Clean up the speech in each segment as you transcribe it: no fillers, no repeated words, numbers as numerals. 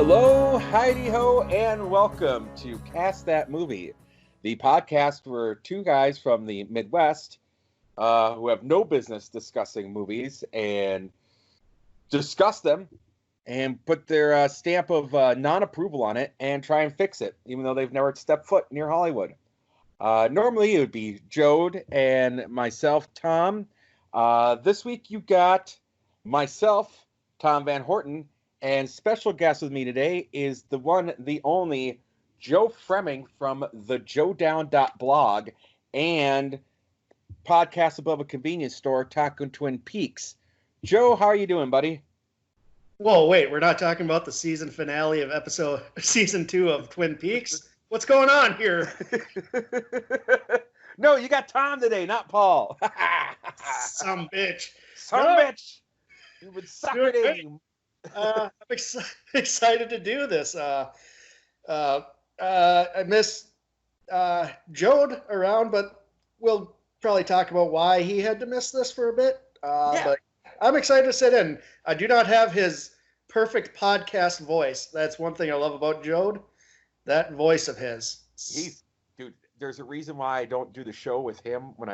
Hello, Heidi-ho, and welcome to Cast That Movie, the podcast where two guys from the Midwest who have no business discussing movies and discuss them and put their stamp of non-approval on it and try and fix it, even though they've never stepped foot near Hollywood. Normally, it would be Joad and myself, Tom. This week, you got myself, Tom Van Horten, and special guest with me today is the one, the only, Joe Froemming from the joedown.blog and podcast above a convenience store, talking Twin Peaks. Joe, how are you doing, buddy? Whoa, wait, we're not talking about the season finale of season 2 of Twin Peaks? What's going on here? No, you got Tom today, not Paul. Some bitch. Bitch. You would suck it in. I'm excited to do this. I miss Joad around, but we'll probably talk about why he had to miss this for a bit. But I'm excited to sit in. I do not have his perfect podcast voice. That's one thing I love about Joad. That voice of his. Dude, there's a reason why I don't do the show with him when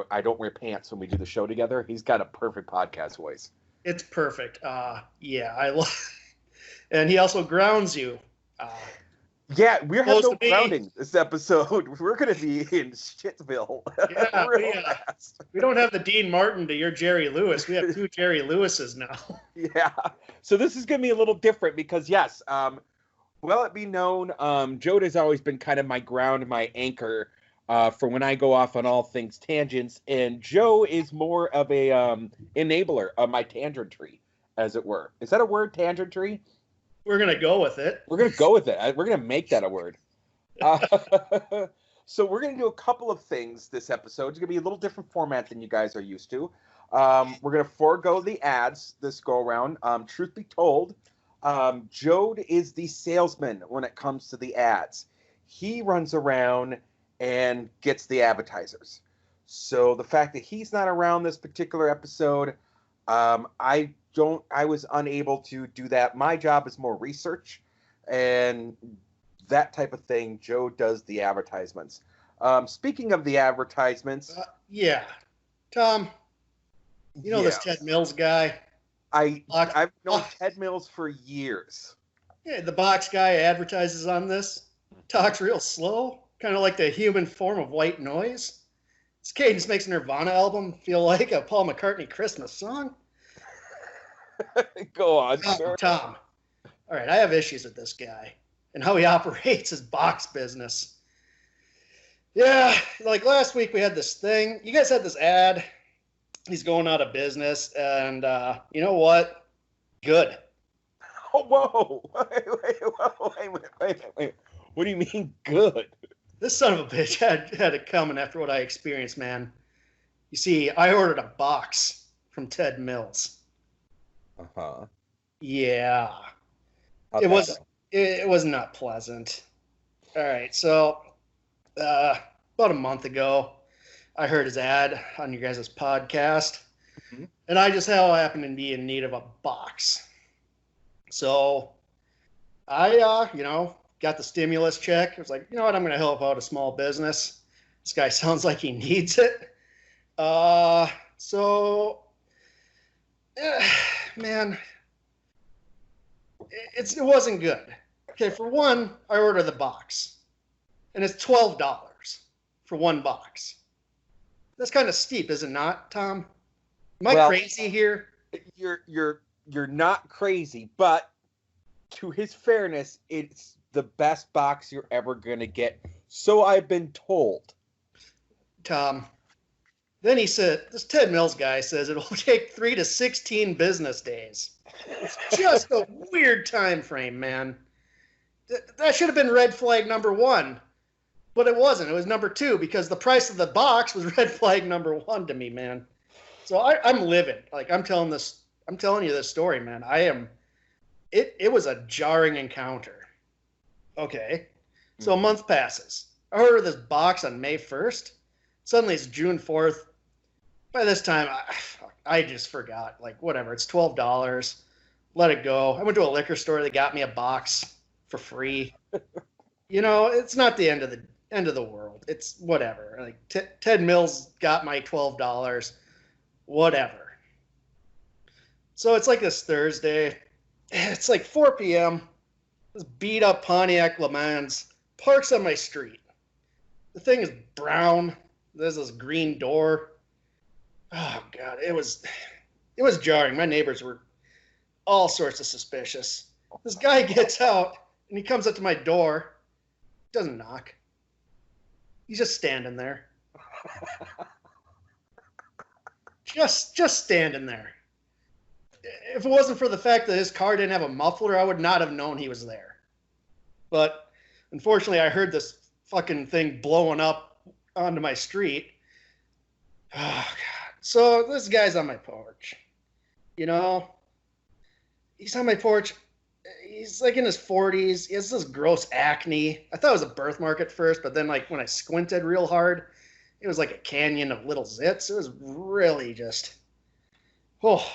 I don't wear pants when we do the show together. He's got a perfect podcast voice. It's perfect. Yeah, I love. And he also grounds you. Yeah, we're having no grounding this episode. We're going to be in Shitsville. Yeah, we don't have the Dean Martin to your Jerry Lewis. We have two Jerry Lewises now. Yeah. So this is going to be a little different because, yes, well it be known, Joad has always been kind of my ground, my anchor for when I go off on all things tangents. And Joe is more of a enabler of my tangent tree, as it were. Is that a word, tangent tree? We're going to go with it. We're going to go with it. We're going to make that a word. So we're going to do a couple of things this episode. It's going to be a little different format than you guys are used to. We're going to forego the ads this go around. Truth be told, Joad is the salesman when it comes to the ads. He runs around and gets the advertisers. So the fact that he's not around this particular episode, I was unable to do that. My job is more research and that type of thing. Joe does the advertisements. Speaking of the advertisements. Yeah. Tom, you know this Ted Mills guy? I've known Ted Mills for years. Yeah, the box guy advertises on this. Talks real slow. Kind of like the human form of white noise. This cadence makes a Nirvana album feel like a Paul McCartney Christmas song. Go on, sir. Tom. All right, I have issues with this guy and how he operates his box business. Yeah, like last week we had this thing. You guys had this ad. He's going out of business, and you know what? Good. Oh, whoa. Wait. What do you mean good? This son of a bitch had it coming after what I experienced, man. You see, I ordered a box from Ted Mills. Uh-huh. Yeah. It was not pleasant. All right, so about a month ago, I heard his ad on your guys' podcast, and I just happened to be in need of a box. So I, got the stimulus check. I was like, you know what, I'm going to help out a small business. This guy sounds like he needs it. Man, it wasn't good. Okay, for one, I ordered the box, and it's $12 for one box. That's kind of steep, is it not, Tom? Am I crazy here? You're not crazy, but to his fairness, it's the best box you're ever gonna get. So I've been told. Tom. Then he said, this Ted Mills guy says it'll take 3 to 16 business days. It's just a weird time frame, man. That should have been red flag number 1. But it wasn't. It was number 2 because the price of the box was red flag number 1 to me, man. So I'm livid. Like I'm telling you this story, man. It was a jarring encounter. Okay. So a month passes. I ordered this box on May 1st. Suddenly it's June 4th. By this time, I just forgot. Like, whatever. It's $12. let it go. I went to a liquor store. They got me a box for free. It's not the end of the world. It's whatever. Like Ted Mills got my $12. Whatever. So it's like this Thursday. It's like 4 p.m. This beat up Pontiac Le Mans parks on my street. The thing is brown. There's this green door. Oh God, it was jarring. My neighbors were all sorts of suspicious. This guy gets out and he comes up to my door. Doesn't knock. He's just standing there. just standing there. If it wasn't for the fact that his car didn't have a muffler, I would not have known he was there. But unfortunately, I heard this fucking thing blowing up onto my street. Oh, God. So this guy's on my porch. He's on my porch. He's like in his 40s. He has this gross acne. I thought it was a birthmark at first, but then like when I squinted real hard, it was like a canyon of little zits. It was really just, oh.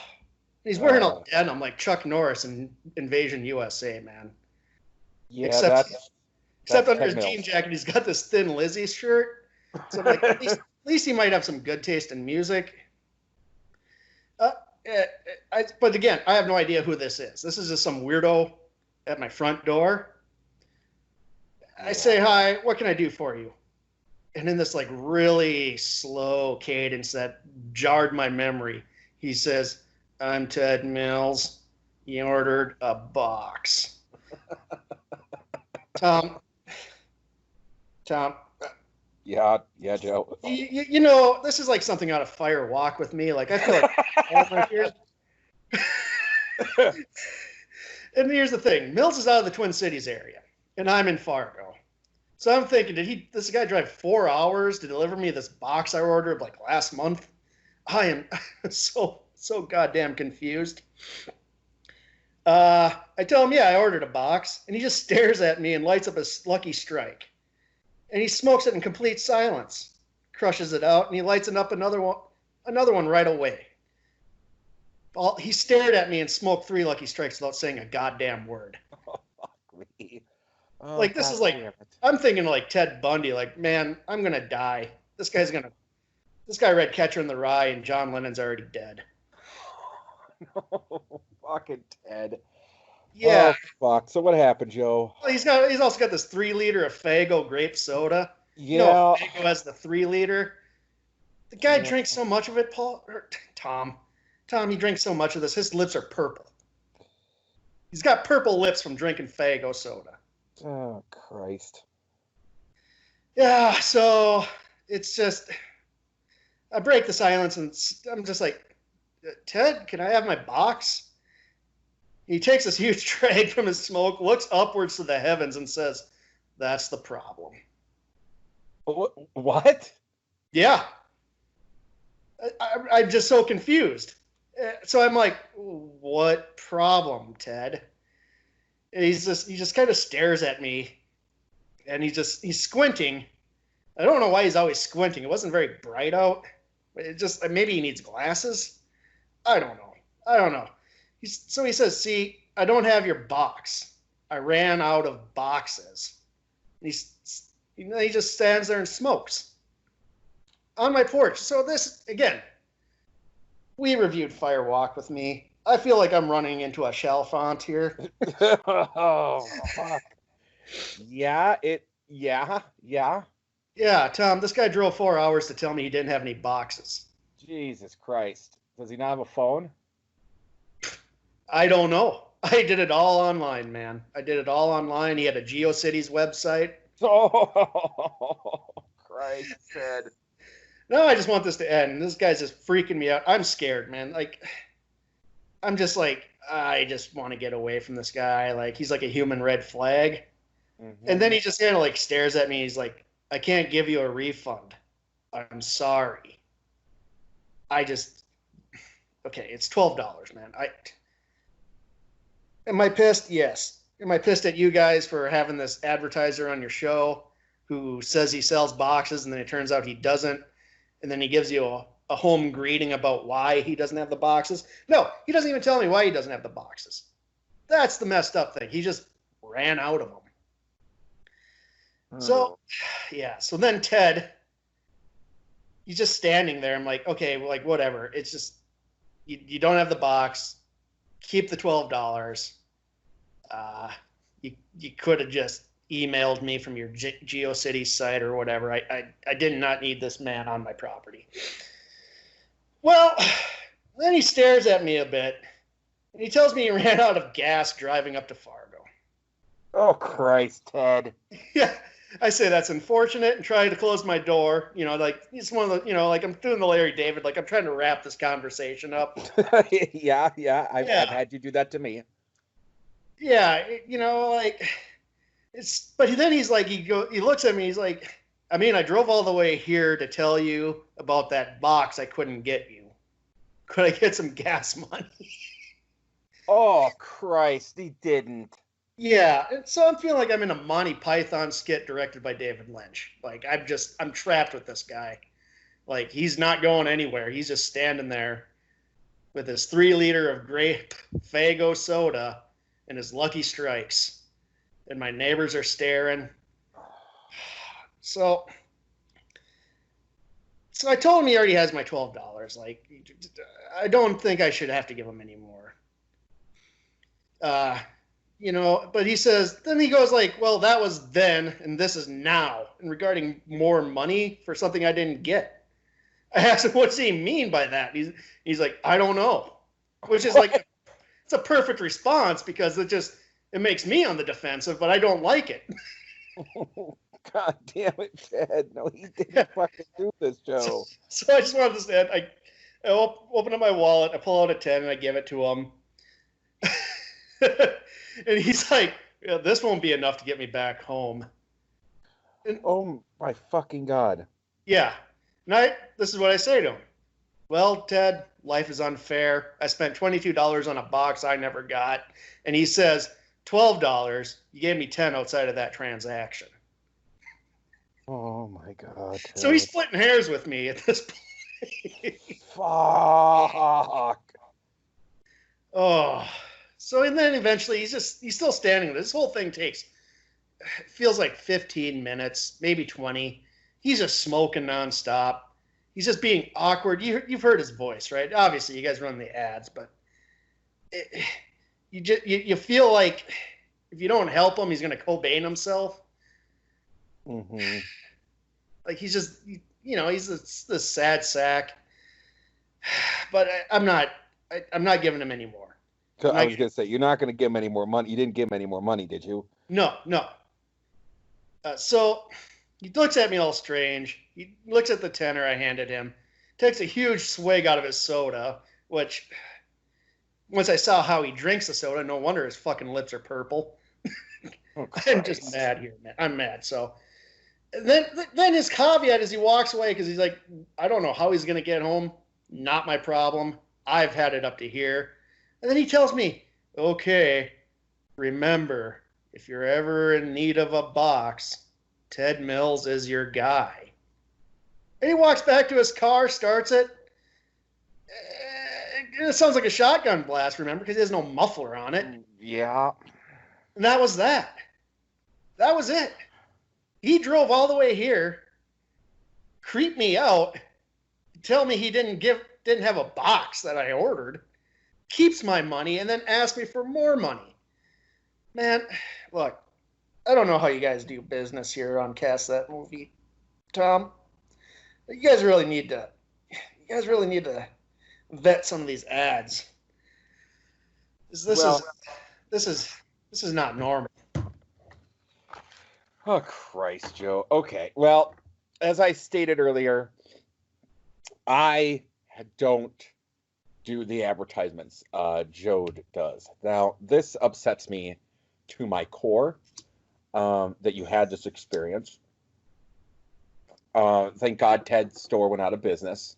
He's wearing all denim like Chuck Norris in Invasion USA, man. Yeah, except under his jean jacket, he's got this Thin Lizzy shirt. So I'm like, at least he might have some good taste in music. But again, I have no idea who this is. This is just some weirdo at my front door. I say, hi, what can I do for you? And in this like really slow cadence that jarred my memory, he says, I'm Ted Mills. You ordered a box. Tom. Yeah, Joe. This is like something out of Fire Walk with me. Like I feel like over here. And here's the thing: Mills is out of the Twin Cities area, and I'm in Fargo. So I'm thinking, did this guy drive 4 hours to deliver me this box I ordered like last month? I am so goddamn confused. I tell him, yeah, I ordered a box, and he just stares at me and lights up a Lucky Strike. And he smokes it in complete silence, crushes it out, and he lights it up another one right away. He stared at me and smoked 3 Lucky Strikes without saying a goddamn word. Oh, fuck me. Oh, like, this is like, I'm thinking like Ted Bundy, like, man, I'm going to die. This guy read Catcher in the Rye, and John Lennon's already dead. No, fucking Ted. Yeah. Oh, fuck. So what happened, Joe? Well, he's also got this 3-liter of Faygo grape soda. Yeah. Faygo has the 3-liter. The guy drinks so much of it, Tom, he drinks so much of this. His lips are purple. He's got purple lips from drinking Faygo soda. Oh, Christ. Yeah, so it's just, I break the silence and I'm just like, Ted, can I have my box? He takes this huge drag from his smoke, looks upwards to the heavens, and says, that's the problem. What? Yeah. I'm just so confused. So I'm like, what problem, Ted? And he just kind of stares at me, and he's squinting. I don't know why he's always squinting. It wasn't very bright out. Maybe he needs glasses. I don't know. So he says, see, I don't have your box. I ran out of boxes. And he just stands there and smokes on my porch. So this, again, we reviewed Fire Walk with me. I feel like I'm running into a Chalfont here. Oh, fuck. Yeah. Yeah, Tom, this guy drove 4 hours to tell me he didn't have any boxes. Jesus Christ. Does he not have a phone? I don't know. I did it all online, man. I did it all online. He had a GeoCities website. Oh, Christ, Ted. No, I just want this to end. This guy's just freaking me out. I'm scared, man. Like, I'm just like, I just want to get away from this guy. Like, he's like a human red flag. Mm-hmm. And then he just kind of like stares at me. He's like, I can't give you a refund. I'm sorry. Okay, it's $12, man. Am I pissed? Yes. Am I pissed at you guys for having this advertiser on your show who says he sells boxes and then it turns out he doesn't? And then he gives you a home greeting about why he doesn't have the boxes. No, he doesn't even tell me why he doesn't have the boxes. That's the messed up thing. He just ran out of them. So, yeah. So then Ted, he's just standing there. I'm like, okay, well, like whatever. It's just you don't have the box. Keep the $12. You could have just emailed me from your GeoCities site or whatever. I did not need this man on my property. Well, then he stares at me a bit, and he tells me he ran out of gas driving up to Fargo. Oh, Christ, Ted. Yeah, I say that's unfortunate and try to close my door. You know, like it's one of the, like I'm doing the Larry David, like I'm trying to wrap this conversation up. Yeah. I've had you do that to me. Yeah, like but then he's like, he looks at me, he's like, I mean, I drove all the way here to tell you about that box I couldn't get you. Could I get some gas money? Oh, Christ, he didn't. Yeah, so I'm feeling like I'm in a Monty Python skit directed by David Lynch. Like, I'm trapped with this guy. Like, he's not going anywhere. He's just standing there with his 3-liter of grape Faygo soda and his Lucky Strikes. And my neighbors are staring. So I told him he already has my $12. Like, I don't think I should have to give him any more. But he says, then he goes like, well, that was then, and this is now. And regarding more money for something I didn't get. I asked him, what does he mean by that? He's like, I don't know. Which is like, it's a perfect response because it makes me on the defensive, but I don't like it. God damn it, Ted. No, he didn't fucking do this, Joe. So I just wanted to say, I open up my wallet, I pull out a 10, and I give it to him. And he's like, yeah, this won't be enough to get me back home. And, oh, my fucking God. Yeah. And this is what I say to him. Well, Ted, life is unfair. I spent $22 on a box I never got. And he says, $12. You gave me 10 outside of that transaction. Oh, my God. Ted. So he's splitting hairs with me at this point. Fuck. Oh. So, and then eventually he's still standing there. This whole thing feels like 15 minutes, maybe 20. He's just smoking nonstop. He's just being awkward. You've heard his voice, right? Obviously, you guys run the ads, but you feel like if you don't help him, he's going to Cobain himself. Mm-hmm. Like he's just, he's this sad sack. But I'm not giving him any more. So I was going to say, you're not going to give him any more money. You didn't give him any more money, did you? No. So he looks at me all strange. He looks at the tenner I handed him, takes a huge swig out of his soda, which once I saw how he drinks the soda, no wonder his fucking lips are purple. Oh, I'm just mad here, man. I'm mad. So then his caveat is he walks away because he's like, I don't know how he's going to get home. Not my problem. I've had it up to here. And then he tells me, okay, remember, if you're ever in need of a box, Ted Mills is your guy. And he walks back to his car, starts it. It sounds like a shotgun blast, remember, because he has no muffler on it. Yeah. And that was that. That was it. He drove all the way here, creeped me out, tell me he didn't have a box that I ordered, keeps my money, and then asks me for more money. Man, look, I don't know how you guys do business here on Cast That Movie, Tom. You guys really need to vet some of these ads. This is not normal. Oh, Christ, Joe. Okay, well, as I stated earlier, I don't do the advertisements. Joad does. Now, this upsets me to my core that you had this experience. Thank God Ted's store went out of business.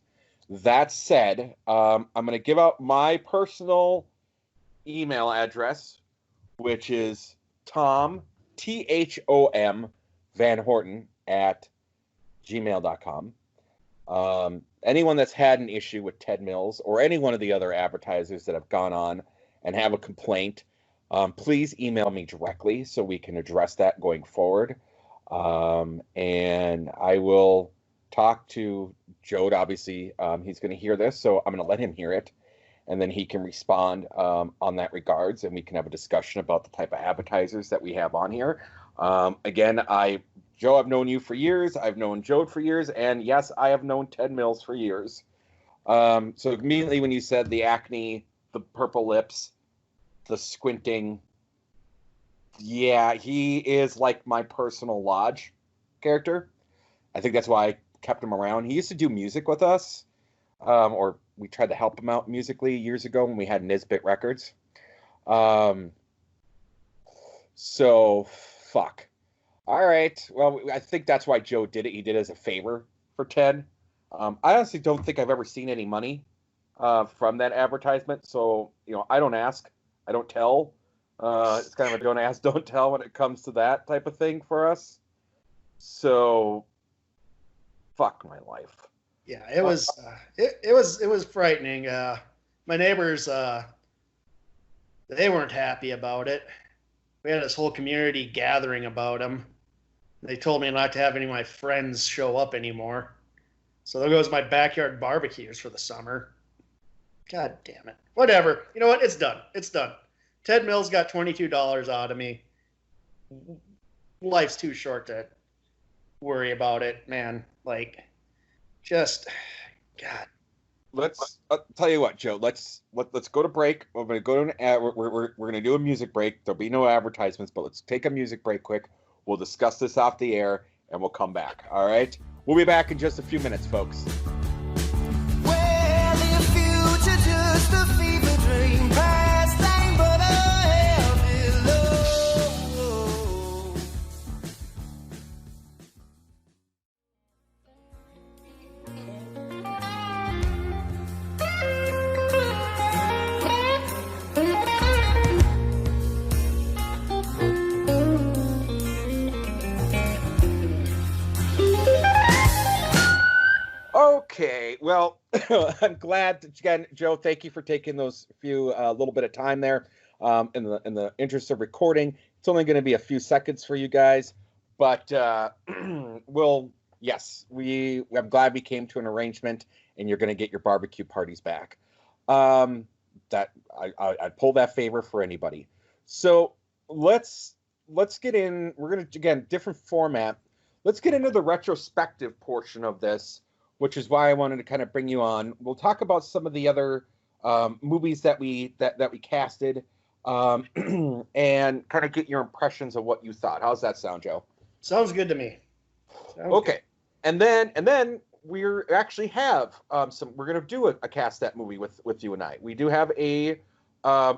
That said, I'm going to give out my personal email address, which is Thom Van Horten at gmail.com. Anyone that's had an issue with Ted Mills or any one of the other advertisers that have gone on and have a complaint, please email me directly so we can address that going forward. And I will talk to Joad. Obviously, he's going to hear this, so I'm going to let him hear it, and then he can respond on that regards, and we can have a discussion about the type of advertisers that we have on here. Again, Joe, I've known you for years. I've known Joad for years, and yes, I have known Ted Mills for years. So immediately when you said the acne, the purple lips, the squinting, yeah, he is like my personal Lodge character. I think that's why I kept him around. He used to do music with us, or we tried to help him out musically years ago when we had Nisbet Records. So, fuck. All right. Well, I think that's why Joe did it. He did it as a favor for Ted. I honestly don't think I've ever seen any money from that advertisement. So, I don't ask. I don't tell. It's kind of a don't ask, don't tell when it comes to that type of thing for us. So, fuck my life. Yeah, it was frightening. My neighbors, they weren't happy about it. We had this whole community gathering about him. They told me not to have any of my friends show up anymore. So there goes my backyard barbecues for the summer. God damn it. Whatever. You know what? It's done. It's done. Ted Mills got $22 out of me. Life's too short to worry about it, man. Like, just, God. Let's tell you what, Joe. Let's go to break. We're going to go to an ad. We're going to do a music break. There'll be no advertisements, but let's take a music break quick. We'll discuss this off the air, and we'll come back. All right? We'll be back in just a few minutes, folks. Well, the future just a fever dream, past thing but a heavy load. Okay, well, I'm glad that, again, Joe, thank you for taking those few little bit of time there. In the interest of recording, it's only going to be a few seconds for you guys, but I'm glad we came to an arrangement, and you're going to get your barbecue parties back. That I'd pull that favor for anybody. So let's get in. We're going to, again, different format. Let's get into the retrospective portion of this, which is why I wanted to kind of bring you on. We'll talk about some of the other movies that we casted, and kind of get your impressions of what you thought. How's that sound, Joe? Sounds good to me. Okay, and then we actually have some. We're gonna do a cast that movie with you and I. We do have a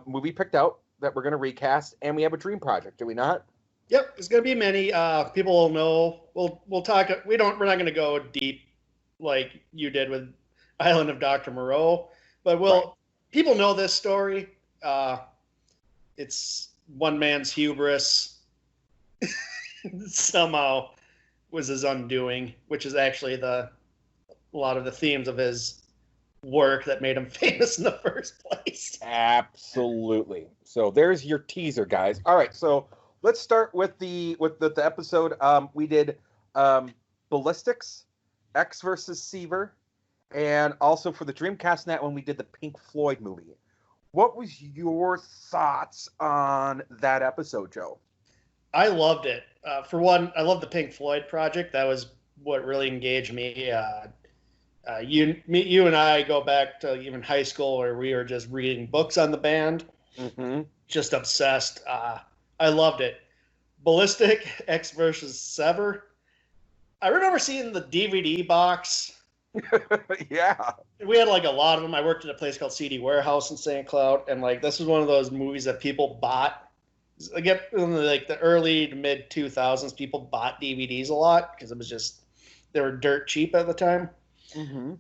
movie picked out that we're gonna recast, and we have a dream project. Do we not? Yep, it's gonna be many. People will know. We'll talk. We're not gonna go deep like you did with Island of Dr. Moreau, but people know this story. It's one man's hubris somehow was his undoing, which is actually a lot of the themes of his work that made him famous in the first place. Absolutely. So there's your teaser, guys. All right, so let's start with the episode. We did Ballistics, X versus Seaver, and also for the Dreamcast Net when we did the Pink Floyd movie. What was your thoughts on that episode, Joe? I loved it. For one, I love the Pink Floyd project. That was what really engaged me. You and I go back to even high school where we were just reading books on the band. Mm-hmm. Just obsessed. I loved it. Ballistic, X versus Sever. I remember seeing the DVD box. Yeah. We had like a lot of them. I worked at a place called CD Warehouse in St. Cloud, and like this was one of those movies that people bought. Again, in the early to mid 2000s, people bought DVDs a lot because it was just they were dirt cheap at the time. Mm-hmm.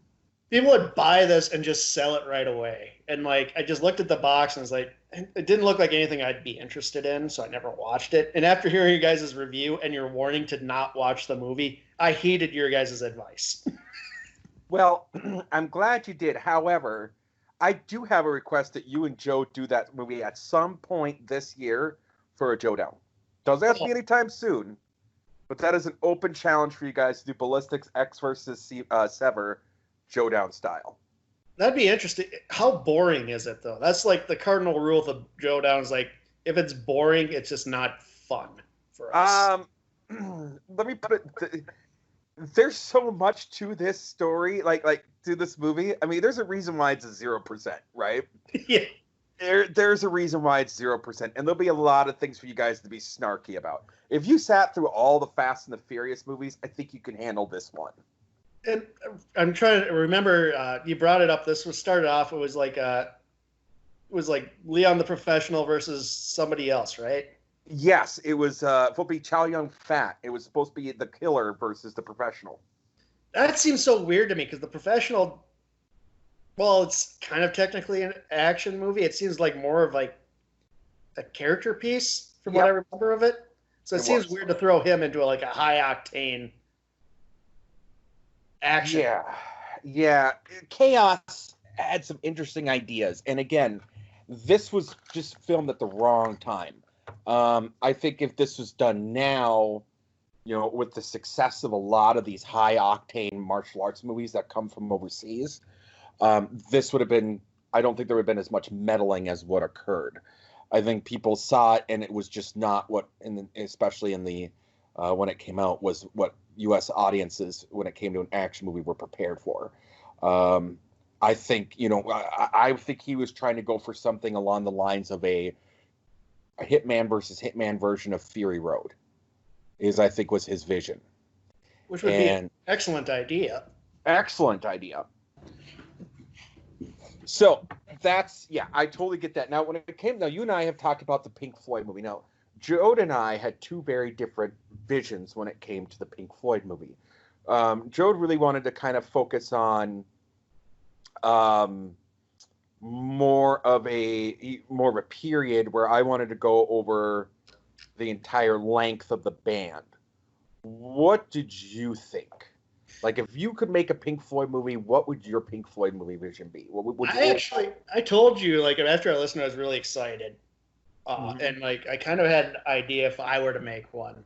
People would buy this and just sell it right away. And like I just looked at the box and was like, it didn't look like anything I'd be interested in, so I never watched it. And after hearing you guys' review and your warning to not watch the movie, I heeded your guys' advice. Well, I'm glad you did. However, I do have a request that you and Joe do that movie at some point this year for a Joe Down. Doesn't have to be anytime soon, but that is an open challenge for you guys to do Ballistics X versus Sever Joe Down style. That'd be interesting. How boring is it though? That's like the cardinal rule of the Joe Down is like if it's boring, it's just not fun for us. Let me put it. There's so much to this story, like to this movie. I mean, there's a reason why it's a 0%, right? Yeah. There's a reason why it's 0%, and there'll be a lot of things for you guys to be snarky about. If you sat through all the Fast and the Furious movies, I think you can handle this one. And I'm trying to remember. You brought it up. This was started off. It was like Leon the Professional versus somebody else, right? Yes, it was supposed to be Chow Yun Fat. It was supposed to be the killer versus the professional. That seems so weird to me because the Professional, well, it's kind of technically an action movie. It seems like more of like a character piece from what I remember of it. So it seems weird to throw him into like a high octane action. Yeah. Chaos had some interesting ideas, and again, this was just filmed at the wrong time. I think if this was done now, with the success of a lot of these high octane martial arts movies that come from overseas, this would have been, I don't think there would have been as much meddling as what occurred. I think people saw it and it was just not what, especially in the, when it came out, was what U.S. audiences, when it came to an action movie, were prepared for. I think, I think he was trying to go for something along the lines of a Hitman versus Hitman version of Fury Road, I think was his vision. Which would be an excellent idea. Excellent idea. So I totally get that. Now, when it came, you and I have talked about the Pink Floyd movie. Now, Joad and I had two very different visions when it came to the Pink Floyd movie. Joad really wanted to kind of focus on more of a period, where I wanted to go over the entire length of the band. What did you think? Like, if you could make a Pink Floyd movie, what would your Pink Floyd movie vision be? What would I told you, like, after I listened, I was really excited. And like, I kind of had an idea if I were to make one.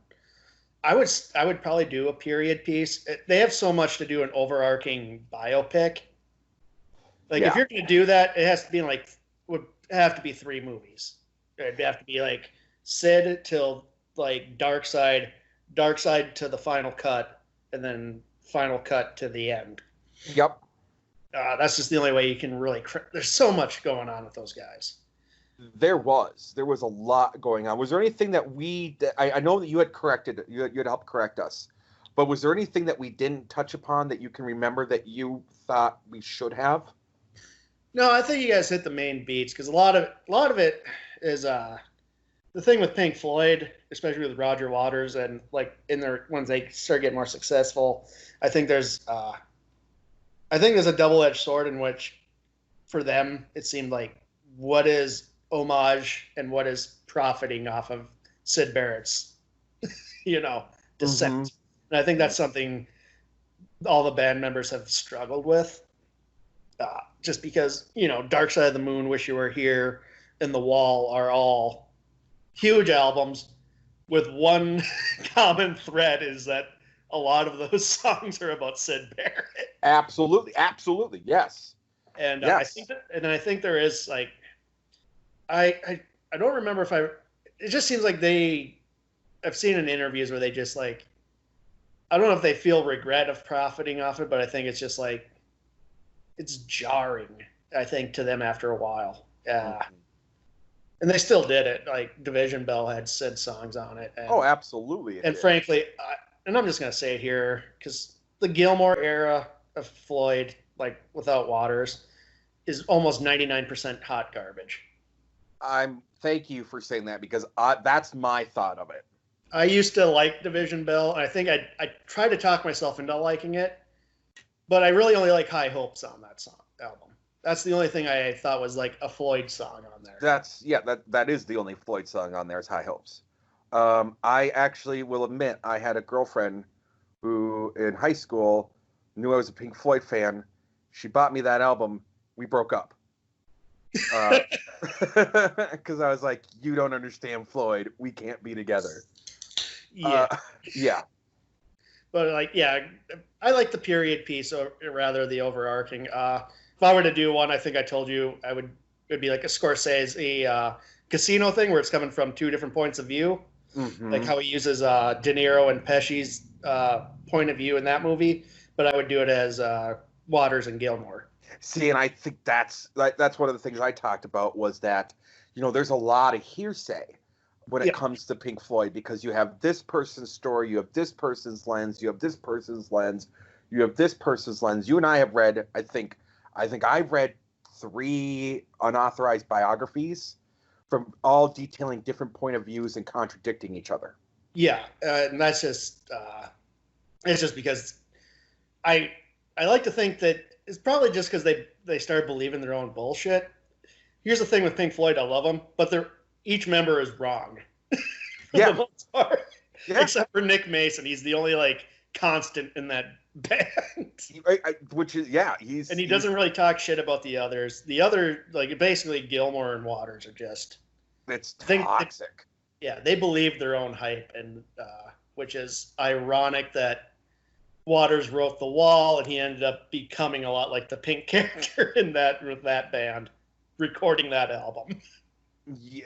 I would probably do a period piece. They have so much to do an overarching biopic. Like, if you're going to do that, it has to be would have to be 3 movies. It'd have to be like Sid till like Dark Side to the final cut, and then final cut to the end. Yep. That's just the only way you can really. There's so much going on with those guys. There was a lot going on. Was there anything that I know that you had corrected, you had helped correct us, but was there anything that we didn't touch upon that you can remember that you thought we should have? No, I think you guys hit the main beats, because a lot of it is the thing with Pink Floyd, especially with Roger Waters, and like once they start getting more successful, I think there's a double-edged sword in which, for them, it seemed like what is homage and what is profiting off of Syd Barrett's, descent. Mm-hmm. And I think that's something all the band members have struggled with. Just because, Dark Side of the Moon, Wish You Were Here, and The Wall are all huge albums with one common thread, is that a lot of those songs are about Syd Barrett. Absolutely, yes. And yes. I think there is like, I don't remember it just seems like I've seen in interviews where they just like, I don't know if they feel regret of profiting off it, but I think it's just like, it's jarring, I think, to them after a while. Mm-hmm. And they still did it. Like, Division Bell had Syd songs on it. And, absolutely. And frankly, and I'm just going to say it here, because the Gilmour era of Floyd, like, without Waters, is almost 99% hot garbage. Thank you for saying that, because that's my thought of it. I used to like Division Bell, and I think I tried to talk myself into liking it, but I really only like High Hopes on that album. That's the only thing I thought was like a Floyd song on there. That is the only Floyd song on there is High Hopes. I actually will admit I had a girlfriend who in high school knew I was a Pink Floyd fan. She bought me that album. We broke up. Because I was like, you don't understand Floyd. We can't be together. Yeah. Yeah. But like, yeah, I like the period piece or rather the overarching. If I were to do one, I think I told you it'd be like a Scorsese casino thing where it's coming from two different points of view. Mm-hmm. Like how he uses De Niro and Pesci's point of view in that movie, but I would do it as Waters and Gilmore. See, and I think that's one of the things I talked about was that, there's a lot of hearsay when it comes to Pink Floyd, because you have this person's story, you have this person's lens, you have this person's lens, you have this person's lens. You and I have read, I think I've read 3 unauthorized biographies from all detailing different point of views and contradicting each other. Yeah, and that's just it's just because I like to think that it's probably just because they started believing their own bullshit. Here's the thing with Pink Floyd, I love them, but each member is wrong. For the most part. Yeah. Except for Nick Mason. He's the only constant in that band. He doesn't really talk shit about the others. The other, basically Gilmore and Waters are just... It's toxic. They believe their own hype, and which is ironic that Waters wrote The Wall, and he ended up becoming a lot like the Pink character with that band, recording that album. Yeah,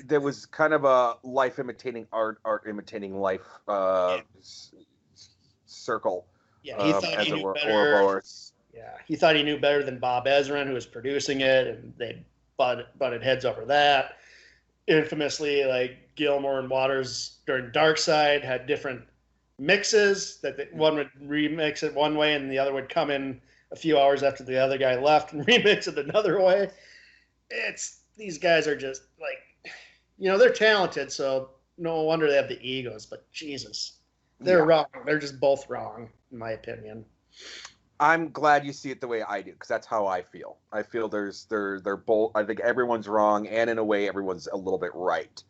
there was kind of a life imitating art imitating life circle. Yeah, he thought he knew better. He thought he knew better than Bob Ezrin, who was producing it, and they butted heads over that. Infamously, Gilmore and Waters during Dark Side had different mixes one would remix it one way and the other would come in a few hours after the other guy left and remix it another way. These guys are just they're talented, so no wonder they have the egos, but Jesus, they're wrong. They're just both wrong, in my opinion. I'm glad you see it the way I do, because that's how I feel. I feel they're both. I think everyone's wrong, and in a way, everyone's a little bit right.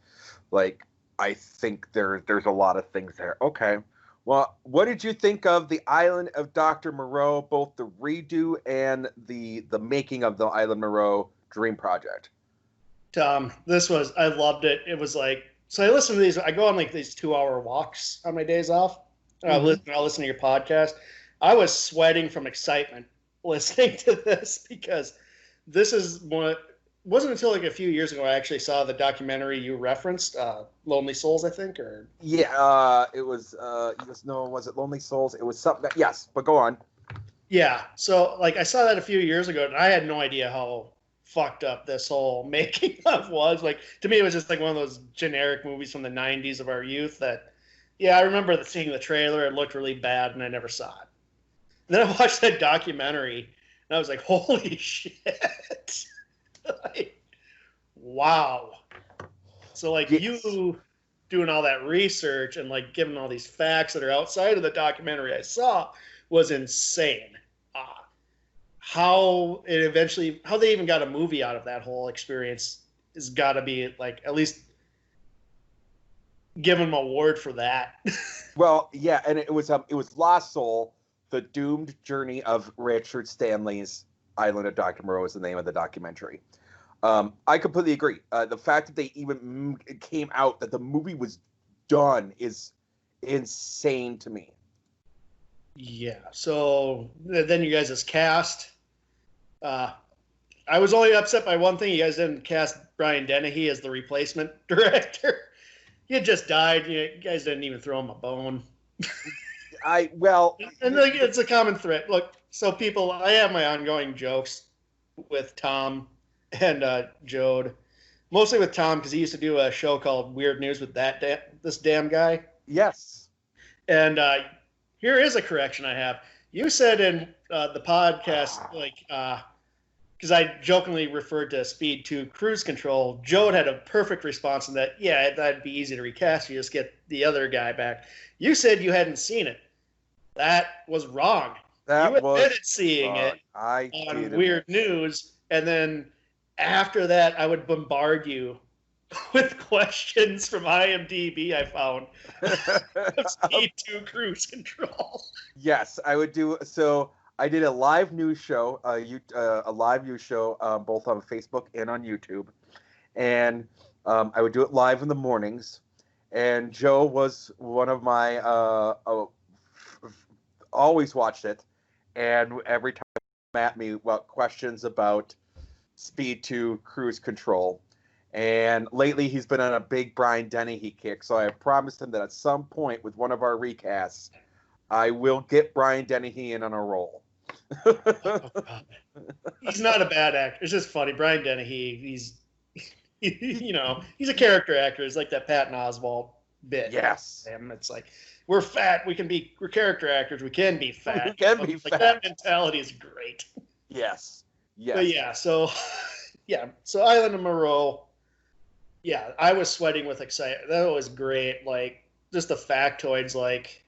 I think there's a lot of things there. Okay, well, what did you think of the Island of Dr. Moreau, both the redo and the making of the Island Moreau Dream Project? I loved it. It was so I listen to these. I go on these 2-hour walks on my days off. I'll listen to your podcast. I was sweating from excitement listening to this because this is what wasn't until a few years ago I actually saw the documentary you referenced, Lonely Souls, I think, or it was was it Lonely Souls? It was something yes, but go on. Yeah, so I saw that a few years ago and I had no idea how fucked up this whole making of was. To me it was just one of those generic movies from the 90s of our youth that I remember seeing the trailer. It looked really bad and I never saw it. Then I watched that documentary and I was like, holy shit. Wow. So you doing all that research and giving all these facts that are outside of the documentary I saw was insane. How they even got a movie out of that whole experience has got to be at least give them an award for that. Well, yeah, and it was Lost Soul, The Doomed Journey of Richard Stanley's Island of Dr. Moreau is the name of the documentary. I completely agree. The fact that they even came out that the movie was done is insane to me. Yeah. So then you guys' cast. I was only upset by one thing. You guys didn't cast Brian Dennehy as the replacement director. He had just died. You guys didn't even throw him a bone. It's a common thread. Look, so people, I have my ongoing jokes with Tom and Joad. Mostly with Tom because he used to do a show called Weird News with this damn guy. Yes. And here is a correction I have. You said in the podcast, because I jokingly referred to Speed 2 Cruise Control, Joad had a perfect response in that, that'd be easy to recast. You just get the other guy back. You said you hadn't seen it. That was wrong. You admitted seeing it on Weird News, and then after that, I would bombard you with questions from IMDb I found of Speed 2 Cruise Control. Yes, I would do. So I did a live news show, a live news show, both on Facebook and on YouTube, and I would do it live in the mornings. And Joe was one of my always watched it, and every time he came at me about questions about Speed 2 Cruise Control. And lately he's been on a big Brian Dennehy kick, so I promised him that at some point with one of our recasts, I will get Brian Dennehy in on a roll. He's not a bad actor. It's just funny. Brian Dennehy, he's a character actor. It's like that Patton Oswalt bit. Yes. It's like, we're fat. We're character actors. We can be fat. We can be fat. That mentality is great. Yes. Yes. But yeah, so Island of Moreau. Yeah, I was sweating with excitement. That was great. Like, just the factoids, like,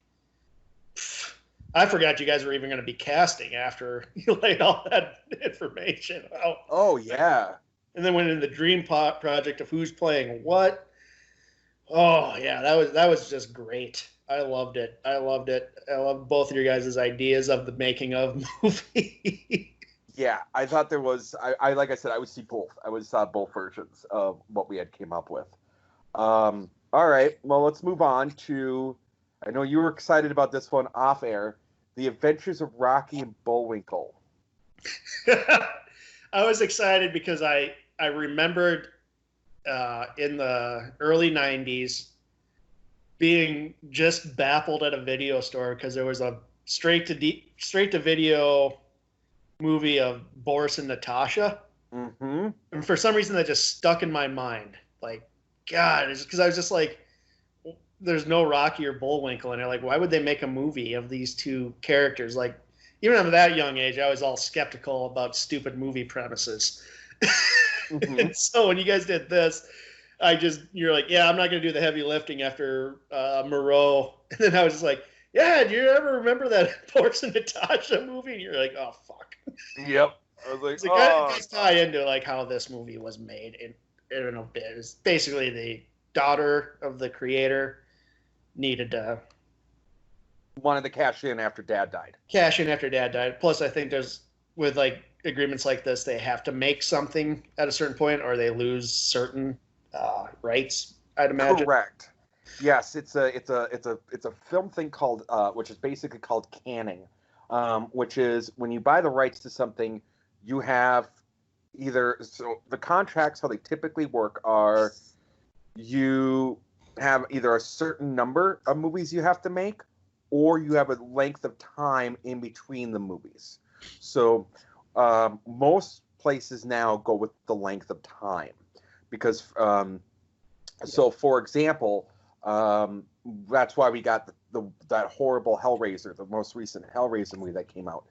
I forgot you guys were even going to be casting after you laid all that information out. Oh, yeah. And then went into the dream project of who's playing what. Oh, yeah, that was just great. I loved it. I loved both of your guys' ideas of the making of movie. Yeah, I thought there was. I like I said, I would see both. I would saw both versions of what we had came up with. All right, well, let's move on to. I know you were excited about this one off air. The Adventures of Rocky and Bullwinkle. I was excited because I remembered in the early '90s being just baffled at a video store because there was a straight to video movie of Boris and Natasha. Mm-hmm. And for some reason that just stuck in my mind. Like, God, it's because I was just like, there's no Rocky or Bullwinkle in it. Like, why would they make a movie of these two characters? Like, even at that young age, I was all skeptical about stupid movie premises. Mm-hmm. And so when you guys did this, you're like, yeah, I'm not going to do the heavy lifting after Moreau. And then I was just like, yeah, do you ever remember that Boris and Natasha movie? And you're like, oh, fuck. Yep. I was like, It's kind of tie into like how this movie was made in a bit. It's basically the daughter of the creator wanted to cash in after Dad died. Plus, I think there's with like agreements like this, they have to make something at a certain point, or they lose certain rights. I'd imagine. Correct. Yes, it's a film thing called which is basically called canning, which is when you buy the rights to something, you have so the contracts, how they typically work are you have either a certain number of movies you have to make, or you have a length of time in between the movies. So most places now go with the length of time because so for example, that's why we got that horrible Hellraiser, the most recent Hellraiser movie that came out.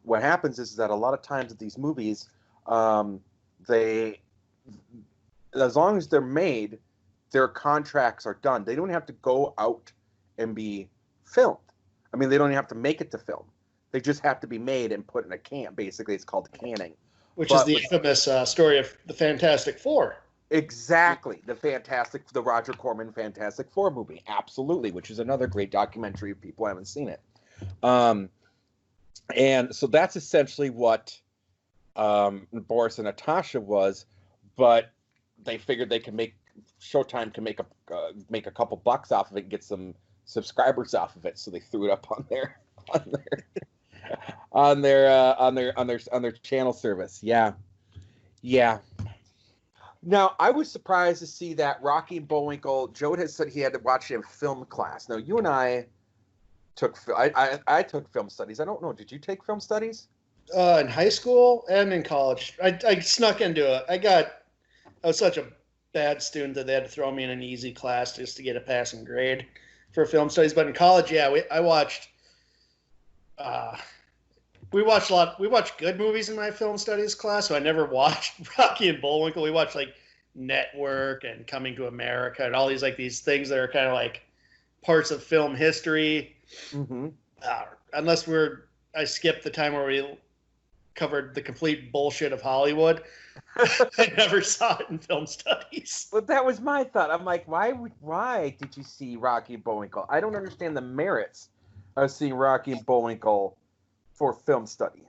What happens is that a lot of times at these movies, they, as long as they're made, their contracts are done. They don't have to go out and be filmed. I mean, they don't even have to make it to film. They just have to be made and put in a can. Basically, it's called canning. Which is the infamous story of the Fantastic Four. Exactly. The Roger Corman Fantastic Four movie. Absolutely. Which is another great documentary if people haven't seen it. And so that's essentially what Boris and Natasha was, but they figured they could Showtime can make a couple bucks off of it and get some subscribers off of it, so they threw it up on their channel service. Yeah. Now, I was surprised to see that Rocky and Bullwinkle, Joad has said he had to watch it in film class. Now, you and I took film studies. I don't know. Did you take film studies? In high school and in college. I snuck into it. I was such a bad student that they had to throw me in an easy class just to get a passing grade for film studies. But in college, yeah, we watched good movies in my film studies class, so I never watched Rocky and Bullwinkle. We watched like Network and Coming to America and all these things that are kind of like parts of film history. Mm-hmm. Unless I skipped the time where we covered the complete bullshit of Hollywood. I never saw it in film studies. But that was my thought. I'm like, why did you see Rocky and Bullwinkle? I don't understand the merits of seeing Rocky and Bullwinkle for film study.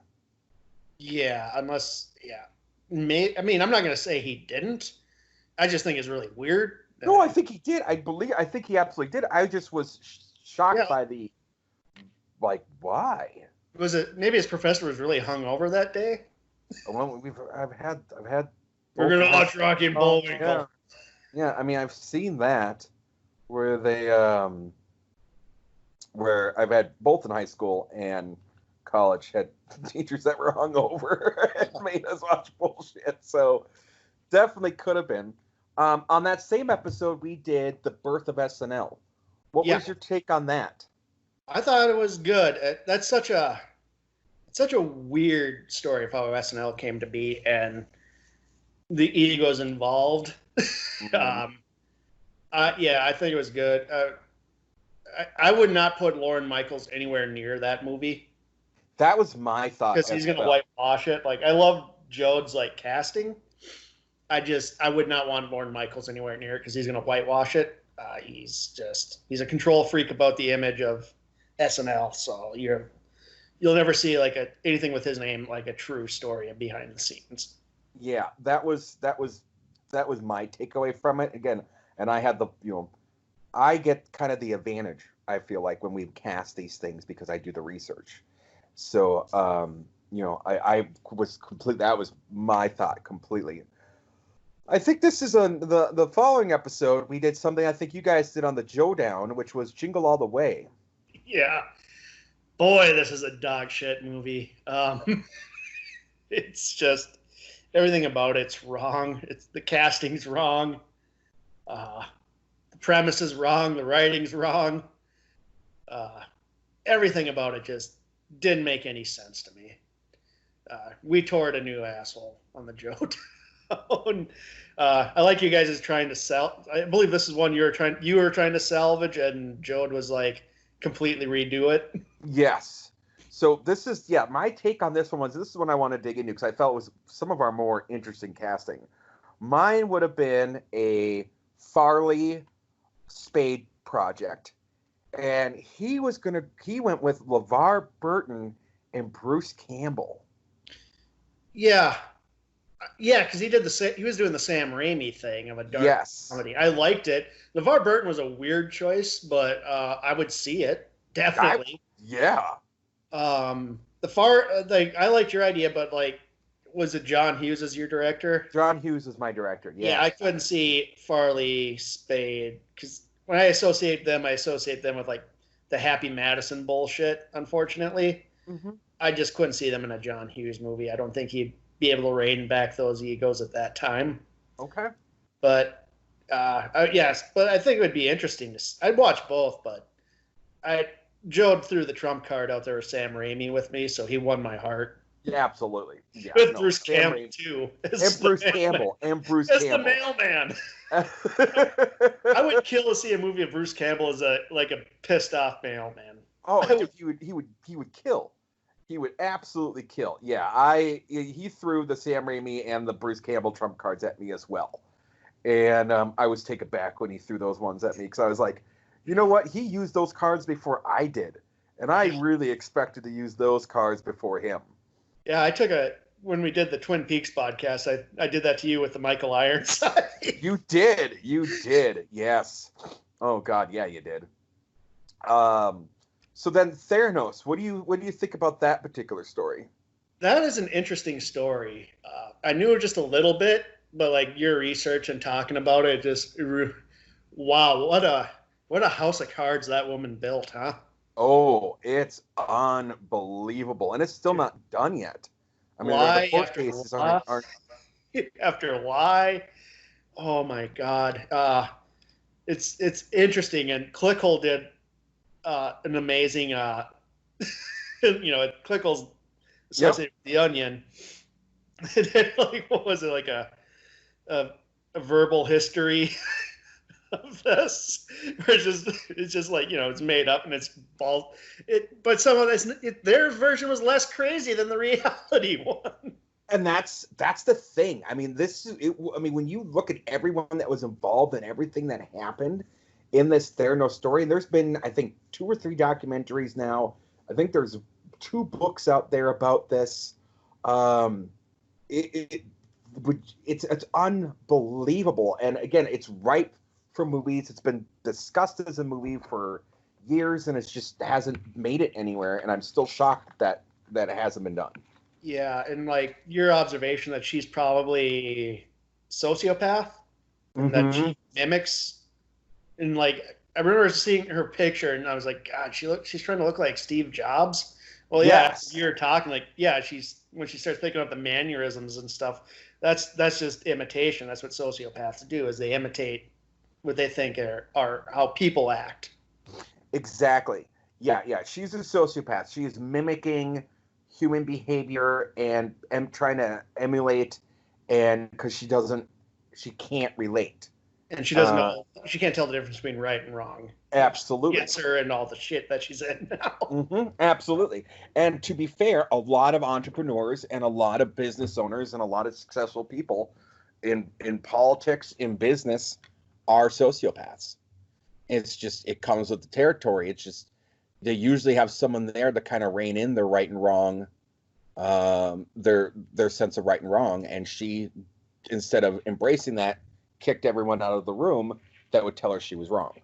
Yeah, unless, yeah. I mean, I'm not going to say he didn't. I just think it's really weird. No, I think he did. I think he absolutely did. I just was shocked by the, like, why? Was it, maybe his professor was really hungover that day? Well, I've had. We're going to watch Rocky and Bullwinkle. Yeah, I mean, I've seen that where they, where I've had both in high school and college had teachers that were hungover and made us watch bullshit. So definitely could have been. On that same episode, we did the birth of SNL. What was your take on that? I thought it was good. That's such a weird story of how SNL came to be and the egos involved. Mm-hmm. I think it was good. I would not put Lorne Michaels anywhere near that movie. That was my thought. Because he's going to whitewash it. Like, I love Joad's, like, casting. I would not want Lorne Michaels anywhere near it because he's going to whitewash it. He's a control freak about the image of SNL. So you'll never see like anything with his name, like a true story of behind the scenes. Yeah, that was my takeaway from it. Again, and I had I get kind of the advantage, I feel like, when we cast these things because I do the research. So, I was that was my thought completely. I think this is on the following episode. We did something I think you guys did on the Joad, which was Jingle All the Way. Yeah. Boy, this is a dog shit movie. It's just everything about it's wrong. The casting's wrong. The premise is wrong. The writing's wrong. Everything about it just didn't make any sense to me. We tore it a new asshole on the Joad. I like you guys is trying to sell. I believe this is one you were trying to salvage, and Joad was like completely redo it. Yes. So this is my take on this one this is one I want to dig into because I felt it was some of our more interesting casting. Mine would have been a Farley Spade project, and he went with LeVar Burton and Bruce Campbell. Yeah. Yeah, because he was doing the Sam Raimi thing of a dark comedy. I liked it. LeVar Burton was a weird choice, but I would see it definitely. I liked your idea, but like, was it John Hughes as your director? John Hughes was my director. Yeah, I couldn't see Farley Spade because when I associate them with like the Happy Madison bullshit. Unfortunately, I just couldn't see them in a John Hughes movie. I don't think he'd be able to rein back those egos at that time. Okay. But yes, but I think it would be interesting I'd watch both, but Joad threw the trump card out there with Sam Raimi with me, so he won my heart. Yeah, absolutely. Yeah, with Bruce Campbell Raimi, too. And Bruce Campbell. As the mailman. I would kill to see a movie of Bruce Campbell as a pissed off mailman. Oh, he would kill. He would absolutely kill. Yeah, he threw the Sam Raimi and the Bruce Campbell trump cards at me as well. And I was taken back when he threw those ones at me because I was like, you know what? He used those cards before I did. And I really expected to use those cards before him. Yeah, when we did the Twin Peaks podcast, I did that to you with the Michael Irons. You did. Yes. Oh, God. Yeah, you did. So then Theranos, what do you think about that particular story? That is an interesting story. I knew it just a little bit, but like your research and talking about it, wow, what a house of cards that woman built, huh? Oh, it's unbelievable, and it's still not done yet. I mean, the court cases aren't after lie. Oh my God, it's interesting, and Clickhole did an amazing, Clickhole's associated with The Onion. Like, what was it, like a verbal history of this. It's just like, it's made up and it's ball. But some of this, their version was less crazy than the reality one. And that's the thing. I mean, when you look at everyone that was involved and everything that happened in this Theranos story, and there's been, I think, 2 or 3 documentaries now. I think there's 2 books out there about this. It's unbelievable. And again, it's ripe for movies. It's been discussed as a movie for years, and it just hasn't made it anywhere. And I'm still shocked that it hasn't been done. Yeah, and like your observation that she's probably sociopath, and that she mimics, and like I remember seeing her picture, and I was like, God, she's trying to look like Steve Jobs. Well, yeah, Yes. you're talking like, yeah, when she starts picking up the mannerisms and stuff, that's just imitation. That's what sociopaths do, is they imitate what they think are how people act. Exactly. Yeah. She's a sociopath. She is mimicking human behavior and trying to emulate, and because she can't relate. And she doesn't know. She can't tell the difference between right and wrong. Absolutely. Gets her and all the shit that she's in now. Absolutely. And to be fair, a lot of entrepreneurs and a lot of business owners and a lot of successful people in politics, in business, are sociopaths. It's just, it comes with the territory. It's just, they usually have someone there to kind of rein in their right and wrong, their sense of right and wrong. And she, instead of embracing that, kicked everyone out of the room that would tell her she was wrong.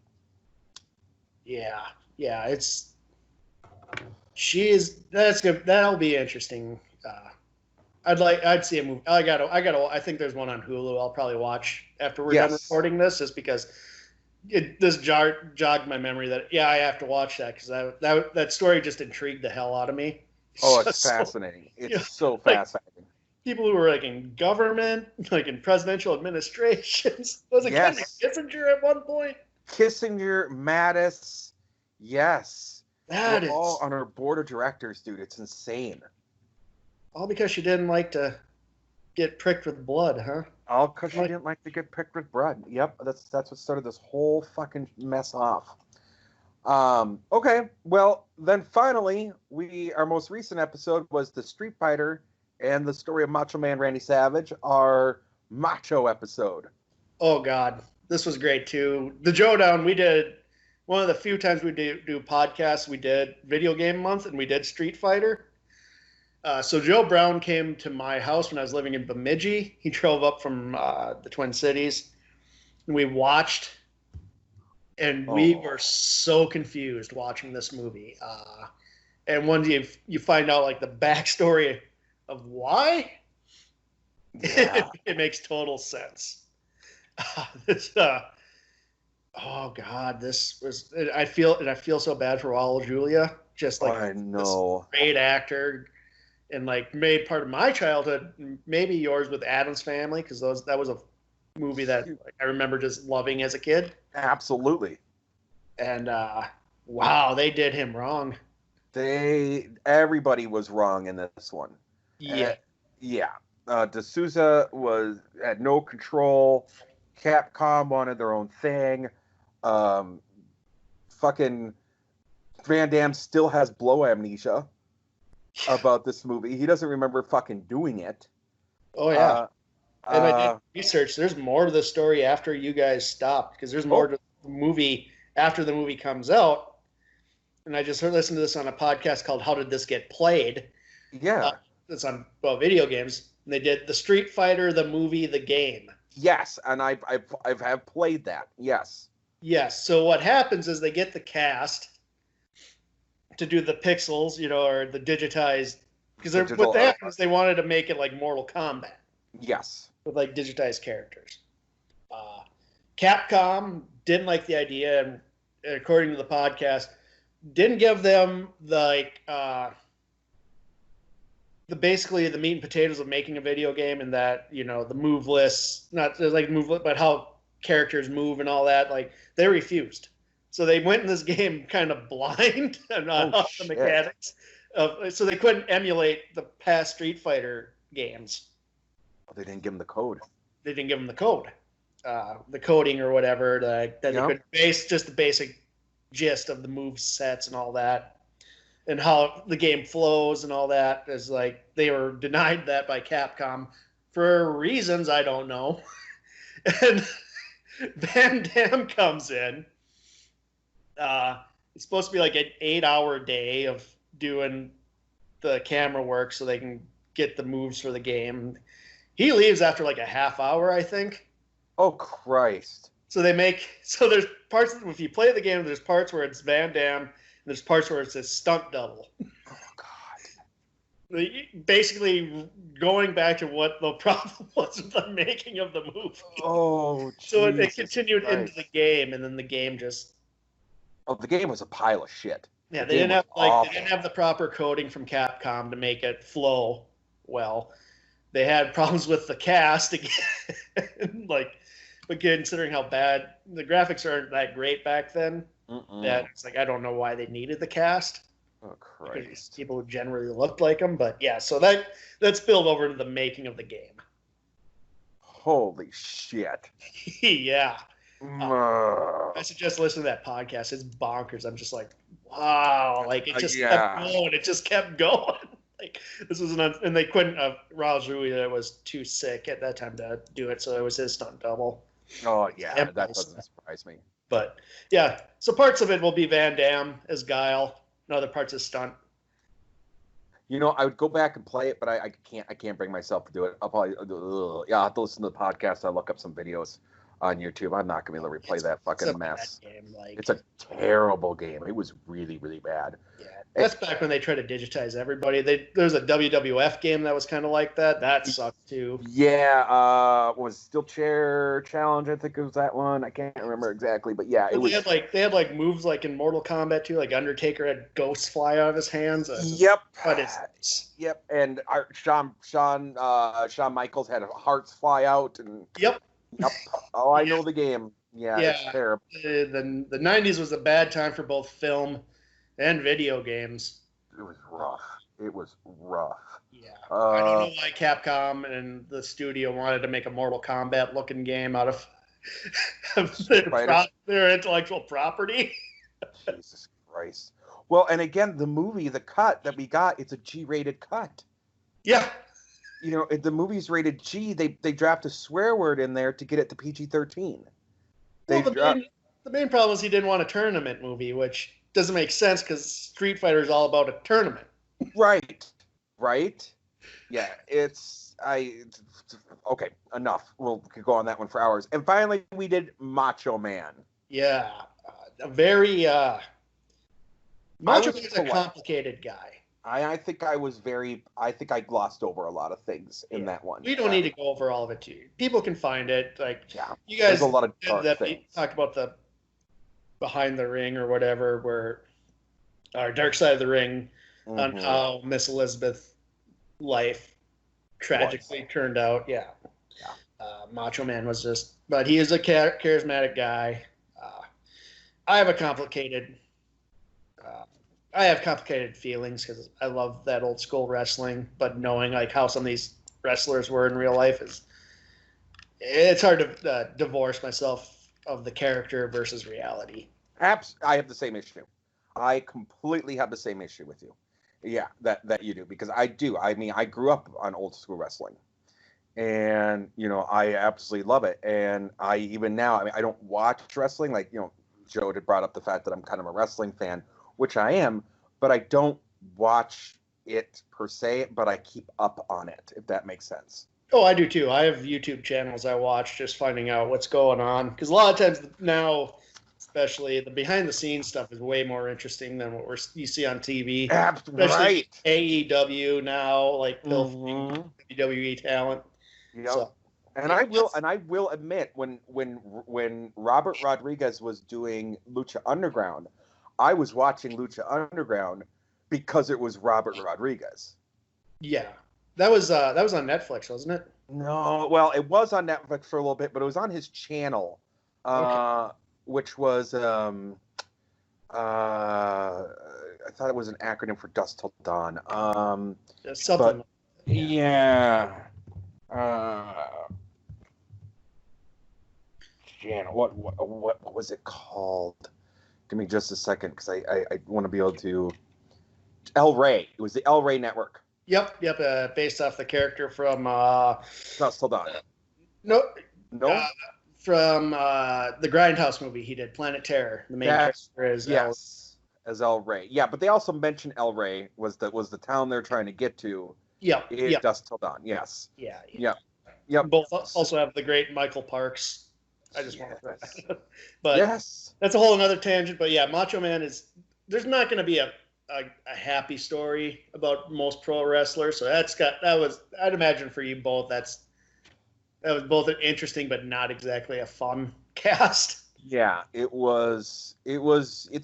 Yeah, that's good. That'll be interesting. I'd see a movie. I think there's one on Hulu I'll probably watch after we're done recording this, just because this jogged my memory that, I have to watch that, because that story just intrigued the hell out of me. It's fascinating. It's so fascinating. People who were like in government, like in presidential administrations. Was it Kissinger at one point? Kissinger, Mattis, yes. That is all on her board of directors, dude. It's insane. All because she didn't like to get pricked with blood, huh? All because she didn't like to get pricked with blood. Yep, that's what started this whole fucking mess off. Okay, well, then finally, our most recent episode was the Street Fighter and the story of Macho Man Randy Savage, our Macho episode. Oh, God. This was great, too. The Joad, we did, one of the few times we do podcasts, we did Video Game Month, and we did Street Fighter. So Joe Brown came to my house when I was living in Bemidji. He drove up from the Twin Cities, and we watched, and we were so confused watching this movie. And when you find out, like, the backstory of why, it makes total sense. Oh God, this was. I feel so bad for Raul Julia. Just like, I know, this great actor, and like made part of my childhood, maybe yours, with Addams Family, because that was a movie that I remember just loving as a kid. Absolutely. And wow, they did him wrong. Everybody was wrong in this one. Yeah. D'Souza had no control. Capcom wanted their own thing. Fucking Van Damme still has blow amnesia about this movie. He doesn't remember fucking doing it. Oh yeah. And I did research. There's more to the story after you guys stopped, because there's more to the movie after the movie comes out. And I just listened to this on a podcast called "How Did This Get Played?" Yeah. It's on video games. And they did the Street Fighter, the movie, the game. Yes, and I've played that. Yes. Yes. So what happens is they get the cast to do the pixels, or the digitized, because what happened is they wanted to make it like Mortal Kombat. Yes. With like digitized characters. Capcom didn't like the idea, and according to the podcast, didn't give them basically the meat and potatoes of making a video game, and that, the move lists, not like move list, but how characters move and all that. Like, they refused. So they went in this game kind of blind and the mechanics so they couldn't emulate the past Street Fighter games. They didn't give them the code. They didn't give them the code. the coding or whatever, that they Yeah. could base just the basic gist of the move sets and all that, and how the game flows and all that. Is like they were denied that by Capcom for reasons I don't know. And Van Damme comes in. It's supposed to be like an 8-hour day of doing the camera work so they can get the moves for the game. He leaves after like a half hour, I think. Oh Christ! So there's parts if you play the game, there's parts where it's Van Damme, and there's parts where it's a stunt double. Oh God! Basically, going back to what the problem was with the making of the movie. Oh, so it Jesus continued Christ. into the game, and then the game just the game was a pile of shit. yeah. The They game didn't have was awful. they didn't have the proper coding from Capcom to make it flow well. They had problems with the cast again, but considering how bad the graphics aren't that great back then, that it's like I don't know why they needed the cast. Oh Christ! People who generally looked like them, but yeah, so that spilled over to the making of the game. Holy shit! Yeah, Ugh. I suggest listening to that podcast. It's bonkers. I'm just like, wow, like it just Yeah. kept going. It just kept going. Like this was and they couldn't. Raul Julia was too sick at that time to do it, so it was his stunt double. Oh yeah, Impulse. that doesn't surprise me. But yeah, so parts of it will be Van Damme as Guile, and other parts as stunt. You know, I would go back and play it, but I can't bring myself to do it. I'll probably I'll have to listen to the podcast. I'll look up some videos on YouTube. I'm not gonna be able to replay that fucking mess. Game, It's a terrible game. It was really, really bad. Yeah, that's back when they tried to digitize everybody. There's a WWF game that was kind of like that. That sucked too. Yeah, was Steel Chair Challenge? I think it was that one. I can't remember exactly, but yeah, it was. They had like moves like in Mortal Kombat too. Like Undertaker had ghosts fly out of his hands. Yep. But it's Yep, and Shawn Michaels had hearts fly out, and Yep. Oh, I know the game. Yeah, it's terrible. The 90s was a bad time for both film and video games. It was rough. It was rough. Yeah. I don't know why Capcom and the studio wanted to make a Mortal Kombat looking game out of their intellectual property. Jesus Christ. Well, and again, the movie, the cut that we got, it's a G-rated cut. Yeah. You know, if the movie's rated G, they dropped a swear word in there to get it to PG-13. The main problem is he didn't want a tournament movie, which doesn't make sense because Street Fighter is all about a tournament. Right. Yeah, okay, enough. We'll go on that one for hours. And finally, we did Macho Man. Yeah, a very Macho Man's a complicated guy. I think I glossed over a lot of things in that one. We don't need to go over all of it too. People can find it. You guys there's a lot of dark things. Talked about the behind the ring or whatever, where our dark side of the ring on how Miss Elizabeth's life tragically turned out. Yeah. Macho Man was but he is a charismatic guy. I have complicated feelings because I love that old school wrestling, but knowing like how some of these wrestlers were in real life it's hard to divorce myself of the character versus reality. I have the same issue. I completely have the same issue with you. Yeah, that you do, because I do. I mean, I grew up on old school wrestling, and you know, I absolutely love it. And I even now, I mean, I don't watch wrestling. Like, you know, Joad had brought up the fact that I'm kind of a wrestling fan, which I am, but I don't watch it per se, but I keep up on it, if that makes sense. Oh, I do too. I have YouTube channels I watch just finding out what's going on, because a lot of times now, especially the behind the scenes stuff is way more interesting than what you see on TV. Right. AEW now, like WWE talent. Yep. So, and I will admit, when Robert Rodriguez was doing Lucha Underground, I was watching Lucha Underground because it was Robert Rodriguez. Yeah, that was on Netflix, wasn't it? No, well, it was on Netflix for a little bit, but it was on his channel, which was I thought it was an acronym for Dusk Till Dawn. Something. But, yeah. Jan, what was it called? Give me just a second, because I want to be able to. El Rey. It was the El Rey Network. Yep. Based off the character from No, hold on. no, No. From the Grindhouse movie he did, Planet Terror. The main character is as El Rey. Yeah, but they also mentioned El Rey was the town they're trying to get to. Dusk Till Dawn. Yes. Yeah. Yep. Both also have the great Michael Parks. I just want to say that. But yes, that's a whole another tangent. But yeah, Macho Man there's not going to be a happy story about most pro wrestlers. So I'd imagine for you both, that was both an interesting but not exactly a fun cast. Yeah, it's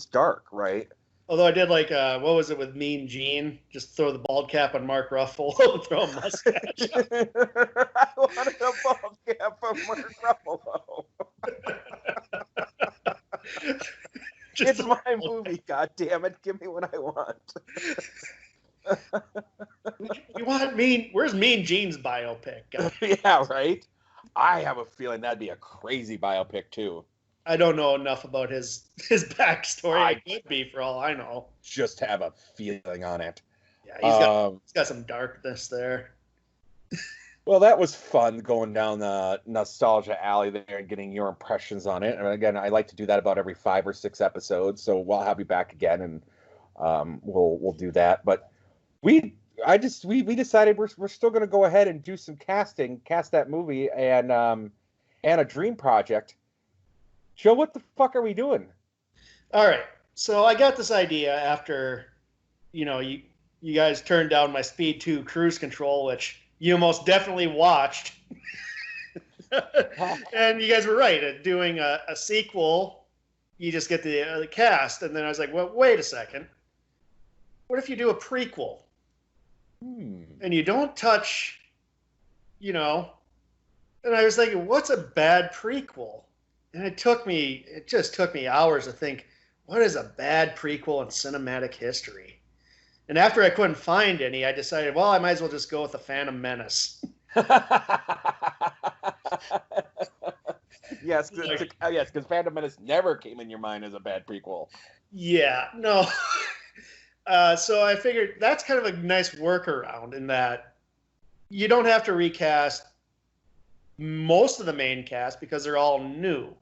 dark, right? Although I did like, what was it with Mean Gene? Just throw the bald cap on Mark Ruffalo, throw a mustache. I wanted a bald cap on Mark Ruffalo. It's my movie, goddammit. Give me what I want. You want Where's Mean Gene's biopic? Yeah, right? I have a feeling that'd be a crazy biopic, too. I don't know enough about his backstory. It could be, for all I know. Just have a feeling on it. Yeah, he's got some darkness there. Well, that was fun going down the nostalgia alley there and getting your impressions on it. And again, I like to do that about every 5 or 6 episodes, so we'll have you back again, and we'll do that. But we decided we're still going to go ahead and do some cast that movie, and a dream project. Joe, what the fuck are we doing? All right. So I got this idea after, you guys turned down my Speed 2 Cruise Control, which you most definitely watched. And you guys were right. Doing a sequel, you just get the cast. And then I was like, well, wait a second. What if you do a prequel? And you don't touch, And I was thinking, what's a bad prequel? And it just took me hours to think, what is a bad prequel in cinematic history? And after I couldn't find any, I decided, well, I might as well just go with the Phantom Menace. Yes, because Phantom Menace never came in your mind as a bad prequel. Yeah, no. So I figured that's kind of a nice workaround in that you don't have to recast most of the main cast because they're all new,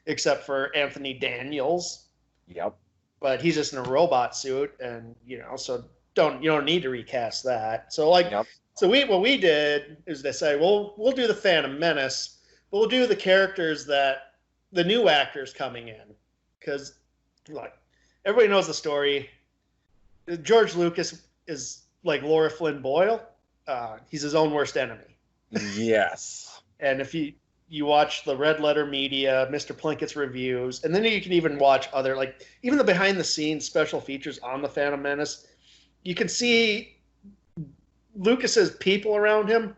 except for Anthony Daniels. Yep. But he's just in a robot suit, and so you don't need to recast that. So what we did is decide, well, we'll do the Phantom Menace, but we'll do the characters that the new actors coming in, because everybody knows the story. George Lucas is like Laura Flynn Boyle. He's his own worst enemy. Yes. And if you watch the Red Letter Media, Mr. Plinkett's reviews, and then you can even watch other, even the behind-the-scenes special features on the Phantom Menace, you can see Lucas's people around him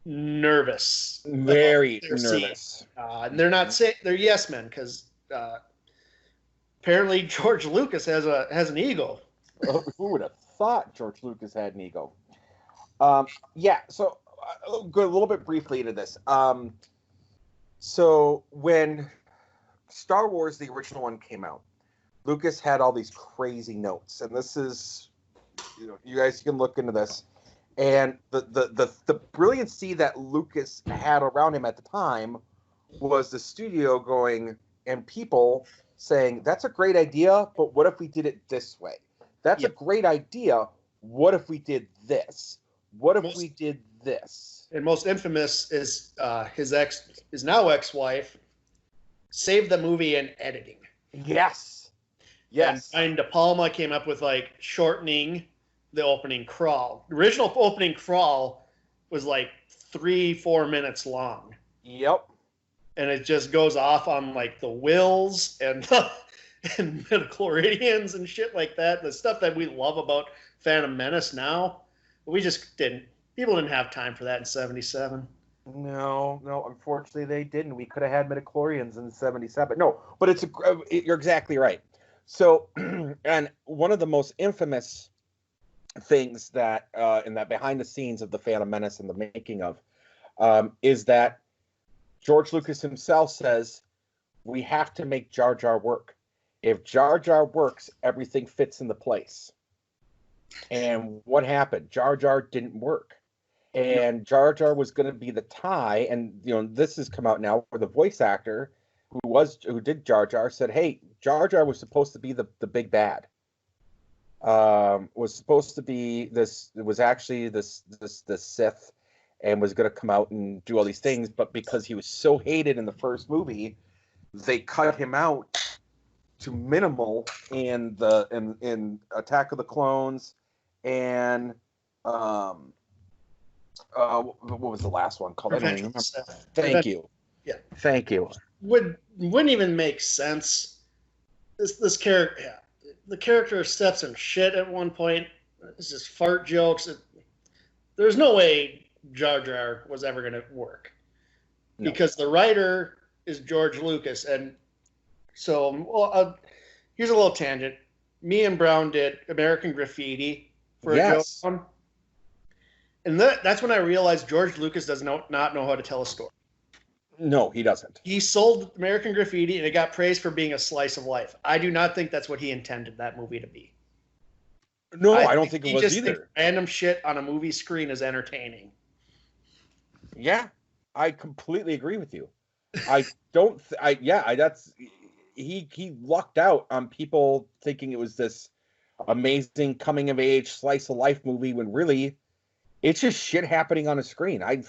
nervous. Very nervous. And they're not saying they're yes men, because apparently George Lucas has an ego. Who would have thought George Lucas had an ego? So go a little bit briefly into this. So when Star Wars, the original one, came out, Lucas had all these crazy notes, and this is, you guys can look into this, and the brilliancy that Lucas had around him at the time was the studio going and people saying, that's a great idea, but what if we did it this way? That's a great idea. What if we did this? What if we did this? And most infamous is his now ex-wife saved the movie in editing. Yes. And Brian De Palma came up with shortening the opening crawl. The original opening crawl was 3-4 minutes long. Yep. And it just goes off on the wills and and midichlorians and shit like that. The stuff that we love about Phantom Menace now, we just didn't. People didn't have time for that in 77. No, unfortunately they didn't. We could have had midichlorians in 77. No, but you're exactly right. So, and one of the most infamous things that in that behind the scenes of the Phantom Menace and the making of is that George Lucas himself says, we have to make Jar Jar work. If Jar Jar works, everything fits into place. And what happened? Jar Jar didn't work. And Jar Jar was going to be the tie. And, this has come out now where the voice actor who did Jar Jar said, hey, Jar Jar was supposed to be the big bad. Was supposed to be this, it was actually this Sith, and was going to come out and do all these things. But because he was so hated in the first movie, they cut him out to minimal in Attack of the Clones, and what was the last one called? I don't even remember. Thank you. Yeah. Thank you. Wouldn't even make sense. This character, the character said some shit at one point. It's just fart jokes. There's no way Jar Jar was ever going to work, because the writer is George Lucas, and so here's a little tangent. Me and Brown did American Graffiti for a joke, and that's when I realized George Lucas does not know how to tell a story. No, he doesn't. He sold American Graffiti, and it got praised for being a slice of life. I do not think that's what he intended that movie to be. No, I don't think it was either. Random shit on a movie screen is entertaining. Yeah, I completely agree with you. He lucked out on people thinking it was this amazing coming of age slice of life movie, when really it's just shit happening on a screen. I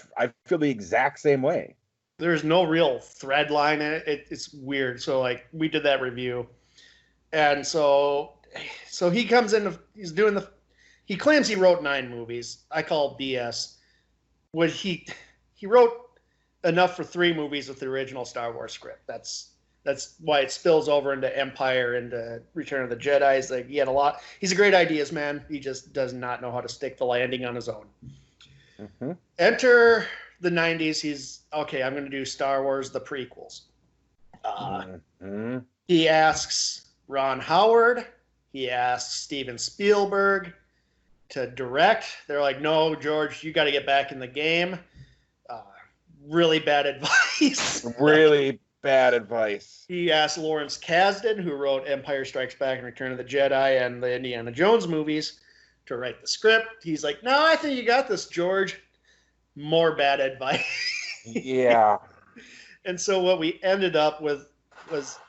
feel the exact same way. There's no real thread line in it. It's weird. So we did that review, and so he comes in. He claims he wrote 9 movies. I call BS. He wrote enough for 3 movies with the original Star Wars script. That's why it spills over into Empire and Return of the Jedi. He had a lot. He's a great ideas man. He just does not know how to stick the landing on his own. Mm-hmm. Enter the 90s. He's okay. I'm going to do Star Wars, the prequels. He asks Ron Howard. He asks Steven Spielberg to direct. They're like, no, George, you got to get back in the game. Really bad advice. Really bad advice. He asked Lawrence Kasdan, who wrote Empire Strikes Back and Return of the Jedi and the Indiana Jones movies, to write the script. He's like, no, I think you got this, George. More bad advice. Yeah. And so what we ended up with was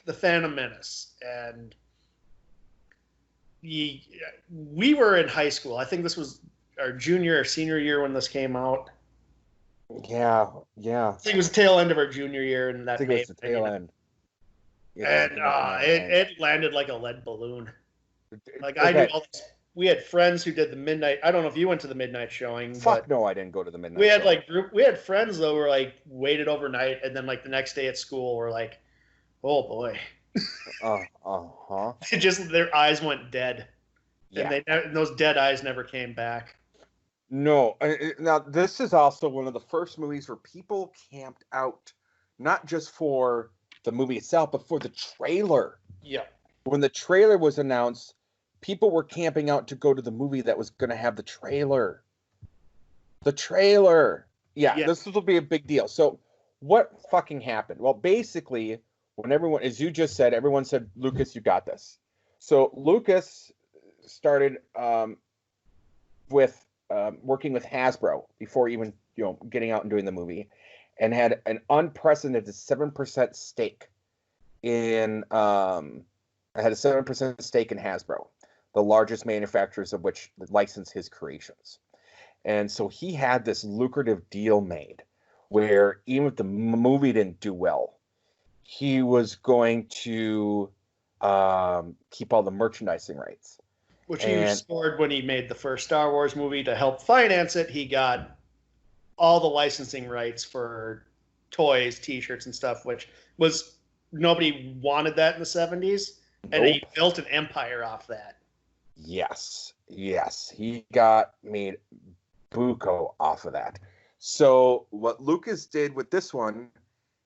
the Phantom Menace. And we were in high school. I think this was our junior or senior year when this came out. Yeah. I think it was the tail end of our junior year, and that was the tail end. Yeah, and it landed like a lead balloon. I knew all this. We had friends who did the midnight. I don't know if you went to the midnight showing. Fuck no, I didn't go to the midnight. We had we had friends though who were waited overnight, and then the next day at school were like, oh boy. Just their eyes went dead, and those dead eyes never came back. No. Now, this is also one of the first movies where people camped out, not just for the movie itself, but for the trailer. Yeah. When the trailer was announced, people were camping out to go to the movie that was going to have the trailer. The trailer. Yeah, this will be a big deal. So what fucking happened? Well, basically, when everyone, as you just said, everyone said, Lucas, you got this. So Lucas started with working with Hasbro before even getting out and doing the movie, and had an unprecedented 7% stake in Hasbro, the largest manufacturers of which license his creations. And so he had this lucrative deal made where even if the movie didn't do well, he was going to keep all the merchandising rights. Which he restored when he made the first Star Wars movie to help finance it. He got all the licensing rights for toys, T-shirts, and stuff, which was nobody wanted that in the 70s. And he built an empire off that. Yes. He made buco off of that. So what Lucas did with this one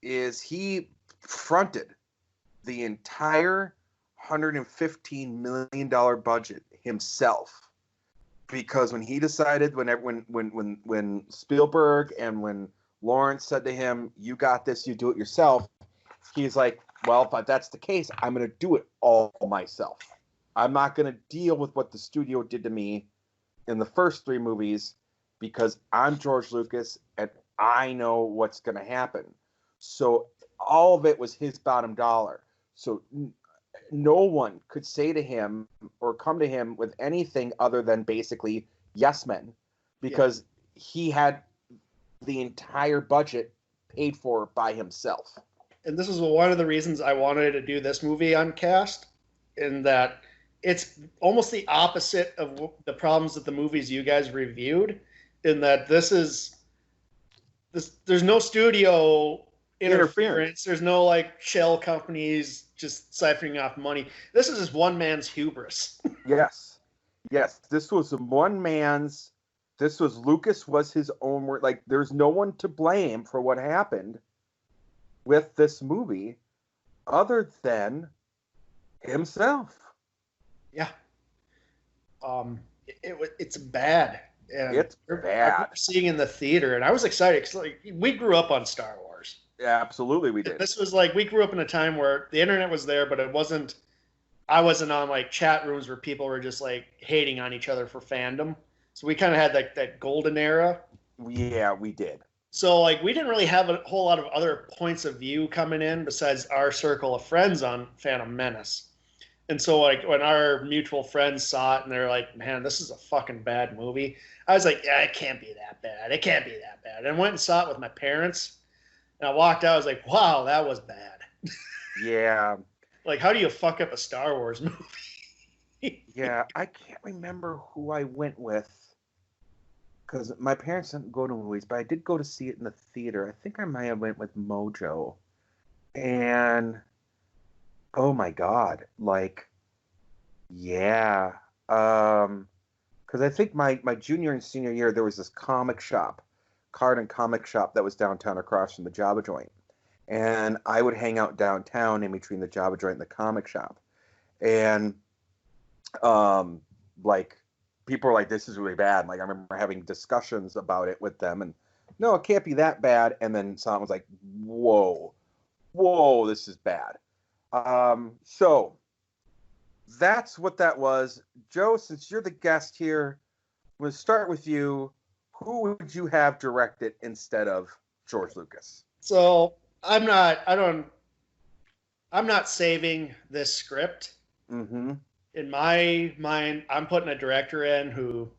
is he fronted the entire $115 million budget himself, because when he decided, when Spielberg and when Lawrence said to him, "You got this. You do it yourself." He's like, "Well, if that's the case, I'm going to do it all myself. I'm not going to deal with what the studio did to me in the first 3 movies because I'm George Lucas and I know what's going to happen." So all of it was his bottom dollar. So no one could say to him or come to him with anything other than basically yes men, because he had the entire budget paid for by himself. And this is one of the reasons I wanted to do this movie on Cast, in that it's almost the opposite of the problems that the movies you guys reviewed, in that there's no studio interference. There's no like shell companies just siphoning off money. This is just one man's hubris. Yes. This was Lucas was his own word. Like, there's no one to blame for what happened with this movie other than himself. Yeah. It's bad. And it's bad. I remember seeing in the theater, and I was excited because like we grew up on Star Wars. Yeah, absolutely, we did. This was like we grew up in a time where the internet was there, but it wasn't. I wasn't on like chat rooms where people were just like hating on each other for fandom. So we kind of had like that golden era. Yeah, we did. So like we didn't really have a whole lot of other points of view coming in besides our circle of friends on Phantom Menace. And so like when our mutual friends saw it and they're like, "Man, this is a fucking bad movie," I was like, "Yeah, it can't be that bad. It can't be that bad." And I went and saw it with my parents. And I walked out, I was like, "Wow, that was bad." Yeah. Like, how do you fuck up a Star Wars movie? Yeah, I can't remember who I went with, because my parents didn't go to movies, but I did go to see it in the theater. I think I might have went with Mojo. And, oh my God, like, yeah. Because I think my junior and senior year, there was this card and comic shop that was downtown across from the Java Joint. And I would hang out downtown in between the Java Joint and the comic shop. And, like, people were like, "This is really bad." Like, I remember having discussions about it with them, and no, it can't be that bad. And then someone was like, whoa, this is bad. So that's what that was. Joe, since you're the guest here, we'll start with you. Who would you have directed instead of George Lucas? So I'm not saving this script. Mm-hmm. In my mind, I'm putting a director in who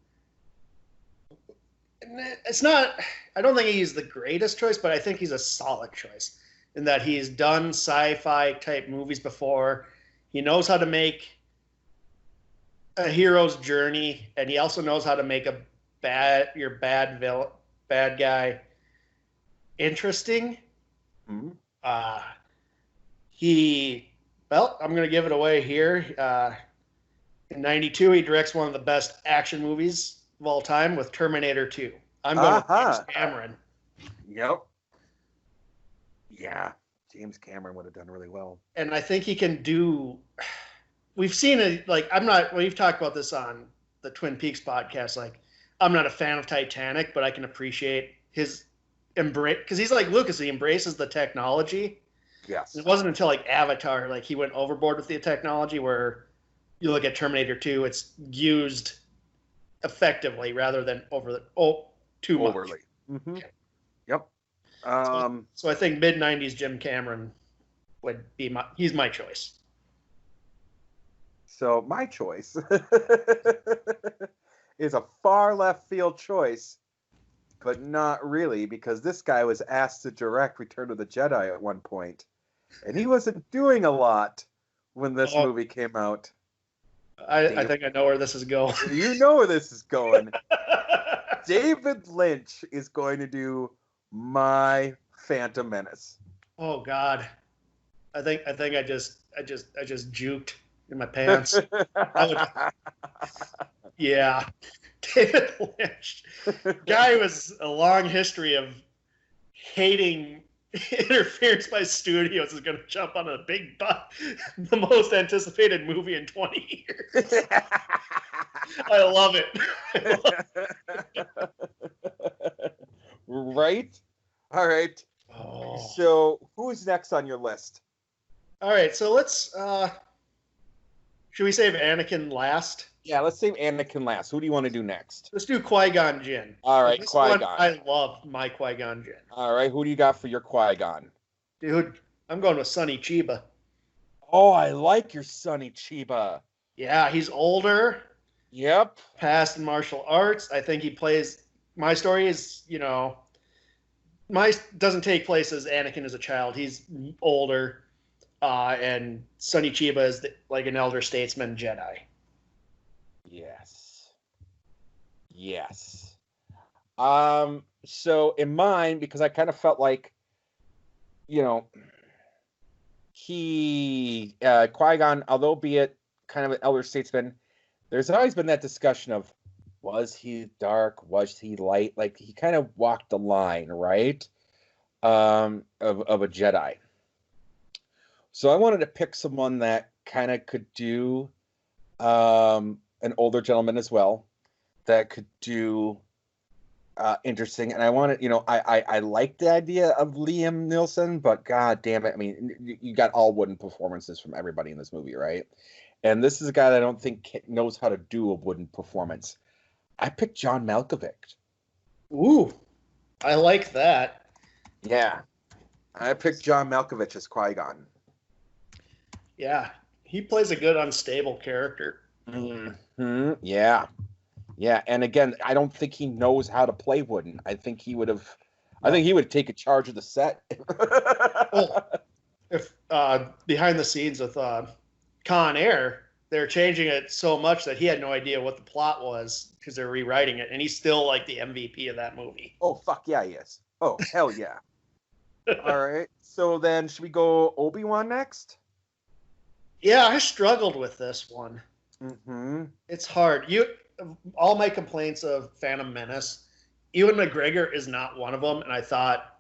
it's not, I don't think he's the greatest choice, but I think he's a solid choice in that he's done sci-fi type movies before. He knows how to make a hero's journey, and he also knows how to make bad guy interesting. Mm-hmm. I'm going to give it away here. In 92, he directs one of the best action movies of all time with Terminator 2. I'm going with James Cameron. Yep. Yeah, James Cameron would have done really well. And I think he can do... We've seen it, like, we've talked about this on the Twin Peaks podcast, like, I'm not a fan of Titanic, but I can appreciate his embrace, because he's like Lucas, he embraces the technology. Yes. It wasn't until like Avatar, like he went overboard with the technology, where you look at Terminator 2, it's used effectively rather than too much. Overly. Mm-hmm. Okay. Yep. So I think mid-90s Jim Cameron would be he's my choice. So my choice is a far left field choice, but not really, because this guy was asked to direct Return of the Jedi at one point, and he wasn't doing a lot when this movie came out. I think I know where this is going. You know where this is going. David Lynch is going to do my Phantom Menace. Oh God, I think I just juked in my pants. Yeah, David Lynch. Guy was a long history of hating interference by studios. Is going to jump on a big butt, the most anticipated movie in 20 years. I love it. Right? All right. Oh. So who is next on your list? All right, so let's. Should we save Anakin last? Yeah, let's save Anakin last. Who do you want to do next? Let's do Qui-Gon Jinn. All right, This one, Qui-Gon. I love my Qui-Gon Jinn. All right, who do you got for your Qui-Gon? Dude, I'm going with Sonny Chiba. Oh, I like your Sonny Chiba. Yeah, he's older, Yep. past in martial arts. I think he plays. My story is, my doesn't take place as Anakin as a child. He's older, and Sonny Chiba is like an elder statesman Jedi. Yes. Yes. So in mine, because I kind of felt like, Qui-Gon, although be it kind of an elder statesman, there's always been that discussion of, was he dark? Was he light? Like, he kind of walked the line, right? Of a Jedi. So I wanted to pick someone that kind of could do an older gentleman as well, that could do interesting. And I wanted, I liked the idea of Liam Neeson, but god damn it, I mean, you got all wooden performances from everybody in this movie, right? And this is a guy that I don't think knows how to do a wooden performance. I picked John Malkovich. Ooh, I like that. Yeah, I picked John Malkovich as Qui-Gon. Yeah, he plays a good unstable character. Mm-hmm. Yeah. Yeah, and again, I don't think he knows how to play wooden. I think he would take a charge of the set. Well, if behind the scenes with Con Air, they're changing it so much that he had no idea what the plot was because they're rewriting it, and he's still like the MVP of that movie. Oh, fuck yeah, he is. Oh, hell yeah. All right, so then should we go Obi-Wan next? Yeah, I struggled with this one. Mm-hmm. It's hard. All my complaints of Phantom Menace, Ewan McGregor is not one of them, and I thought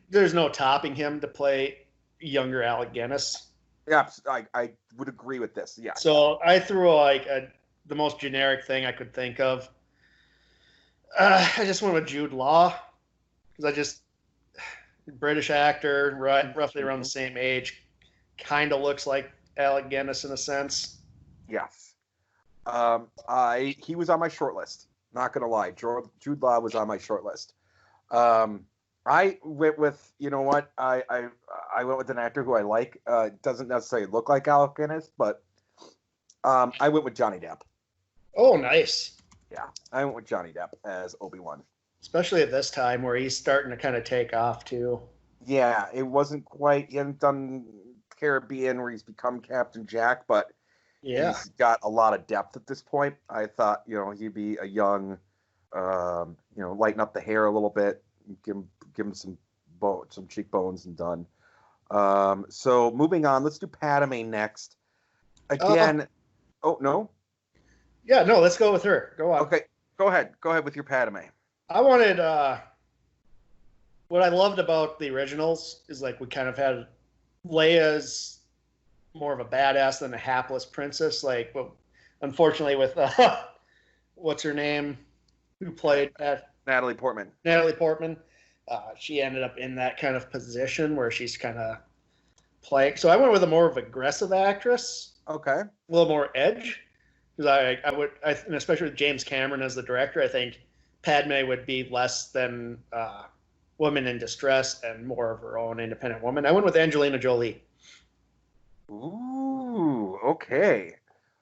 there's no topping him to play younger Alec Guinness. Yeah, I would agree with this. Yeah. So I threw the most generic thing I could think of. I just went with Jude Law because British actor, roughly around the same age, kind of looks like Alec Guinness in a sense. Yes. He was on my short list. Not gonna lie, Jude Law was on my short list. I went with, I went with an actor who I like. Doesn't necessarily look like Alec Guinness, but I went with Johnny Depp. Oh, nice. Yeah, I went with Johnny Depp as Obi-Wan. Especially at this time where he's starting to kind of take off too. Yeah, it wasn't quite. He hadn't done Caribbean where he's become Captain Jack, but yeah, he's got a lot of depth at this point. I thought, he'd be a young, lighten up the hair a little bit, give him some cheekbones and done. So moving on, let's do Padme next. Again, oh no. Yeah, no, let's go with her. Go on. Okay, go ahead. Go ahead with your Padme. I wanted what I loved about the originals is like we kind of had Leia's more of a badass than a hapless princess. Like, well, unfortunately, with what's her name, who played Natalie Portman. Natalie Portman, she ended up in that kind of position where she's kind of playing. So I went with a more of aggressive actress. Okay. A little more edge. Because and especially with James Cameron as the director, I think Padme would be less than woman in distress and more of her own independent woman. I went with Angelina Jolie. Ooh, okay.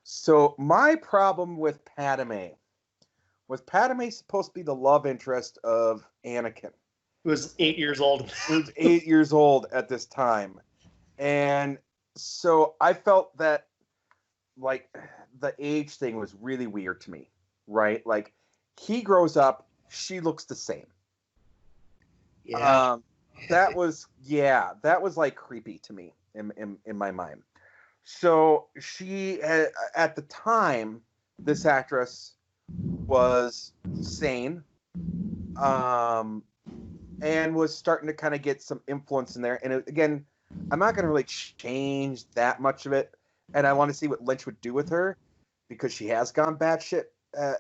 So my problem with Padme was Padme supposed to be the love interest of Anakin, who was 8 years old. Who was 8 years old at this time, and so I felt that like the age thing was really weird to me, right? Like he grows up, she looks the same. Yeah. That was like creepy to me in my mind. So she at the time, this actress was sane, and was starting to kind of get some influence in there. And again, I'm not going to really change that much of it, and I want to see what Lynch would do with her because she has gone batshit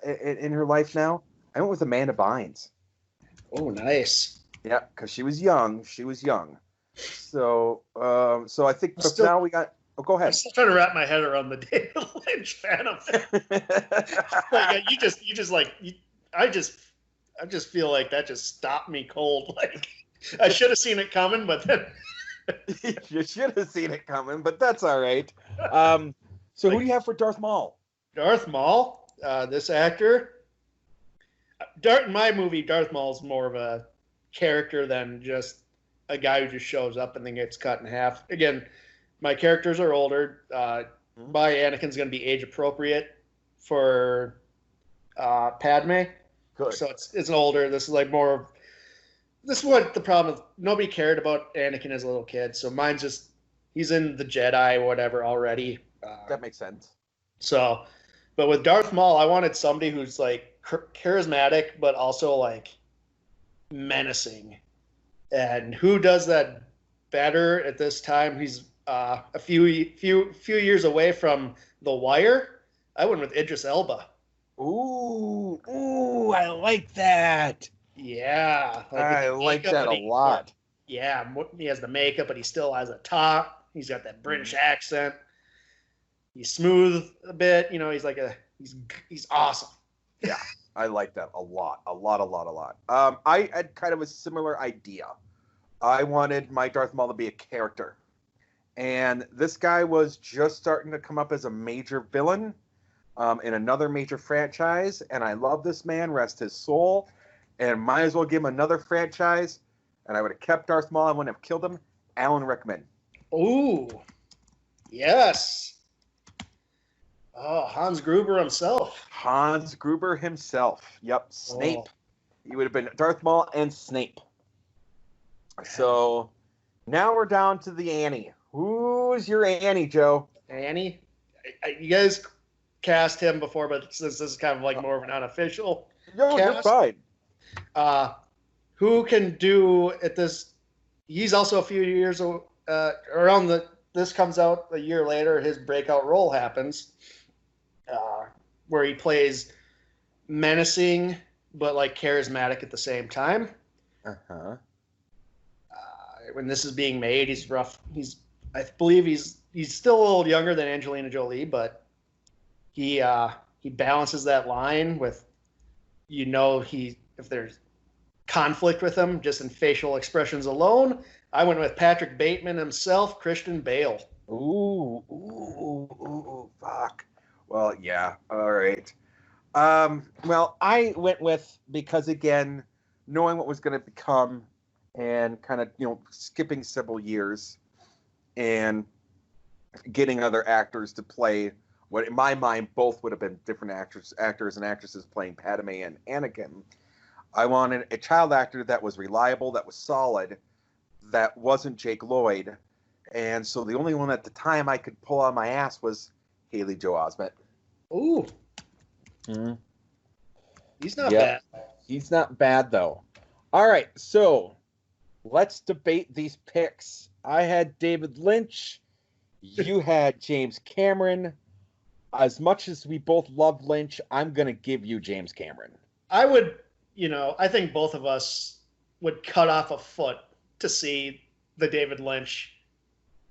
in her life now. I went with Amanda Bynes. Oh, nice. Yeah, because she was young. She was young. So, so I think Still- now we got. Oh, go I'm ahead. still trying to wrap my head around the David Lynch Phantom. Like I just feel like that just stopped me cold. Like I should have seen it coming, but then You should have seen it coming, but that's all right. So who do you have for Darth Maul? Darth Maul, this actor, in my movie, Darth Maul's more of a character than just a guy who just shows up and then gets cut in half. Again, my characters are older. My Anakin's going to be age appropriate for Padme. Good. So it's an older. This is like more of. This is what the problem is. Nobody cared about Anakin as a little kid. So mine's just he's in the Jedi whatever already. That makes sense. So, but with Darth Maul, I wanted somebody who's like charismatic, but also like menacing. And who does that better at this time? He's a few years away from The Wire. I went with Idris Elba. Ooh, I like that. Yeah, I like that a lot. Yeah, he has the makeup, but he still has a top. He's got that British accent. He's smooth a bit. You know, he's like he's awesome. Yeah, I like that a lot. I had kind of a similar idea. I wanted my Darth Maul to be a character. And this guy was just starting to come up as a major villain in another major franchise. And I love this man, rest his soul. And might as well give him another franchise. And I would have kept Darth Maul. I wouldn't have killed him. Alan Rickman. Ooh, yes. Oh, Hans Gruber himself. Hans Gruber himself. Yep, Snape. Oh. He would have been Darth Maul and Snape. So now we're down to the Annie. Who's your Annie, Joe? Annie? You guys cast him before, but since this is kind of like more of an unofficial No, you're cast, fine. who can do at this? He's also a few years around this comes out a year later. His breakout role happens, where he plays menacing but like charismatic at the same time. When this is being made, he's rough. I believe he's still a little younger than Angelina Jolie, but he balances that line with, if there's conflict with him just in facial expressions alone. I went with Patrick Bateman himself, Christian Bale. Ooh, fuck. Well, yeah, all right. Well, I went with, because again, knowing what was going to become and kind of, skipping several years and getting other actors to play what in my mind both would have been different actors and actresses playing Padme and Anakin. I wanted a child actor that was reliable, that was solid, that wasn't Jake Lloyd. And so the only one at the time I could pull on my ass was Haley Joel Osment. Ooh. Mm-hmm. He's not bad. He's not bad, though. All right, so let's debate these picks. I had David Lynch. You had James Cameron. As much as we both love Lynch, I'm going to give you James Cameron. I would, I think both of us would cut off a foot to see the David Lynch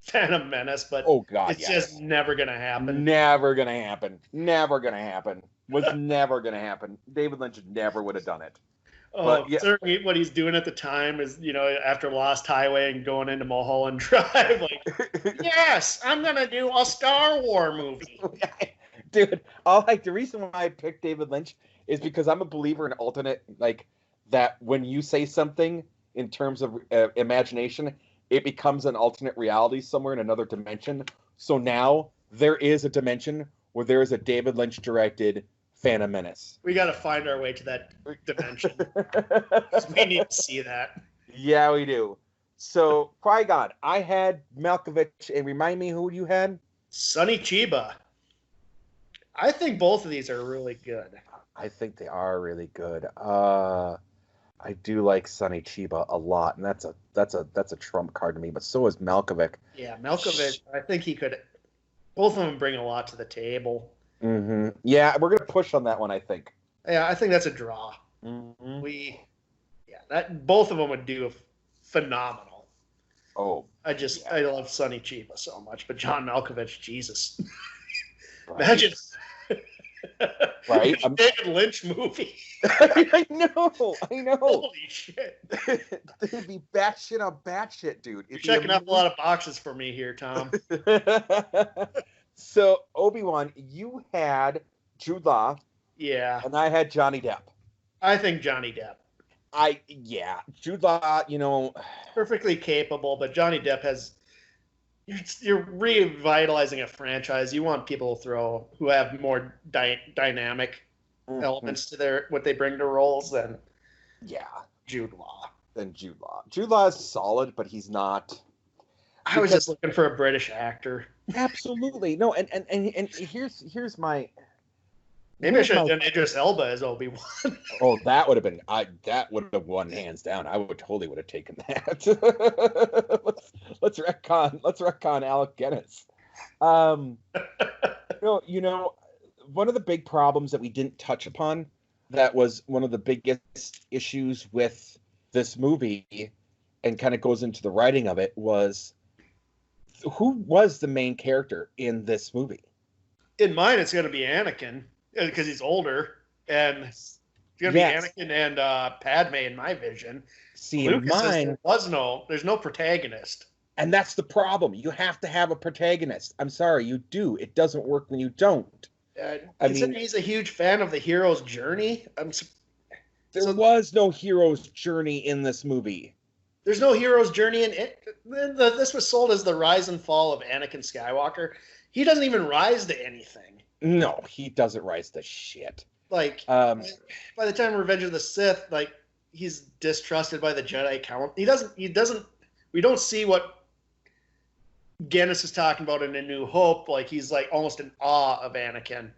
Phantom Menace, but it's just never going to happen. Never going to happen. Was never going to happen. David Lynch never would have done it. Oh, certainly what he's doing at the time is, after Lost Highway and going into Mulholland Drive, like, yes, I'm going to do a Star Wars movie. Dude, the reason why I picked David Lynch is because I'm a believer in alternate, that when you say something in terms of imagination, it becomes an alternate reality somewhere in another dimension. So now there is a dimension where there is a David Lynch directed Phantom Menace. We got to find our way to that dimension. We need to see that. Yeah, we do. So, Qui-Gon, I had Malkovich, and remind me who you had? Sonny Chiba. I think both of these are really good. I think they are really good. I do like Sonny Chiba a lot, and that's a trump card to me. But so is Malkovich. Yeah, Malkovich. I think he could. Both of them bring a lot to the table. Mm-hmm. Yeah, we're gonna push on that one. I think. Yeah, I think that's a draw. Mm-hmm. that both of them would do phenomenal. Oh, I love Sonny Chiba so much, but John Malkovich, Jesus, right. imagine. Right? David Lynch movie. I know. Holy shit. It'd be batshit on batshit, dude. You're checking up a lot of boxes for me here, Tom. So, Obi-Wan, you had Jude Law. Yeah. And I had Johnny Depp. I think Johnny Depp. Jude Law, perfectly capable, but Johnny Depp has. You're revitalizing a franchise. You want people who have more dynamic elements to what they bring to roles than Jude Law. Jude Law is solid, but he's not. I was just looking for a British actor. Absolutely no, and here's my. Maybe I should have done Idris Elba as Obi-Wan. Oh, that would have been that would have won hands down. I would have taken that. let's retcon Alec Guinness. One of the big problems that we didn't touch upon, that was one of the biggest issues with this movie, and kind of goes into the writing of it, was who was the main character in this movie? In mine, it's going to be Anakin. Because he's older, and it's going to be Anakin and Padme in my vision. See, in mine, there's no protagonist. And that's the problem. You have to have a protagonist. I'm sorry, you do. It doesn't work when you don't. He's a huge fan of the hero's journey. There was no hero's journey in this movie. There's no hero's journey in it. This was sold as the rise and fall of Anakin Skywalker. He doesn't even rise to anything. No, he doesn't rise to shit. By the time Revenge of the Sith, he's distrusted by the Jedi Council. He doesn't. We don't see what Guinness is talking about in A New Hope. He's almost in awe of Anakin.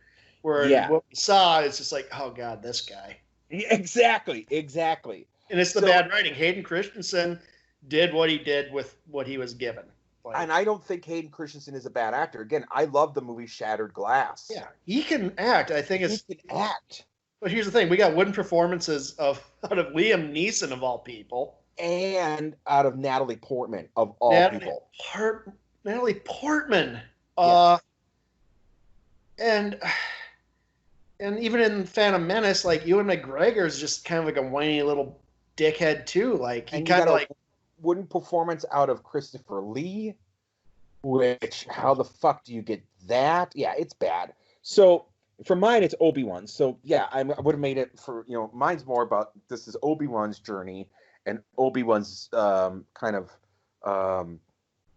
Where what we saw is just oh God, this guy. Exactly. And it's the bad writing. Hayden Christensen did what he did with what he was given. And I don't think Hayden Christensen is a bad actor. Again, I love the movie Shattered Glass. Yeah, he can act. I think he can act. But here's the thing: we got wooden performances out of Liam Neeson of all people, and out of Natalie Portman of all people. Natalie Portman. And even in Phantom Menace, Ewan McGregor is just kind of a whiny little dickhead too. He kind of wooden performance out of Christopher Lee, which how the fuck do you get that? Yeah, it's bad. So for mine, it's Obi-Wan. So yeah, I would have made it for, mine's more about, this is Obi-Wan's journey and Obi-Wan's kind of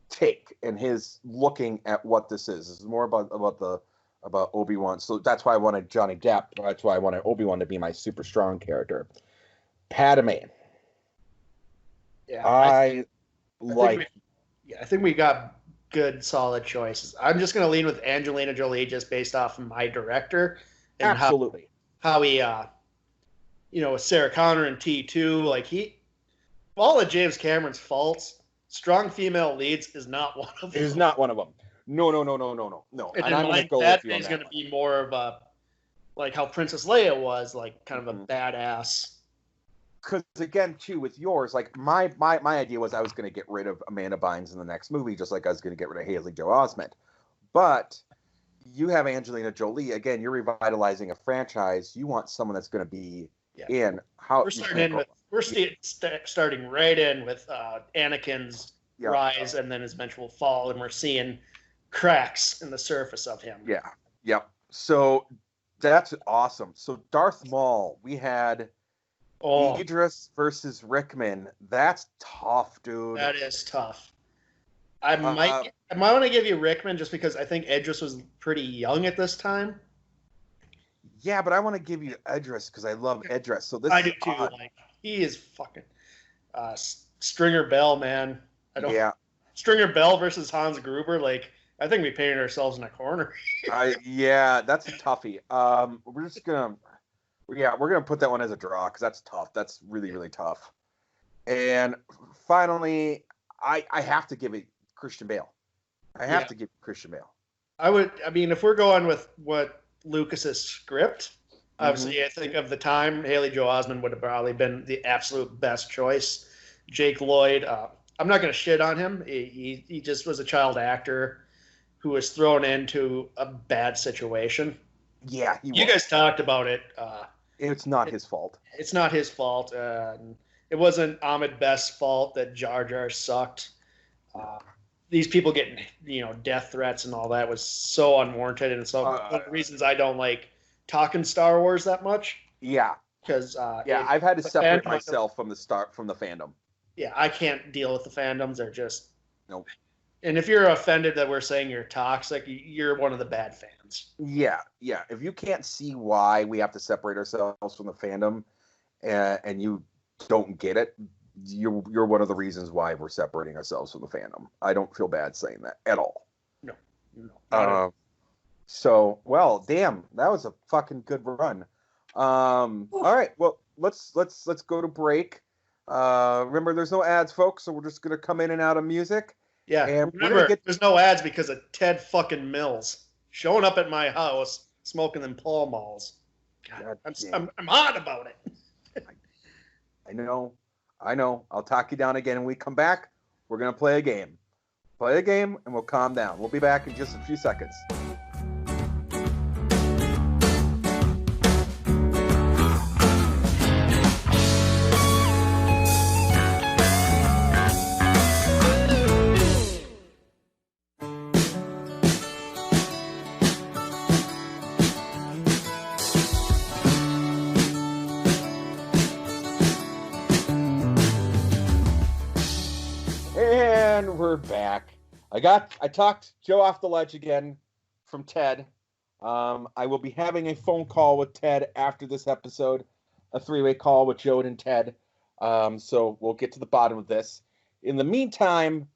take and his looking at what this is. This is more about Obi-Wan. So that's why I wanted Johnny Depp. That's why I wanted Obi-Wan to be my super strong character. Padme. Yeah, I think we got good, solid choices. I'm just going to lean with Angelina Jolie just based off of my director. And absolutely. How he, with Sarah Connor and T2, all of James Cameron's faults, strong female leads is not one of them. It is not one of them. No. And I'm going to go with you on that. That is going to be more of a, how Princess Leia was, kind of a badass. Because again, too, with yours, my idea was I was going to get rid of Amanda Bynes in the next movie, just like I was going to get rid of Haley Joel Osment. But you have Angelina Jolie. Again, you're revitalizing a franchise. You want someone that's going to be in. We're starting right in with Anakin's rise and then his eventual fall, and we're seeing cracks in the surface of him. Yeah. Yep. So that's awesome. So Darth Maul, we had. Idris versus Rickman. That's tough, dude. That is tough. I might want to give you Rickman just because I think Idris was pretty young at this time. Yeah, but I want to give you Idris because I love Idris. So this I do too. He is fucking Stringer Bell, man. Stringer Bell versus Hans Gruber. I think we painted ourselves in a corner. That's a toughie. We're just gonna. Yeah, we're going to put that one as a draw because that's tough. That's really, really tough. And finally, I have to give it Christian Bale. I have to give Christian Bale. If we're going with what Lucas's script, Obviously, I think of the time, Haley Joel Osment would have probably been the absolute best choice. Jake Lloyd, I'm not going to shit on him. He just was a child actor who was thrown into a bad situation. Yeah, you guys talked about it. It's not his fault. It's not his fault. It wasn't Ahmed Best's fault that Jar Jar sucked. These people getting, death threats and all that was so unwarranted, and so one of the reasons I don't like talking Star Wars that much. Yeah, because I've had to separate myself from the fandom. Yeah, I can't deal with the fandoms. They're just nope. And if you're offended that we're saying you're toxic, you're one of the bad fans. Yeah. If you can't see why we have to separate ourselves from the fandom, and you don't get it, you're one of the reasons why we're separating ourselves from the fandom. I don't feel bad saying that at all. No. So, well, damn, that was a fucking good run. All right, well, let's go to break. Remember, there's no ads, folks, so we're just gonna come in and out of music. Yeah, and remember, there's no ads because of Ted fucking Mills showing up at my house smoking them Pall Malls. God, I'm hot about it. I know. I'll talk you down again. When we come back, we're going to play a game. Play a game, and we'll calm down. We'll be back in just a few seconds. We're back. I talked Joe off the ledge again from Ted. I will be having a phone call with Ted after this episode, a 3-way call with Joad and Ted. So we'll get to the bottom of this. In the meantime,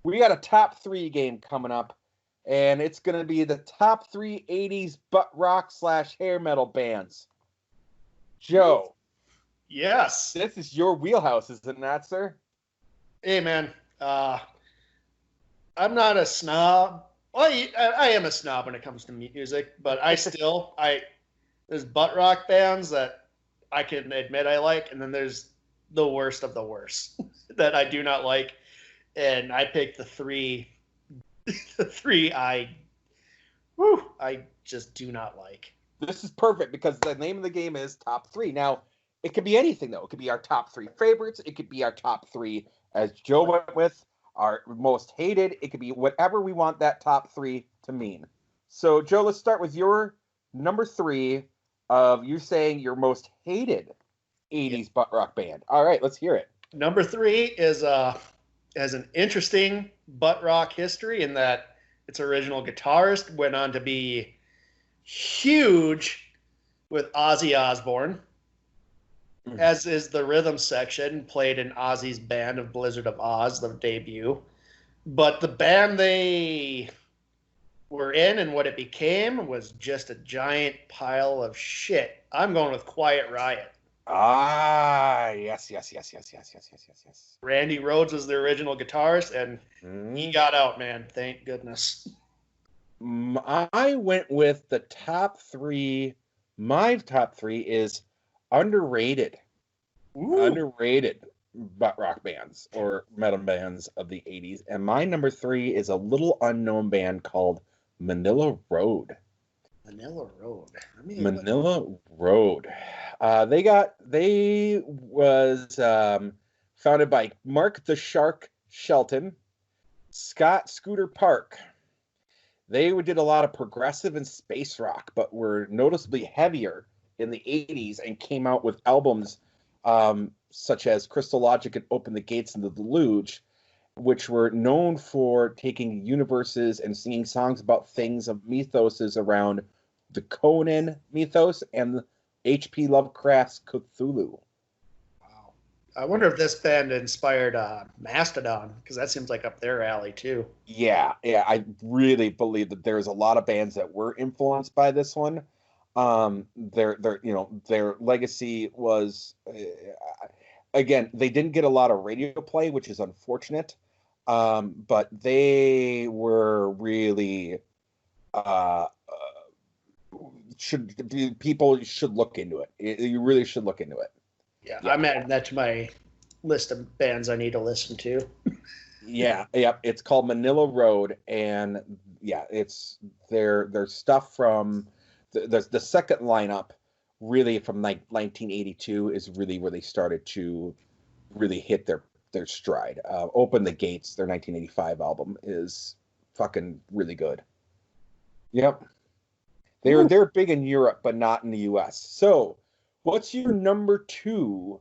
we got a top 3 game coming up, and it's going to be the top 3 80s butt rock / hair metal bands. Joe. Yes. This is your wheelhouse, isn't that, sir? Hey, man. I'm not a snob. Well, I am a snob when it comes to music, but there's butt rock bands that I can admit I like, and then there's the worst of the worst that I do not like, and I picked the three I just do not like. This is perfect because the name of the game is Top 3. Now, it could be anything, though. It could be our top 3 favorites. It could be our top 3, as Joe went with, our most hated. It could be whatever we want that top 3 to mean. So, Joe, let's start with your number 3 of you saying your most hated 80s butt rock band. All right, let's hear it. Number 3 has an interesting butt rock history in that its original guitarist went on to be huge with Ozzy Osbourne, as is the rhythm section, played in Ozzy's band of Blizzard of Oz, the debut. But the band they were in and what it became was just a giant pile of shit. I'm going with Quiet Riot. Yes. Randy Rhoads was the original guitarist, and he got out, man. Thank goodness. I went with the top 3. My top 3 is underrated butt rock bands or metal bands of the 80s. And my number 3 is a little unknown band called Manila Road. Manila Road. They was founded by Mark the Shark Shelton, Scott Scooter Park. They did a lot of progressive and space rock, but were noticeably heavier in the 80s and came out with albums such as Crystal Logic and Open the Gates into the Deluge, which were known for taking universes and singing songs about things of mythoses around the Conan mythos and H.P. Lovecraft's Cthulhu. Wow. I wonder if this band inspired Mastodon, because that seems like up their alley too. Yeah, I really believe that there's a lot of bands that were influenced by this one. Their legacy was again, they didn't get a lot of radio play, which is unfortunate. But they were really people should look into it. You really should look into it. Yeah, I'm adding that to my list of bands I need to listen to. Yeah. It's called Manila Road, and yeah, it's their stuff from the second lineup, really from like 1982 is really where they started to really hit their stride. Open the Gates, their 1985 album, is fucking really good. Yep. They're big in Europe, but not in the US. So, what's your number 2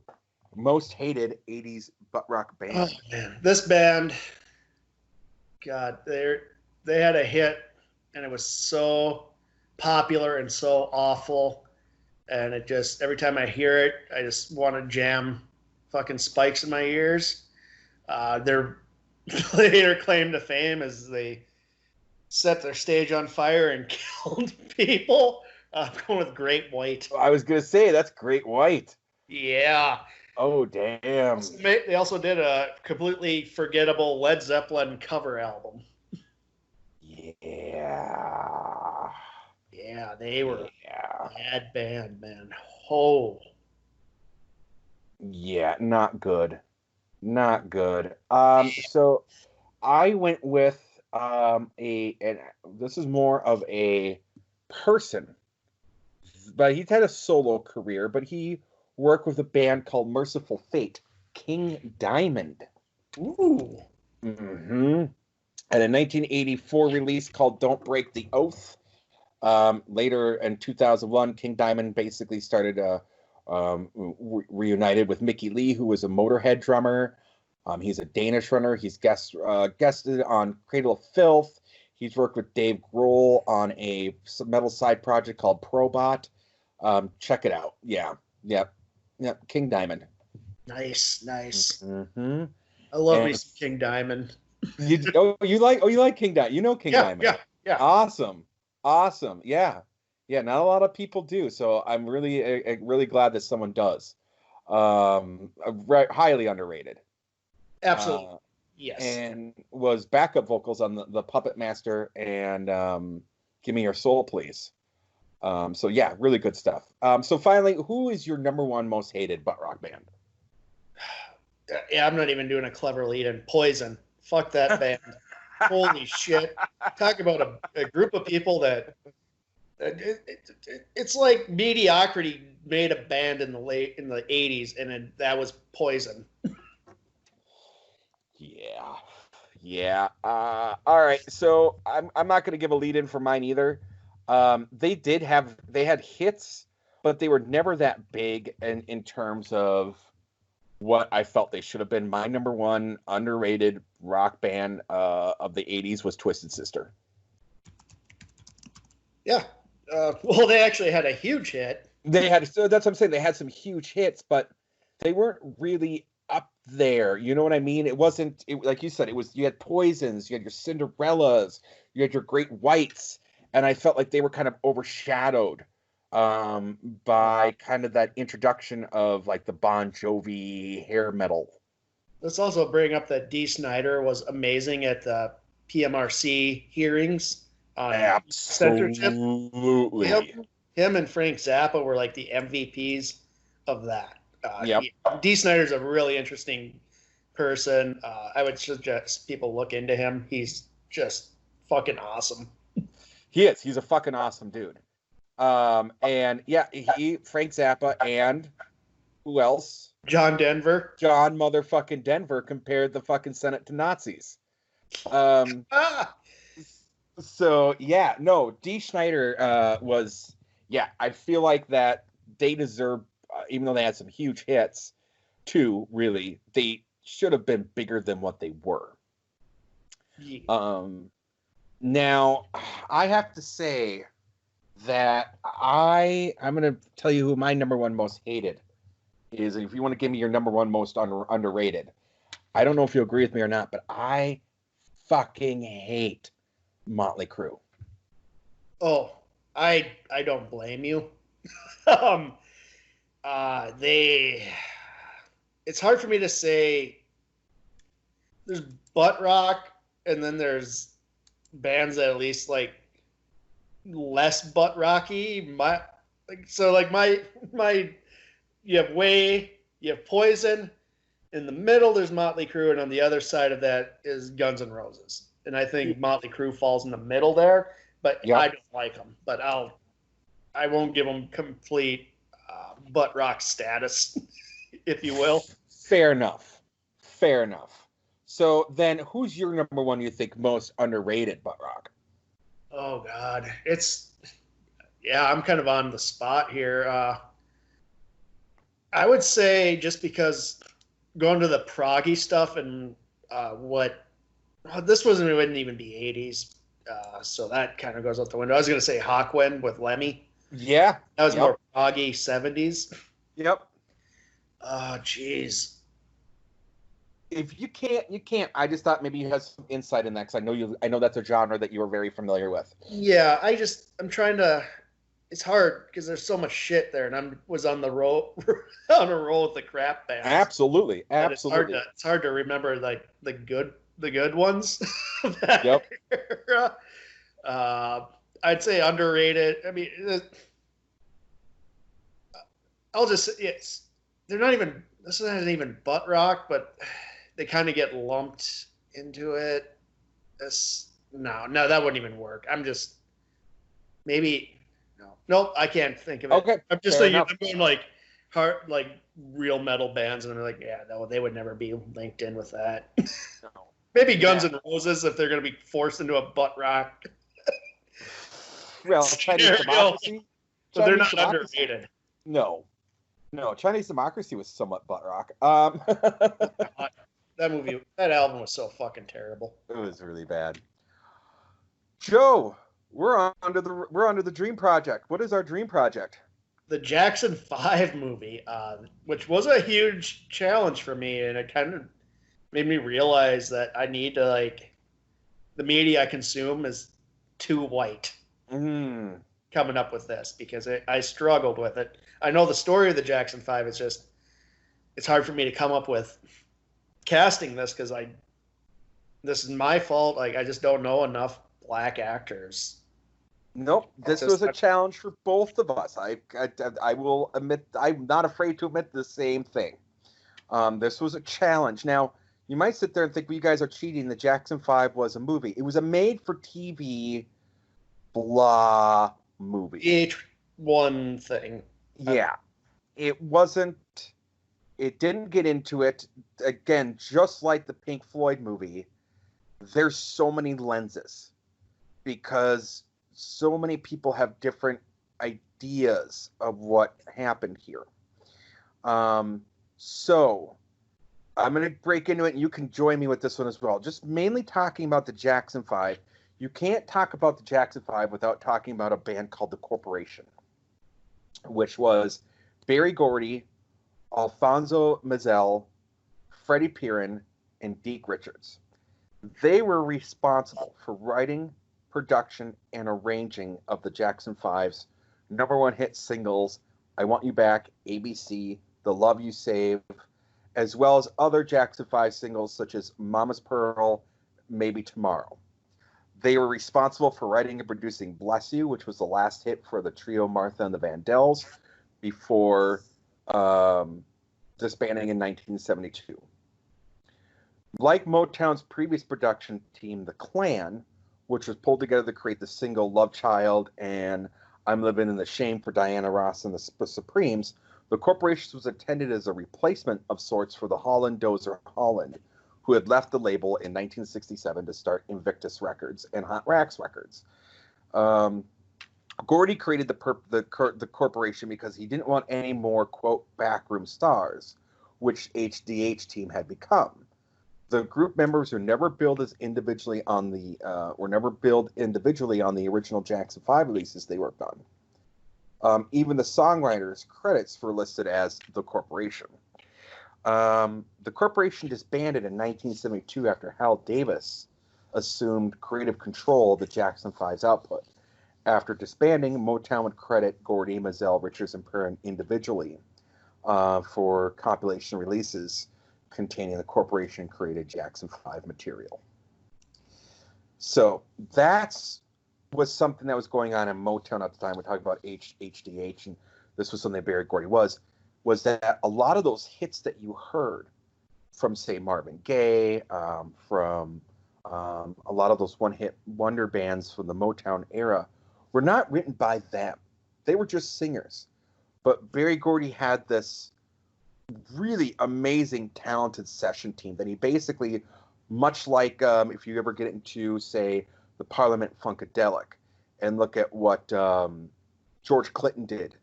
most hated 80s butt rock band? Oh man, this band, God, they had a hit, and it was so popular and so awful, and it just every time I hear it, I just want to jam fucking spikes in my ears. Their later claim to fame is they set their stage on fire and killed people. I'm going with Great White. I was gonna say that's Great White. Yeah. Oh damn! They also did a completely forgettable Led Zeppelin cover album. Yeah. Yeah, they were a bad band, man. Oh. Yeah, not good. Not good. So I went with and this is more of a person, but he's had a solo career, but he worked with a band called Merciful Fate, King Diamond. Ooh. Mm-hmm. And a 1984 release called Don't Break the Oath. Later in 2001, King Diamond basically started reunited with Mickey Lee, who was a Motorhead drummer. He's a Danish runner. He's guested on Cradle of Filth. He's worked with Dave Grohl on a metal side project called Probot. Check it out. Yeah. Yep. King Diamond. Nice. Mm-hmm. I love me some King Diamond. You like King Diamond. You know King Diamond. Yeah. Awesome. Yeah. Not a lot of people do. So I'm really glad that someone does. Highly underrated. Absolutely. Yes. And was backup vocals on the Puppet Master and Give Me Your Soul, Please. So yeah, really good stuff. So finally, who is your number 1 most hated butt rock band? Yeah, I'm not even doing a clever lead in. Poison. Fuck that band. Holy shit. Talk about a group of people that it's like mediocrity made a band in the 80s, and that was Poison. Yeah. All right. So I'm not going to give a lead in for mine either. They had hits, but they were never that big in terms of what I felt they should have been. My number 1 underrated rock band of the 80s was Twisted Sister. Yeah. Well, they actually had a huge hit. So that's what I'm saying. They had some huge hits, but they weren't really up there. You know what I mean? It wasn't like you said, you had Poisons, you had your Cinderellas, you had your Great Whites, and I felt like they were kind of overshadowed by kind of that introduction of like the Bon Jovi hair metal. Let's also bring up that Dee Snider was amazing at the PMRC hearings on censorship. Absolutely. Him and Frank Zappa were like the MVPs of that. Yep. Dee Snider's a really interesting person. I would suggest people look into him. He's just fucking awesome. He is. He's a fucking awesome dude. And yeah, Frank Zappa and who else? John Denver. John motherfucking Denver compared the fucking Senate to Nazis. So yeah, no, Dee Snider was, yeah, I feel like that they deserve, even though they had some huge hits too, really, they should have been bigger than what they were. Yeah. Now I have to say that I'm going to tell you who my number 1 most hated is. If you want to give me your number 1 most underrated, I don't know if you agree with me or not, but I fucking hate Motley Crue. Oh, I don't blame you. It's hard for me to say. There's butt rock, and then there's bands that at least like less butt rocky. My you have Way, you have Poison. In the middle, there's Motley Crue, and on the other side of that is Guns N' Roses. And I think Motley Crue falls in the middle there, but Yep. I don't like them. But I won't give them complete butt rock status, if you will. Fair enough. Fair enough. So then, who's your number one you think most underrated butt rock? Oh God, I'm kind of on the spot here. I would say just because going to the proggy stuff and this wouldn't even be 80s, so that kind of goes out the window. I was going to say Hawkwind with Lemmy. Yeah. That was more proggy 70s. Yep. Oh, jeez. If you can't. I just thought maybe you had some insight in that because I know that's a genre that you were very familiar with. Yeah, I'm trying to. It's hard because there's so much shit there, and I was on the roll on a roll with the crap bands. Absolutely. It's hard to remember like the good ones. Yep. I'd say underrated. I mean, I'll just they're not even. This isn't even butt rock, but they kind of get lumped into it. No, that wouldn't even work. I'm just maybe. Nope, I can't think of it. Okay, I'm just saying, I'm going like hard, like real metal bands, and I'm like, yeah, no, they would never be linked in with that. No. Maybe Guns N' Roses if they're going to be forced into a butt rock. Well, Chinese Democracy. But they're not underrated. No, Chinese Democracy was somewhat butt rock. That album was so fucking terrible. It was really bad. Joe, we're under the Dream Project. What is our Dream Project? The Jackson 5 movie, which was a huge challenge for me, and it kind of made me realize that I need to the media I consume is too white. Coming up with this because I struggled with it. I know the story of the Jackson 5 is just it's hard for me to come up with casting this because this is my fault. I just don't know enough black actors. Nope, this was a challenge for both of us. I will admit I'm not afraid to admit the same thing. This was a challenge. Now you might sit there and think, well, you guys are cheating. The Jackson 5 was a movie. It was a made-for-TV blah movie. Each one thing. Yeah. It wasn't. It didn't get into it. Again, just like the Pink Floyd movie, there's so many lenses because so many people have different ideas of what happened here. So I'm going to break into it, and you can join me with this one as well. Just mainly talking about the Jackson 5. You can't talk about the Jackson 5 without talking about a band called The Corporation, which was Barry Gordy, Alfonso Mazel, Freddie Perrin, and Deke Richards. They were responsible for writing, production, and arranging of the Jackson 5's number one hit singles, I Want You Back, ABC, The Love You Save, as well as other Jackson 5 singles such as Mama's Pearl, Maybe Tomorrow. They were responsible for writing and producing Bless You, which was the last hit for the trio Martha and the Vandells before disbanding in 1972. Like Motown's previous production team, The Clan, which was pulled together to create the single Love Child and I'm Living in the Shame for Diana Ross and the Supremes, The Corporation was intended as a replacement of sorts for the Holland Dozier Holland, who had left the label in 1967 to start Invictus Records and Hot Rax Records. Gordy created the corporation because he didn't want any more, quote, backroom stars, which HDH team had become. The group members were never billed individually on the original Jackson 5 releases they worked on. Even the songwriters' credits were listed as The Corporation. The Corporation disbanded in 1972 after Hal Davis assumed creative control of the Jackson 5's output. After disbanding, Motown would credit Gordy, Mazel, Richards, and Perrin individually for compilation releases containing the Corporation-created Jackson 5 material. So that's was something that was going on in Motown at the time. We're talking about HDH, and this was something that Berry Gordy was that a lot of those hits that you heard from, say, Marvin Gaye, from a lot of those one-hit wonder bands from the Motown era, were not written by them. They were just singers. But Berry Gordy had this really amazing, talented session team that he basically, much like if you ever get into, say, the Parliament Funkadelic, and look at what George Clinton did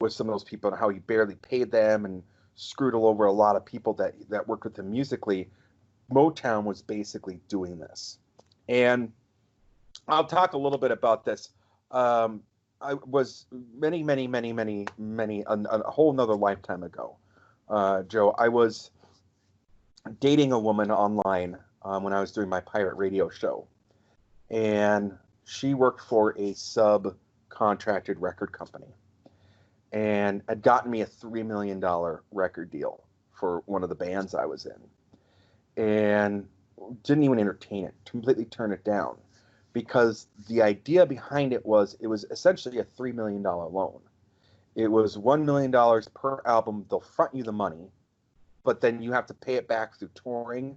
with some of those people and how he barely paid them and screwed all over a lot of people that worked with him musically. Motown was basically doing this. And I'll talk a little bit about this. I was many, a whole nother lifetime ago, Joe, I was dating a woman online when I was doing my pirate radio show. And she worked for a subcontracted record company and had gotten me a $3 million record deal for one of the bands I was in. And didn't even entertain it, completely turned it down. Because the idea behind it was essentially a $3 million loan. It was $1 million per album. They'll front you the money, but then you have to pay it back through touring,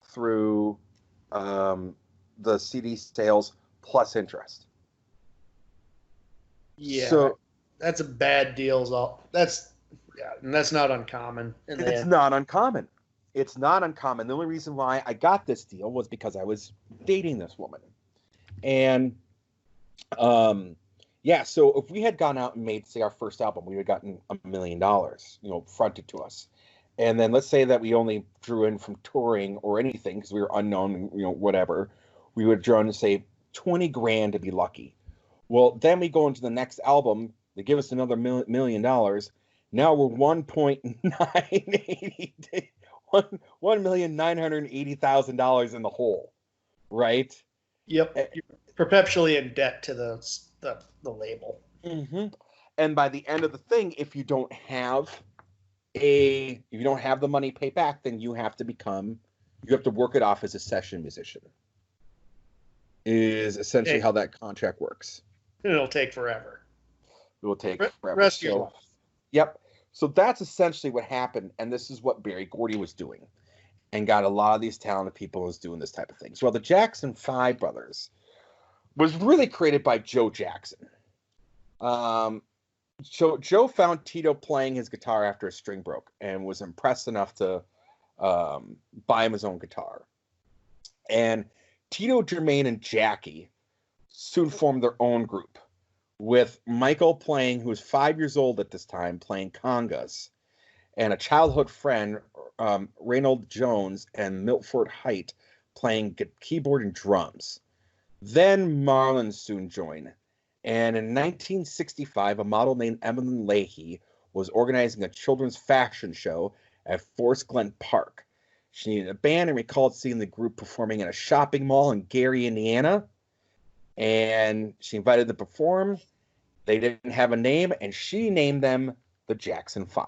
through the CD sales, plus interest. Yeah, so that's a bad deal. That's not uncommon. It's not uncommon. It's not uncommon. The only reason why I got this deal was because I was dating this woman. And, so if we had gone out and made, say, our first album, we would have gotten $1 million, fronted to us. And then let's say that we only drew in from touring or anything because we were unknown, whatever. We would draw in, say, 20 grand to be lucky. Well, then we go into the next album. They give us another $1 million. Now we're $1,980,000 in the hole, right? Yep, you're perpetually in debt to the label. Mm-hmm. And by the end of the thing, if you don't have the money paid back, then you have to work it off as a session musician. Is essentially how that contract works. It'll take forever. It will take forever. Rest of your life. Yep. So that's essentially what happened, and this is what Berry Gordy was doing, and got a lot of these talented people was doing this type of thing. So, well, the Jackson 5 brothers was really created by Joe Jackson. So Joe found Tito playing his guitar after a string broke and was impressed enough to buy him his own guitar. And Tito, Jermaine, and Jackie soon formed their own group, with Michael playing, who was 5 years old at this time, playing congas, and a childhood friend, Reynold Jones and Milford Height, playing keyboard and drums. Then Marlon soon joined, and in 1965, a model named Evelyn Leahy was organizing a children's fashion show at Forest Glen Park. She needed a band and recalled seeing the group performing in a shopping mall in Gary, Indiana, and she invited them to perform. They didn't have a name, and she named them the Jackson 5.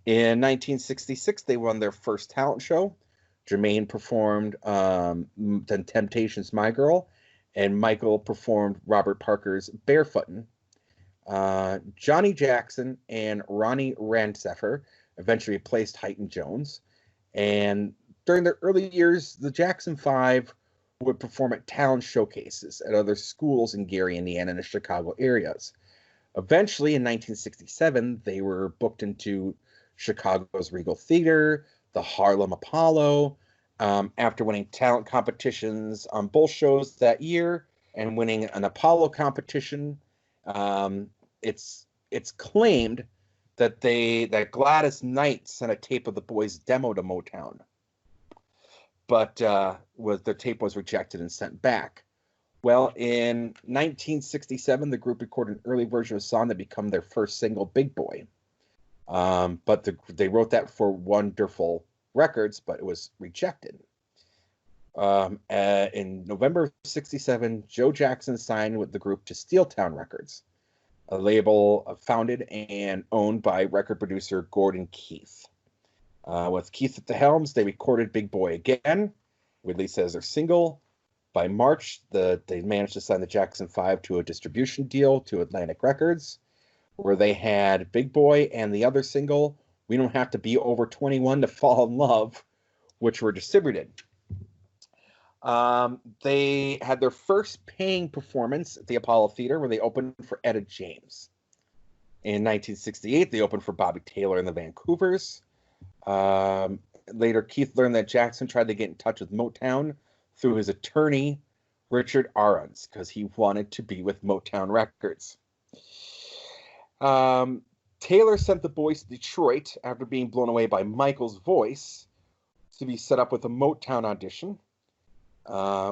In 1966, they won their first talent show. Jermaine performed The Temptations' My Girl, and Michael performed Robert Parker's Barefootin'. Johnny Jackson and Ronnie Ranseffer eventually replaced Height and Jones. And during their early years, the Jackson 5 would perform at talent showcases at other schools in Gary, Indiana, and the Chicago areas. Eventually, in 1967, they were booked into Chicago's Regal Theater, the Harlem Apollo, after winning talent competitions on both shows that year and winning an Apollo competition. It's claimed that Gladys Knight sent a tape of the boys' demo to Motown, but the tape was rejected and sent back. Well, in 1967, the group recorded an early version of a song that became their first single, Big Boy. But they wrote that for Wonderful Records, but it was rejected. In November of 1967, Joe Jackson signed with the group to Steeltown Records, a label founded and owned by record producer Gordon Keith. With Keith at the helms, they recorded Big Boy again, released as their single. By March, they managed to sign the Jackson 5 to a distribution deal to Atlantic Records, where they had Big Boy and the other single, We Don't Have to Be Over 21 to Fall in Love, which were distributed. They had their first paying performance at the Apollo Theater, where they opened for Etta James. In 1968, they opened for Bobby Taylor and the Vancouvers. Later, Keith learned that Jackson tried to get in touch with Motown through his attorney, Richard Arons, because he wanted to be with Motown Records. Taylor sent the boys to Detroit after being blown away by Michael's voice to be set up with a Motown audition,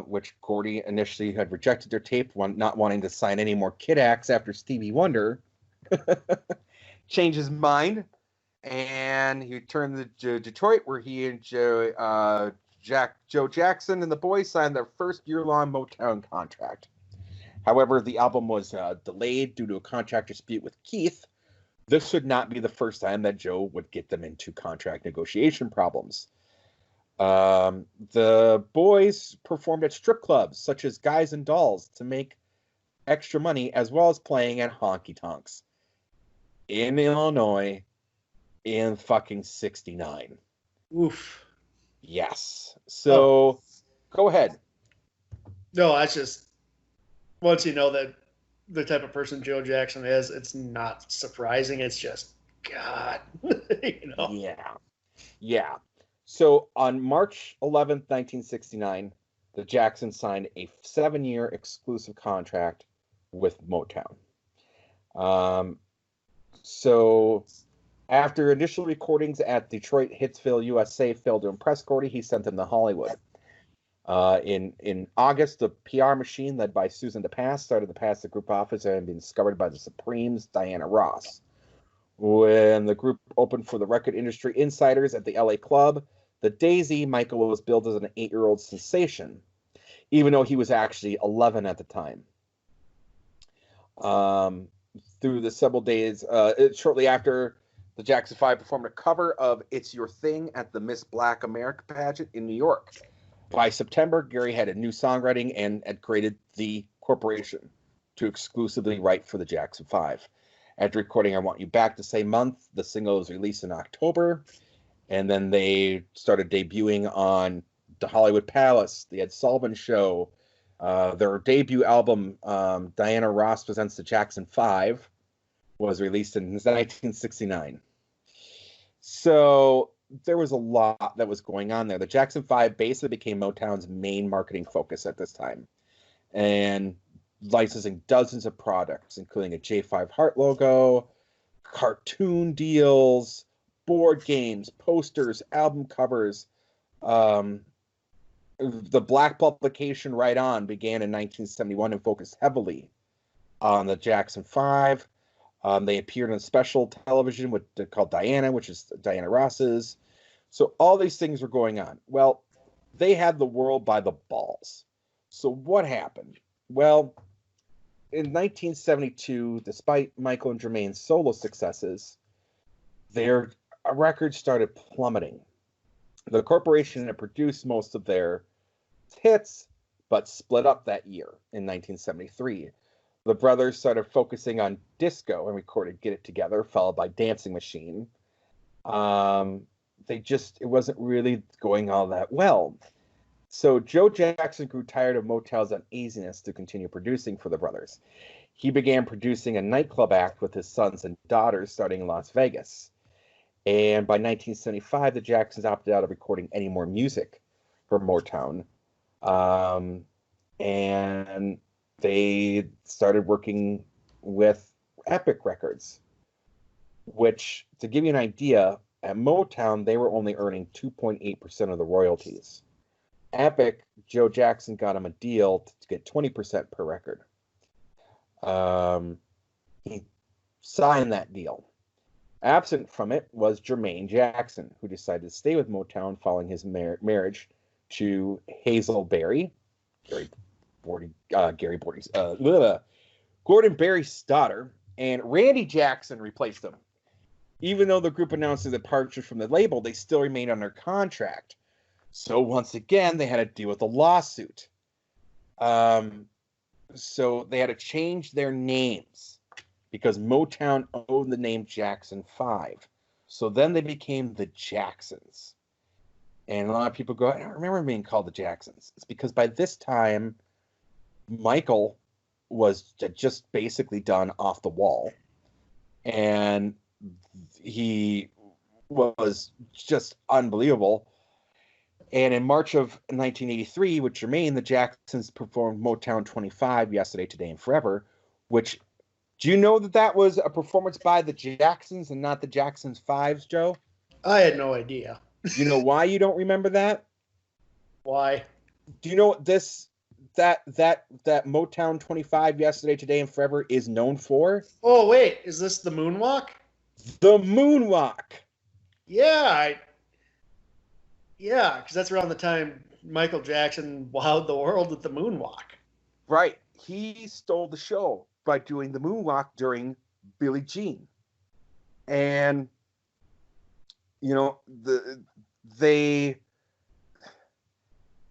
which Gordy initially had rejected their tape, not wanting to sign any more kid acts after Stevie Wonder. Changed his mind, and he returned to Detroit, where he and Joe Jackson and the boys signed their first year-long Motown contract. However, the album was delayed due to a contract dispute with Keith. This should not be the first time that Joe would get them into contract negotiation problems. The boys performed at strip clubs such as Guys and Dolls to make extra money, as well as playing at honky tonks in Illinois in fucking 69. Oof. Yes. So, Go ahead. No, that's just, once you know that the type of person Joe Jackson is, it's not surprising. It's just, God, you know. Yeah. So on March 11th, 1969, the Jacksons signed a 7-year exclusive contract with Motown. So after initial recordings at Detroit, Hitsville, USA failed to impress Gordy, he sent them to Hollywood. In August, the PR machine led by Susan DePass started to pass the group office and been discovered by the Supremes' Diana Ross. When the group opened for the record industry insiders at the LA club, the Daisy, Michael was billed as an 8-year-old sensation, even though he was actually 11 at the time. Through the several days, shortly after, the Jackson 5 performed a cover of It's Your Thing at the Miss Black America pageant in New York. By September, Gary had a new songwriting and had created the corporation to exclusively write for the Jackson 5. After recording I Want You Back the same month, the single was released in October, and then they started debuting on the Hollywood Palace, the Ed Sullivan Show. Their debut album, Diana Ross Presents the Jackson 5, was released in 1969. So there was a lot that was going on there. The Jackson 5 basically became Motown's main marketing focus at this time, and licensing dozens of products, including a J5 Heart logo, cartoon deals, board games, posters, album covers. The black publication Right On began in 1971 and focused heavily on the Jackson 5. They appeared on special television called Diana, which is Diana Ross's. So all these things were going on. Well, they had the world by the balls. So what happened? Well, in 1972, despite Michael and Jermaine's solo successes, their records started plummeting. The corporation had produced most of their hits, but split up that year in 1973. The brothers started focusing on disco and recorded Get It Together, followed by Dancing Machine. It wasn't really going all that well. So Joe Jackson grew tired of Motown's uneasiness to continue producing for the brothers. He began producing a nightclub act with his sons and daughters starting in Las Vegas. And by 1975, the Jacksons opted out of recording any more music for Motown. And they started working with Epic Records, which, to give you an idea, at Motown, they were only earning 2.8% of the royalties. Epic, Joe Jackson got him a deal to get 20% per record. He signed that deal. Absent from it was Jermaine Jackson, who decided to stay with Motown following his marriage to Hazel Berry, Gordon Berry's daughter, and Randy Jackson replaced him. Even though the group announced their departure from the label, they still remained under contract. So once again, they had to deal with a lawsuit. So they had to change their names because Motown owned the name Jackson 5. So then they became the Jacksons. And a lot of people go, I don't remember being called the Jacksons. It's because by this time, Michael was just basically done off the wall. And he was just unbelievable. And in March of 1983, with Jermaine, the Jacksons performed Motown 25, Yesterday, Today, and Forever, which, do you know that was a performance by the Jacksons and not the Jacksons 5s, Joe? I had no idea. You know why you don't remember that? Why? Do you know what that Motown 25, Yesterday, Today, and Forever is known for? Oh, wait. Is this the moonwalk? The moonwalk. Yeah, because that's around the time Michael Jackson wowed the world with the moonwalk. Right. He stole the show by doing the moonwalk during Billie Jean. And, you know,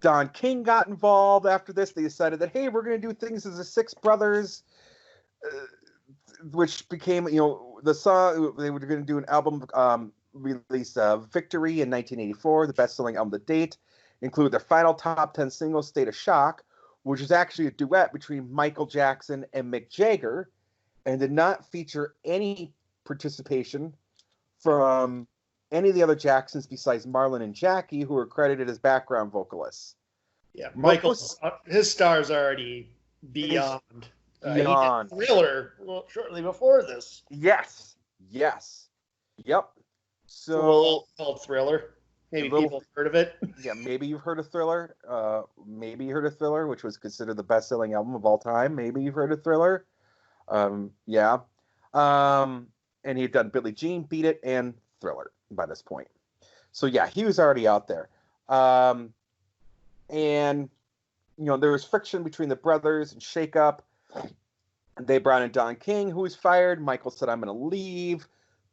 Don King got involved after this. They decided that, hey, we're going to do things as the Six Brothers, which became, the song, they were going to do an album release, Victory in 1984, the best-selling album to date, include their final top 10 single, State of Shock, which is actually a duet between Michael Jackson and Mick Jagger, and did not feature any participation from any of the other Jacksons besides Marlon and Jackie, who were credited as background vocalists. Yeah, Michael, his star's already beyond. Beyond. He did Thriller shortly before this. Yes. Yep. So called Thriller. Maybe people have heard of it. Yeah, maybe you've heard of Thriller. Maybe you heard of Thriller, which was considered the best-selling album of all time. Maybe you've heard of Thriller. Yeah. And he had done Billie Jean, Beat It, and Thriller by this point. So yeah, he was already out there. And there was friction between the brothers and shakeup. They brought in Don King, who was fired. Michael said, I'm going to leave.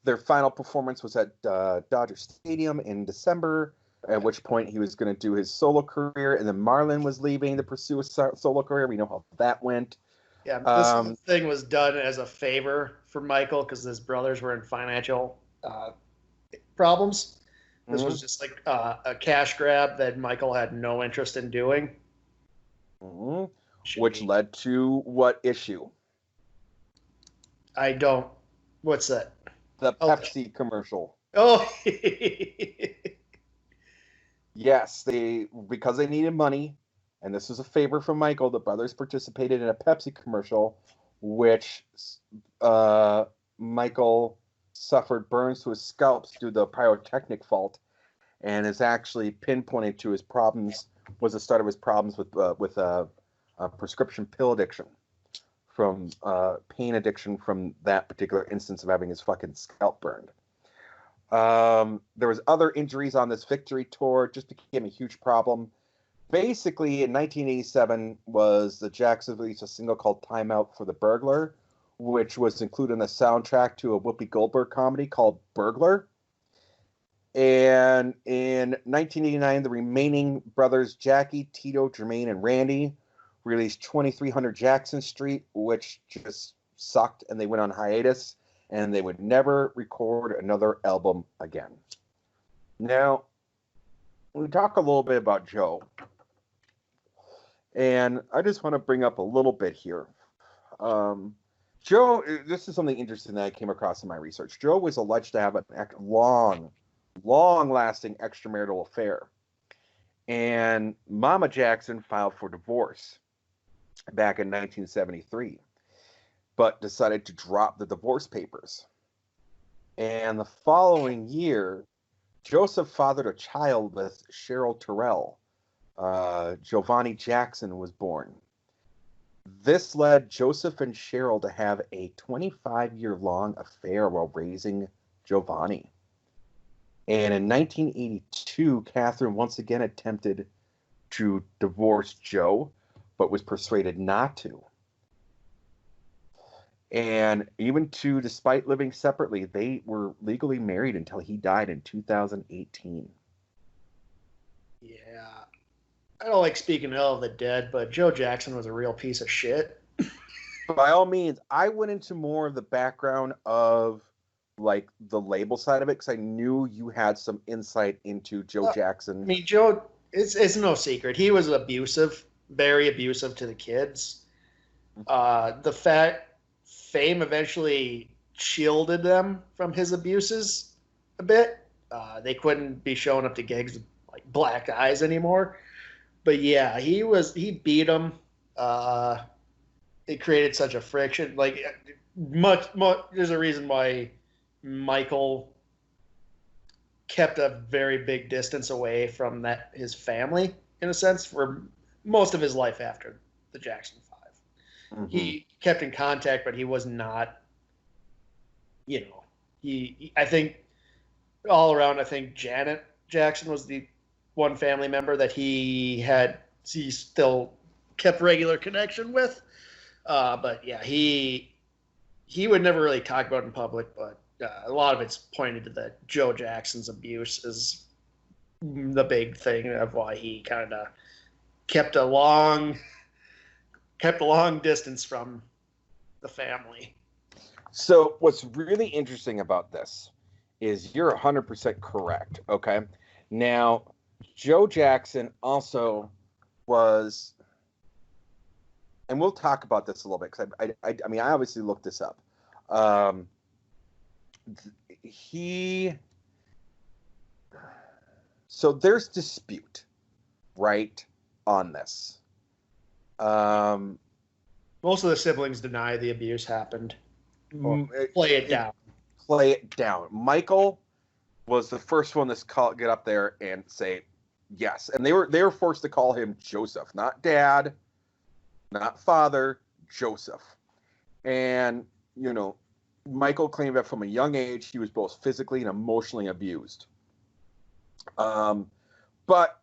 Their final performance was at Dodger Stadium in December, at which point he was going to do his solo career. And then Marlon was leaving to pursue a solo career. We know how that went. Yeah, this thing was done as a favor for Michael because his brothers were in financial problems. This was just like a cash grab that Michael had no interest in doing. Which led to what issue? I don't. What's that? The Pepsi commercial. Oh. Yes, because they needed money, and this was a favor from Michael, the brothers participated in a Pepsi commercial, which Michael suffered burns to his scalp due to the pyrotechnic fault, and is actually pinpointed to his problems, was the start of his problems with prescription pill addiction, from pain addiction from that particular instance of having his fucking scalp burned. There was other injuries on this Victory tour, just became a huge problem. Basically, in 1987 the Jacksons released a single called Time Out for the Burglar, which was included in the soundtrack to a Whoopi Goldberg comedy called Burglar. And in 1989, the remaining brothers, Jackie, Tito, Jermaine, and Randy, released 2300 Jackson Street, which just sucked, and they went on hiatus, and they would never record another album again. Now, we talk a little bit about Joe, and I just want to bring up a little bit here. Joe, this is something interesting that I came across in my research. Joe was alleged to have a long-lasting extramarital affair, and Mama Jackson filed for divorce back in 1973, but decided to drop the divorce papers. And the following year, Joseph fathered a child with Cheryl Terrell. Giovanni Jackson was born. This led Joseph and Cheryl to have a 25-year-long affair while raising Giovanni. And in 1982, Catherine once again attempted to divorce Joe, but was persuaded not to. And despite living separately, they were legally married until he died in 2018. Yeah. I don't like speaking ill of the dead, but Joe Jackson was a real piece of shit. By all means, I went into more of the background of like the label side of it because I knew you had some insight into Joe I Jackson. mean, Joe, it's no secret. He was abusive, very abusive to the kids. The fact fame eventually shielded them from his abuses a bit. They couldn't be showing up to gigs with like black eyes anymore. But yeah, he beat them. It created such a friction. Like much there's a reason why Michael kept a very big distance away from his family in a sense for most of his life after the Jackson 5. Mhm. He kept in contact, but he was not, I think all around, I think Janet Jackson was the one family member that he still kept regular connection with. But yeah, he would never really talk about it in public, but a lot of it's pointed to that Joe Jackson's abuse is the big thing of why he kind of kept a long distance from the family. So what's really interesting about this is you're 100% correct. Okay. Now, Joe Jackson also was, and we'll talk about this a little bit because I mean, I obviously looked this up. So there's dispute, right, on this. Most of the siblings deny the abuse happened. Play it down. Play it down. Michael was the first one to get up there and say yes, and they were forced to call him Joseph, not Dad, not Father, Joseph. And Michael claimed that from a young age he was both physically and emotionally abused. But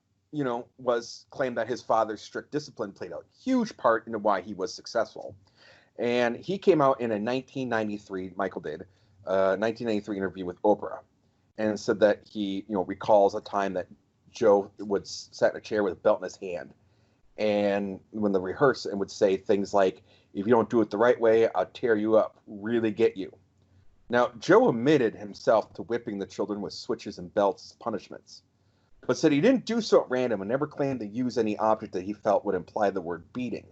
was claimed that his father's strict discipline played a huge part into why he was successful. And he came out in a 1993, Michael did, 1993 interview with Oprah, and said that he, recalls a time that Joe would sit in a chair with a belt in his hand, and when they rehearse, and would say things like, "If you don't do it the right way, I'll tear you up, really get you." Now, Joe admitted himself to whipping the children with switches and belts as punishments, but said he didn't do so at random and never claimed to use any object that he felt would imply the word beating.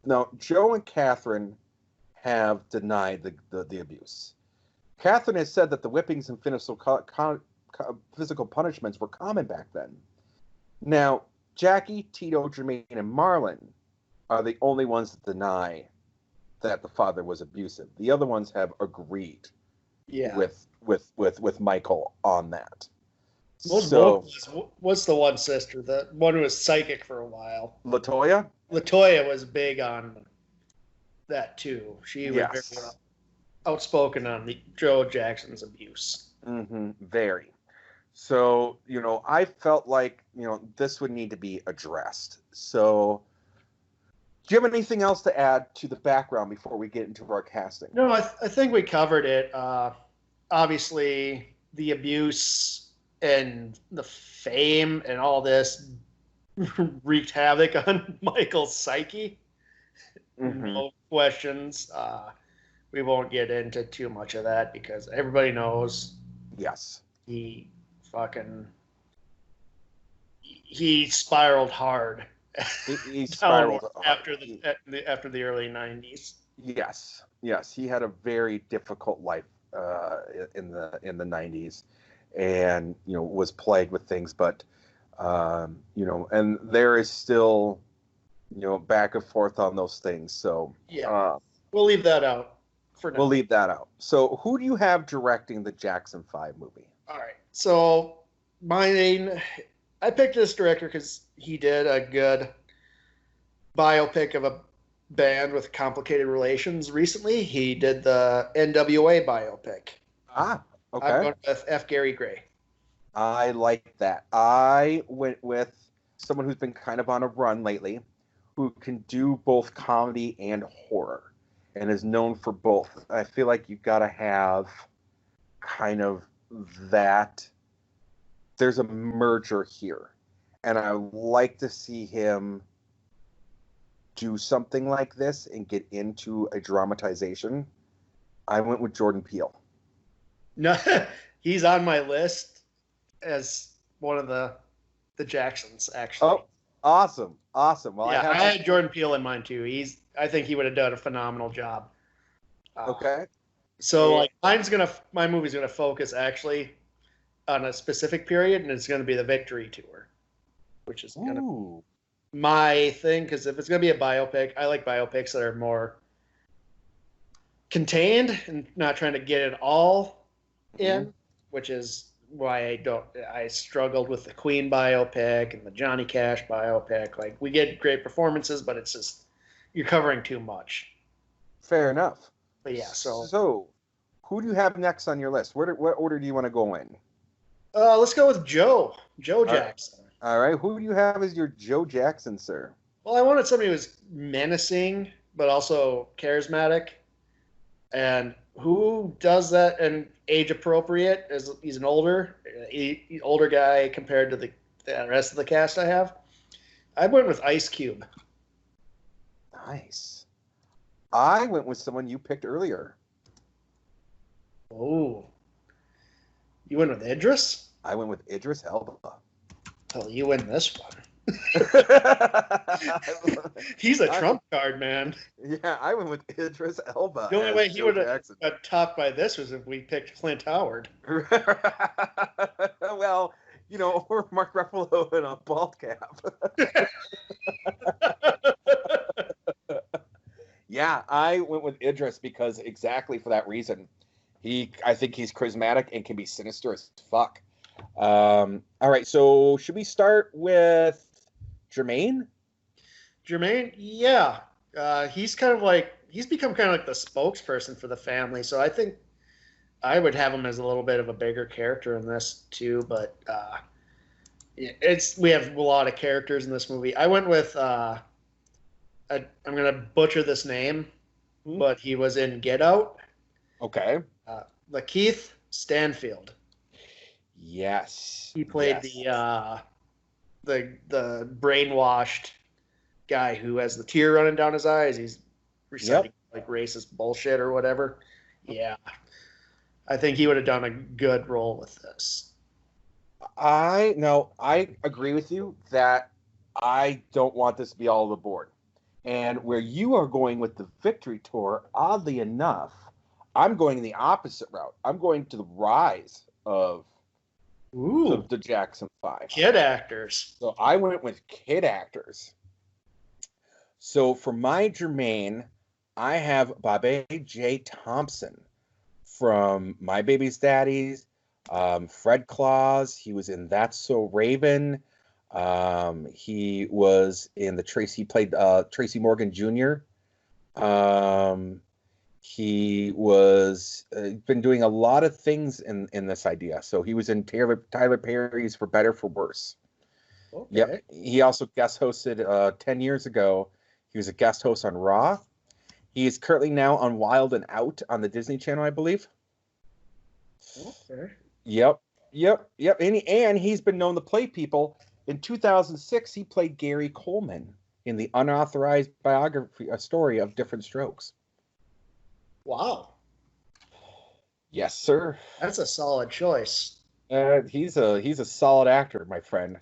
Now, Joe and Catherine have denied the abuse. Catherine has said that the whippings and physical punishments were common back then. Now, Jackie, Tito, Jermaine, and Marlon are the only ones that deny that the father was abusive. The other ones have agreed with Michael on that. What's the one sister? The one who was psychic for a while. LaToya? LaToya was big on that too. She was very outspoken on the Joe Jackson's abuse. Mm-hmm, very. So, I felt like, this would need to be addressed. So, do you have anything else to add to the background before we get into our casting? No, I think we covered it. Obviously, the abuse and the fame and all this wreaked havoc on Michael's psyche. Mm-hmm. No questions. We won't get into too much of that because everybody knows. Yes. He spiraled hard. He spiraled after the early 90s. Yes. He had a very difficult life in the 90s, and was plagued with things, but and there is still back and forth on those things. So we'll leave that out for now. We'll leave that out. So who do you have directing the Jackson 5 movie? All right. So I picked this director because he did a good biopic of a band with complicated relations recently. He did the NWA biopic. Okay. I'm going with F. Gary Gray. I like that. I went with someone who's been kind of on a run lately, who can do both comedy and horror, and is known for both. I feel like you've got to have kind of that. There's a merger here. and I would like to see him do something like this and get into a dramatization, I went with Jordan Peele. No, he's on my list as one of the Jacksons, actually. Oh, awesome. Well, yeah, I had Jordan Peele in mind too. I think he would have done a phenomenal job. Okay. So like my movie's gonna focus actually on a specific period, and it's gonna be the Victory Tour, which is gonna be my thing. Because if it's gonna be a biopic, I like biopics that are more contained and not trying to get it all in, which is why I struggled with the Queen biopic and the Johnny Cash biopic. Like, we get great performances, but it's just you're covering too much. Fair enough. But yeah, so who do you have next on your list? What order do you want to go in? Let's go with Joe Jackson. All right. Who do you have as your Joe Jackson, sir? Well, I wanted somebody who was menacing but also charismatic. And who does that and age appropriate? As he's an older guy compared to the rest of the cast I have. I went with Ice Cube. Nice. I went with someone you picked earlier. Oh. You went with Idris? I went with Idris Elba. Well, you win this one. He's a trump card, man. Yeah, I went with Idris Elba. The only way he would have got topped by this was if we picked Clint Howard. Well, or Mark Ruffalo in a bald cap. Yeah, I went with Idris because exactly for that reason. I think he's charismatic and can be sinister as fuck. All right, so should we start with Jermaine? Jermaine, yeah. He's become kind of like the spokesperson for the family, so I think I would have him as a little bit of a bigger character in this too, but we have a lot of characters in this movie. I went with I'm going to butcher this name, but he was in Get Out. Okay. Lakeith Stanfield. Yes. He played the brainwashed guy who has the tear running down his eyes. He's reciting like racist bullshit or whatever. Yeah. I think he would have done a good role with this. I agree with you that I don't want this to be all over the board. And where you are going with the Victory Tour, oddly enough, I'm going the opposite route. I'm going to the rise of the Jackson 5. Kid actors. So I went with kid actors. So for my Jermaine, I have Bobby J. Thompson from My Baby's Daddies, Fred Claus. He was in That's So Raven. He was in he played Tracy Morgan Jr. He was been doing a lot of things in this idea. So he was in Tyler Perry's For Better For Worse. Okay. Yep. He also guest hosted 10 years ago. He was a guest host on Raw. He is currently now on Wild and Out on the Disney Channel, I believe. Okay. Yep. And he's been known to play people. In 2006, he played Gary Coleman in the unauthorized biography, a story of Different Strokes. Wow. Yes, sir. That's a solid choice. He's a solid actor, my friend.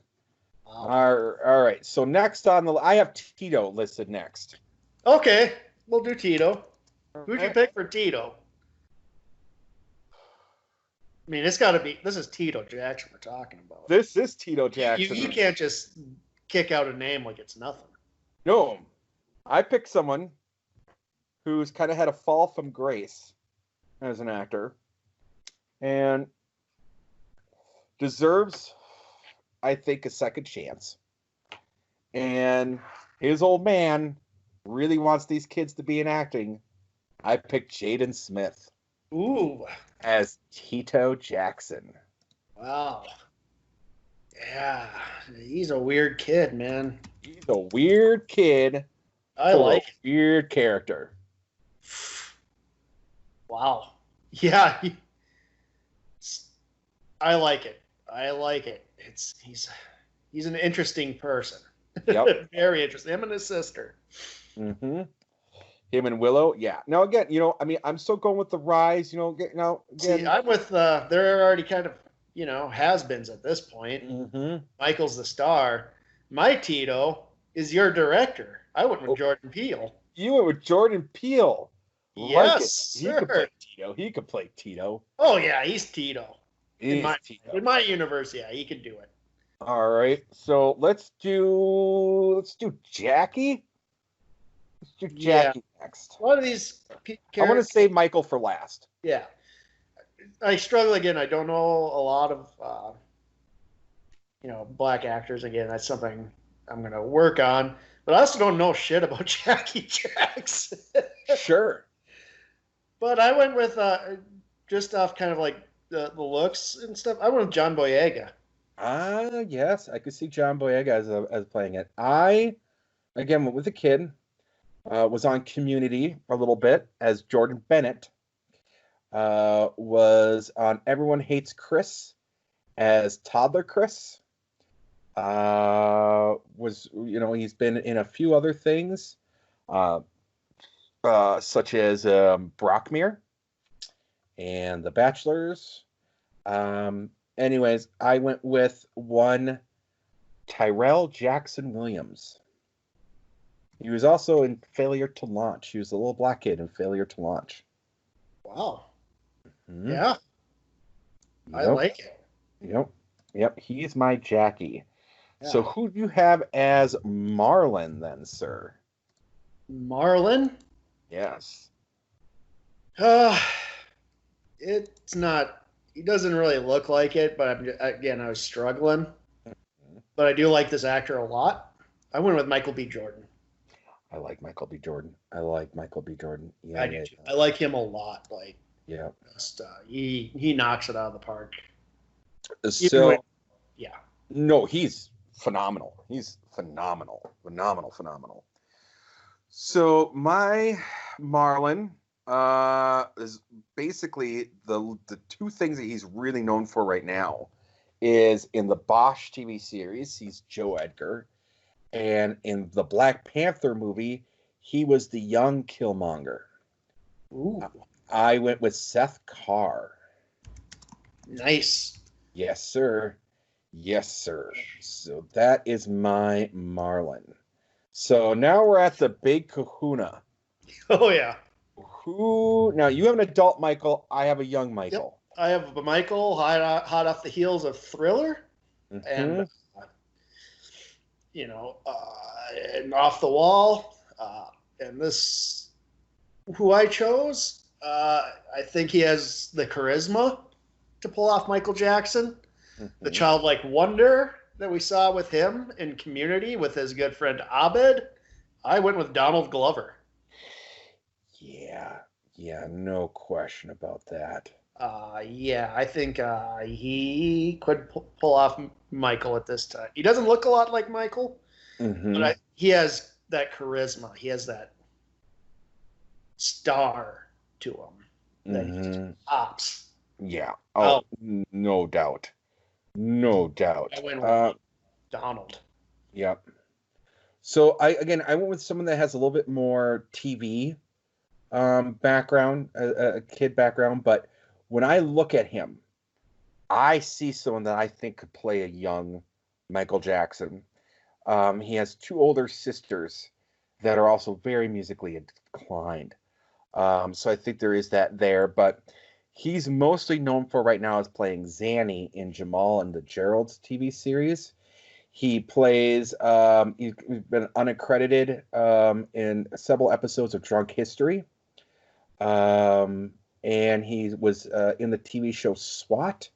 Wow. All right. So next I have Tito listed next. Okay, we'll do Tito. Who'd you pick for Tito? I mean, this is Tito Jackson we're talking about. This is Tito Jackson. You can't just kick out a name like it's nothing. No. I picked someone who's kind of had a fall from grace as an actor and deserves, I think, a second chance. And his old man really wants these kids to be in acting. I picked Jaden Smith. Ooh. As Tito Jackson. Wow. Yeah. He's a weird kid, man. He's a weird kid. I like it. Weird character. Wow. Yeah. I like it. He's He's an interesting person. Yep. Very interesting. Him and his sister. Mm-hmm. Him and Willow, yeah. Now again, I'm still going with the rise. See, I'm with. They're already kind of has-beens at this point. Mm-hmm. Michael's the star. My Tito is your director. I went with Jordan Peele. You went with Jordan Peele. Yes, He could play Tito. He could play Tito. Oh yeah, he's Tito. He's In my universe, yeah, he could do it. All right, so let's do Jackie. Let's do Jackie next. A lot of these characters. I want to save Michael for last. Yeah, I struggle again. I don't know a lot of black actors. Again, that's something I'm gonna work on. But I also don't know shit about Jackie Jackson. Sure. But I went with just off kind of like the looks and stuff. I went with John Boyega. Yes, I could see John Boyega as playing it. I again went with the kid. Was on Community a little bit as Jordan Bennett. Was on Everyone Hates Chris as Toddler Chris. He's been in a few other things, such as Brockmere and The Bachelors. Anyways, I went with one Tyrell Jackson Williams. He was also in Failure to Launch. He was the little black kid in Failure to Launch. Wow. Mm-hmm. Yeah. I like it. Yep. He's my Jackie. Yeah. So who do you have as Marlon then, sir? Marlon? Yes. It's not. He doesn't really look like it, but I was struggling. Mm-hmm. But I do like this actor a lot. I went with Michael B. Jordan. I like Michael B. Jordan. Yeah, I do too. I like him a lot. Like, yeah. Just, he knocks it out of the park. So, yeah. No, he's phenomenal. He's phenomenal. So my Marlon is basically the two things that he's really known for right now is in the Bosch TV series, he's Joe Edgar. And in the Black Panther movie, he was the young Killmonger. Ooh. I went with Seth Carr. Nice. Yes, sir. So that is my Marlon. So now we're at the big kahuna. Oh, yeah. Now you have an adult Michael. I have a young Michael. Yep. I have a Michael hot off the heels of Thriller. Mm-hmm. And and Off the Wall. And this, who I chose, I think he has the charisma to pull off Michael Jackson. Mm-hmm. The childlike wonder that we saw with him in Community with his good friend Abed. I went with Donald Glover. Yeah, no question about that. I think he could pull off Michael at this time. He doesn't look a lot like Michael, mm-hmm. but he has that charisma. He has that star to him that he just pops. Yeah. Oh, no doubt. I went with Donald. Yep. So I went with someone that has a little bit more TV background, a kid background, but when I look at him, I see someone that I think could play a young Michael Jackson. He has two older sisters that are also very musically inclined. So I think there is that there, but he's mostly known for right now as playing Zanny in Jamal and the Geralds TV series. He plays, he's been unaccredited in several episodes of Drunk History. And he was in the TV show SWAT.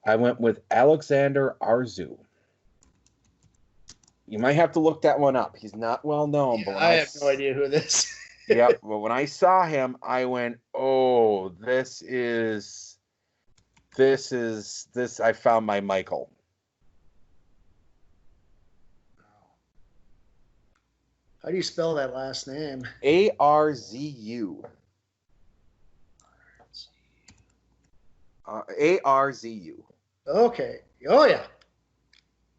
I went with Alexander Arzu. You might have to look that one up. He's not well known. Yeah, I have no idea who this is. Yep. Well, when I saw him, I went, "Oh, this. I found my Michael." How do you spell that last name? Arzu. Arzu. Okay. Oh yeah.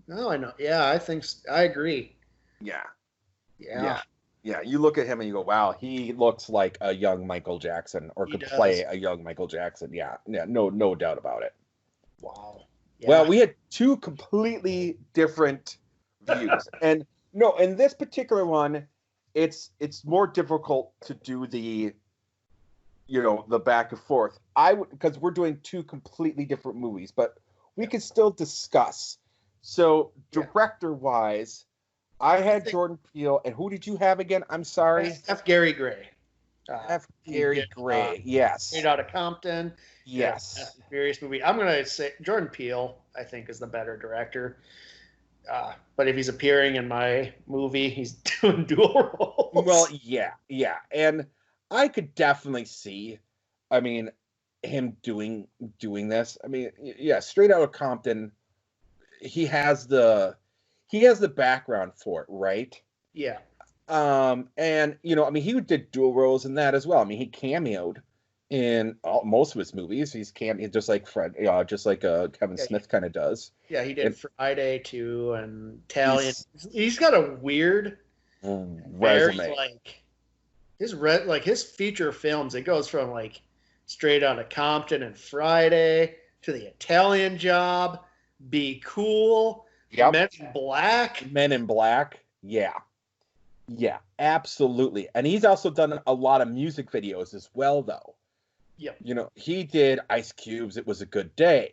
No, I know. Yeah, I agree. Yeah. Yeah. Yeah. You look at him and you go, wow, he looks like a young Michael Jackson, or He could does. play a young Michael Jackson. Yeah. No doubt about it. Wow. Yeah. Well, we had two completely different views. And no, in this particular one, it's more difficult to do the the back and forth. I would, because we're doing two completely different movies, but we can still discuss. So director wise, I had Jordan Peele, and who did you have again? I'm sorry. F. Gary Gray. F. Gary Gray. Yes. Straight Outta Compton. Yes. Fast and Furious movie. I'm gonna say Jordan Peele. I think is the better director. But if he's appearing in my movie, he's doing dual roles. Well, yeah, and I could definitely see, I mean, him doing this. I mean, yeah, Straight Outta Compton. He has the background for it, right? Yeah. And I mean, he did dual roles in that as well. I mean, he cameoed in most of his movies. He's cameoed just like Fred, just like Kevin Smith kind of does. Yeah, he did Friday too, and Italian. He's got a weird resume. His feature films. It goes from like Straight Outta Compton and Friday to The Italian Job, Be Cool, Men in Black. Men in Black, yeah, absolutely. And he's also done a lot of music videos as well, though. Yep. He did Ice Cube's "It Was a Good Day."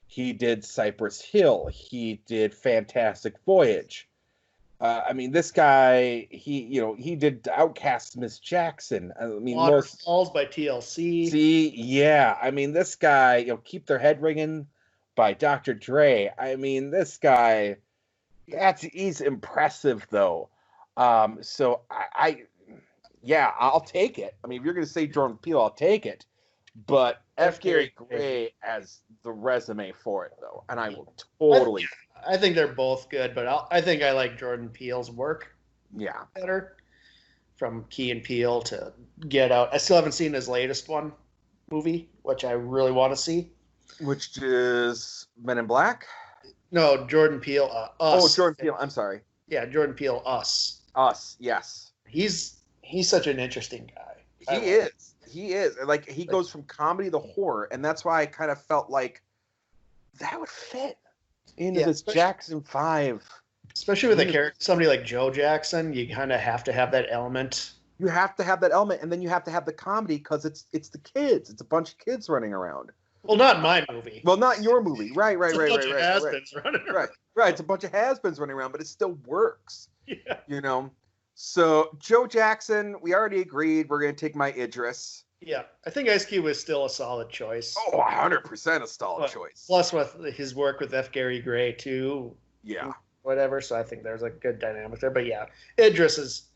He did Cypress Hill. He did Fantastic Voyage. I mean, this guy, he did Outkast's Miss Jackson. I mean, Waterfalls by TLC. Yeah. I mean, this guy, Keep Their Head Ringing by Dr. Dre. I mean, this guy, he's impressive, though. So I'll take it. I mean, if you're going to say Jordan Peele, I'll take it. But F. Gary Gray has the resume for it, though, and I will totally. I think they're both good, but I think I like Jordan Peele's work. Yeah. Better. From Key and Peele to Get Out. I still haven't seen his latest movie, which I really want to see. Which is Men in Black? No, Jordan Peele. Us. Oh, Jordan Peele. I'm sorry. Yeah, Jordan Peele. Us. Us. Yes. He's such an interesting guy. He is. Like, he goes from comedy to horror, and that's why I kind of felt like that would fit into this Jackson 5. Especially with a character, somebody like Joe Jackson, you kind of have to have that element. You have to have that element, and then you have to have the comedy because it's the kids. It's a bunch of kids running around. Well, not my movie. Well, not your movie. Right. It's a bunch of has-beens running around. Right. It's a bunch of has-beens running around, but it still works. Yeah. So Joe Jackson, we already agreed we're going to take my Idris. Yeah, I think Ice Cube was still a solid choice. Oh, 100% a solid choice. Plus with his work with F. Gary Gray, too. Yeah. Whatever, so I think there's a good dynamic there. But yeah, Idris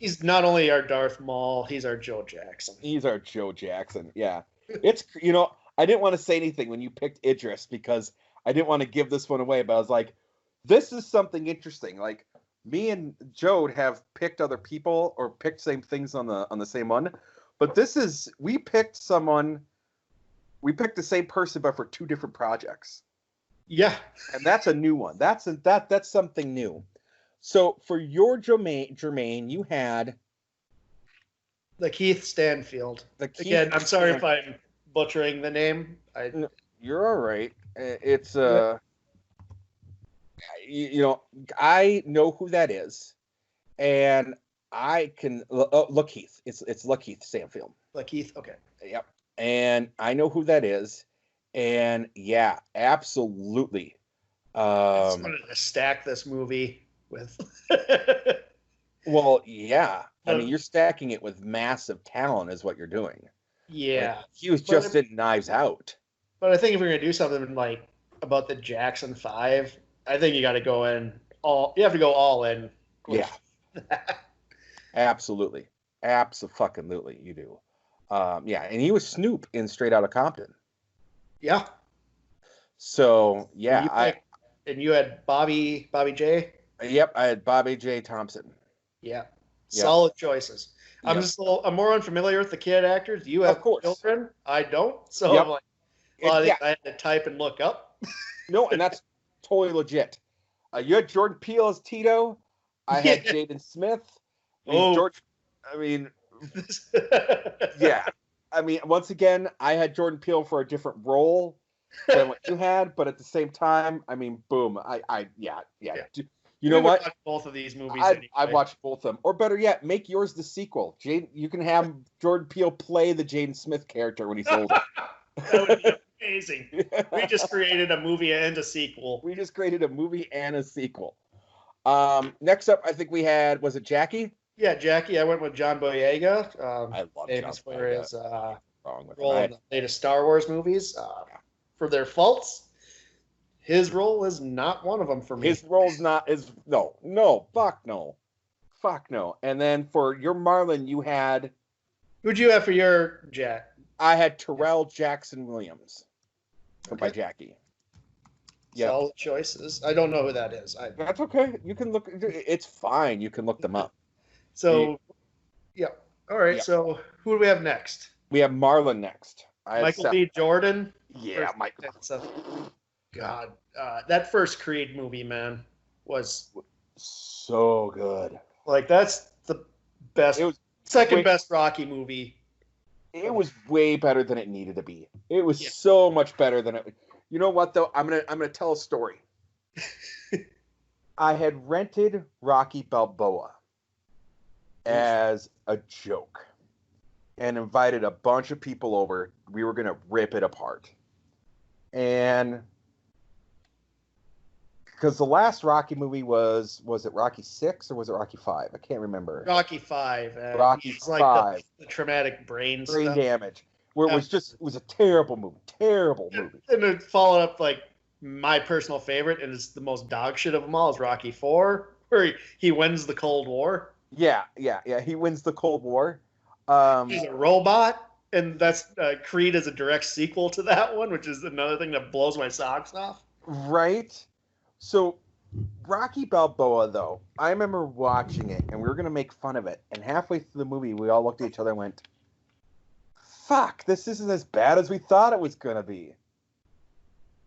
he's not only our Darth Maul, he's our Joe Jackson. He's our Joe Jackson, yeah. It's, I didn't want to say anything when you picked Idris because I didn't want to give this one away, but I was like, this is something interesting. Like, me and Joad have picked other people or picked same things on the same one. But we picked the same person, but for two different projects. Yeah. And that's a new one. That's something new. So for your Jermaine, you had the Keith Stanfield. Again, I'm sorry if I'm butchering the name. No, you're all right. It's I know who that is, and I can Lakeith. It's Lakeith Stanfield. Lakeith, okay. Yep. And I know who that is, and yeah, absolutely. I just wanted to stack this movie with. Well, yeah. I mean, you're stacking it with massive talent, is what you're doing. Yeah. Like, he was just in Knives Out. But I think if we're gonna do something like about the Jackson 5, I think you got to go in all. You have to go all in. Yeah. Absolutely. Abso-fucking-lutely, you do. Yeah, and he was Snoop in Straight Outta Compton. Yeah. So, yeah. And you had Bobby J? Yep, I had Bobby J. Thompson. Yeah. Solid choices. I'm I'm more unfamiliar with the kid actors. You have children. I don't. So I'm like, I had to type and look up. No, and that's totally legit. You had Jordan Peele as Tito. I had Yeah. Jaden Smith. Oh. Yeah. I mean, once again, I had Jordan Peele for a different role than what you had, but at the same time, I mean, boom. Yeah. Yeah. You know what? Watch both of these movies. I watched both of them. Or better yet, make yours the sequel. You can have Jordan Peele play the Jaden Smith character when he's older. That would be amazing. We just created a movie and a sequel. We just created a movie and a sequel. Next up, I think we had, was it Jackie? Yeah, Jackie. I went with John Boyega. I love famous John for Boyega. his Wrong with role in the latest Star Wars movies. For their faults, his role is not one of them for me. His role's not fuck no. And then for your Marlon, you had. Who'd you have for your Jack? I had Terrell Jackson Williams by Jackie. Yeah, solid choices. I don't know who that is. That's okay. You can look. It's fine. You can look them up. So, yeah. All right. Yeah. So, who do we have next? We have Marlon next. Michael B. Jordan. Yeah, Michael. God, that first Creed movie, man, was so good. Like, that's the best. It was second best Rocky movie. It was way better than it needed to be. It was so much better than it. You know what though? I'm gonna tell a story. I had rented Rocky Balboa as a joke and invited a bunch of people over. We were gonna rip it apart, and because the last Rocky movie was it Rocky 6 or was it Rocky 5? I can't remember. Rocky 5. Rocky 5. Like the traumatic brain damage. Where it was a terrible movie. And it followed up like my personal favorite, and it's the most dog shit of them all, is Rocky 4, where he wins the Cold War. Yeah. He wins the Cold War. He's a robot, and that's Creed is a direct sequel to that one, which is another thing that blows my socks off. Right. So, Rocky Balboa, though, I remember watching it, and we were going to make fun of it. And halfway through the movie, we all looked at each other and went, fuck, this isn't as bad as we thought it was going to be.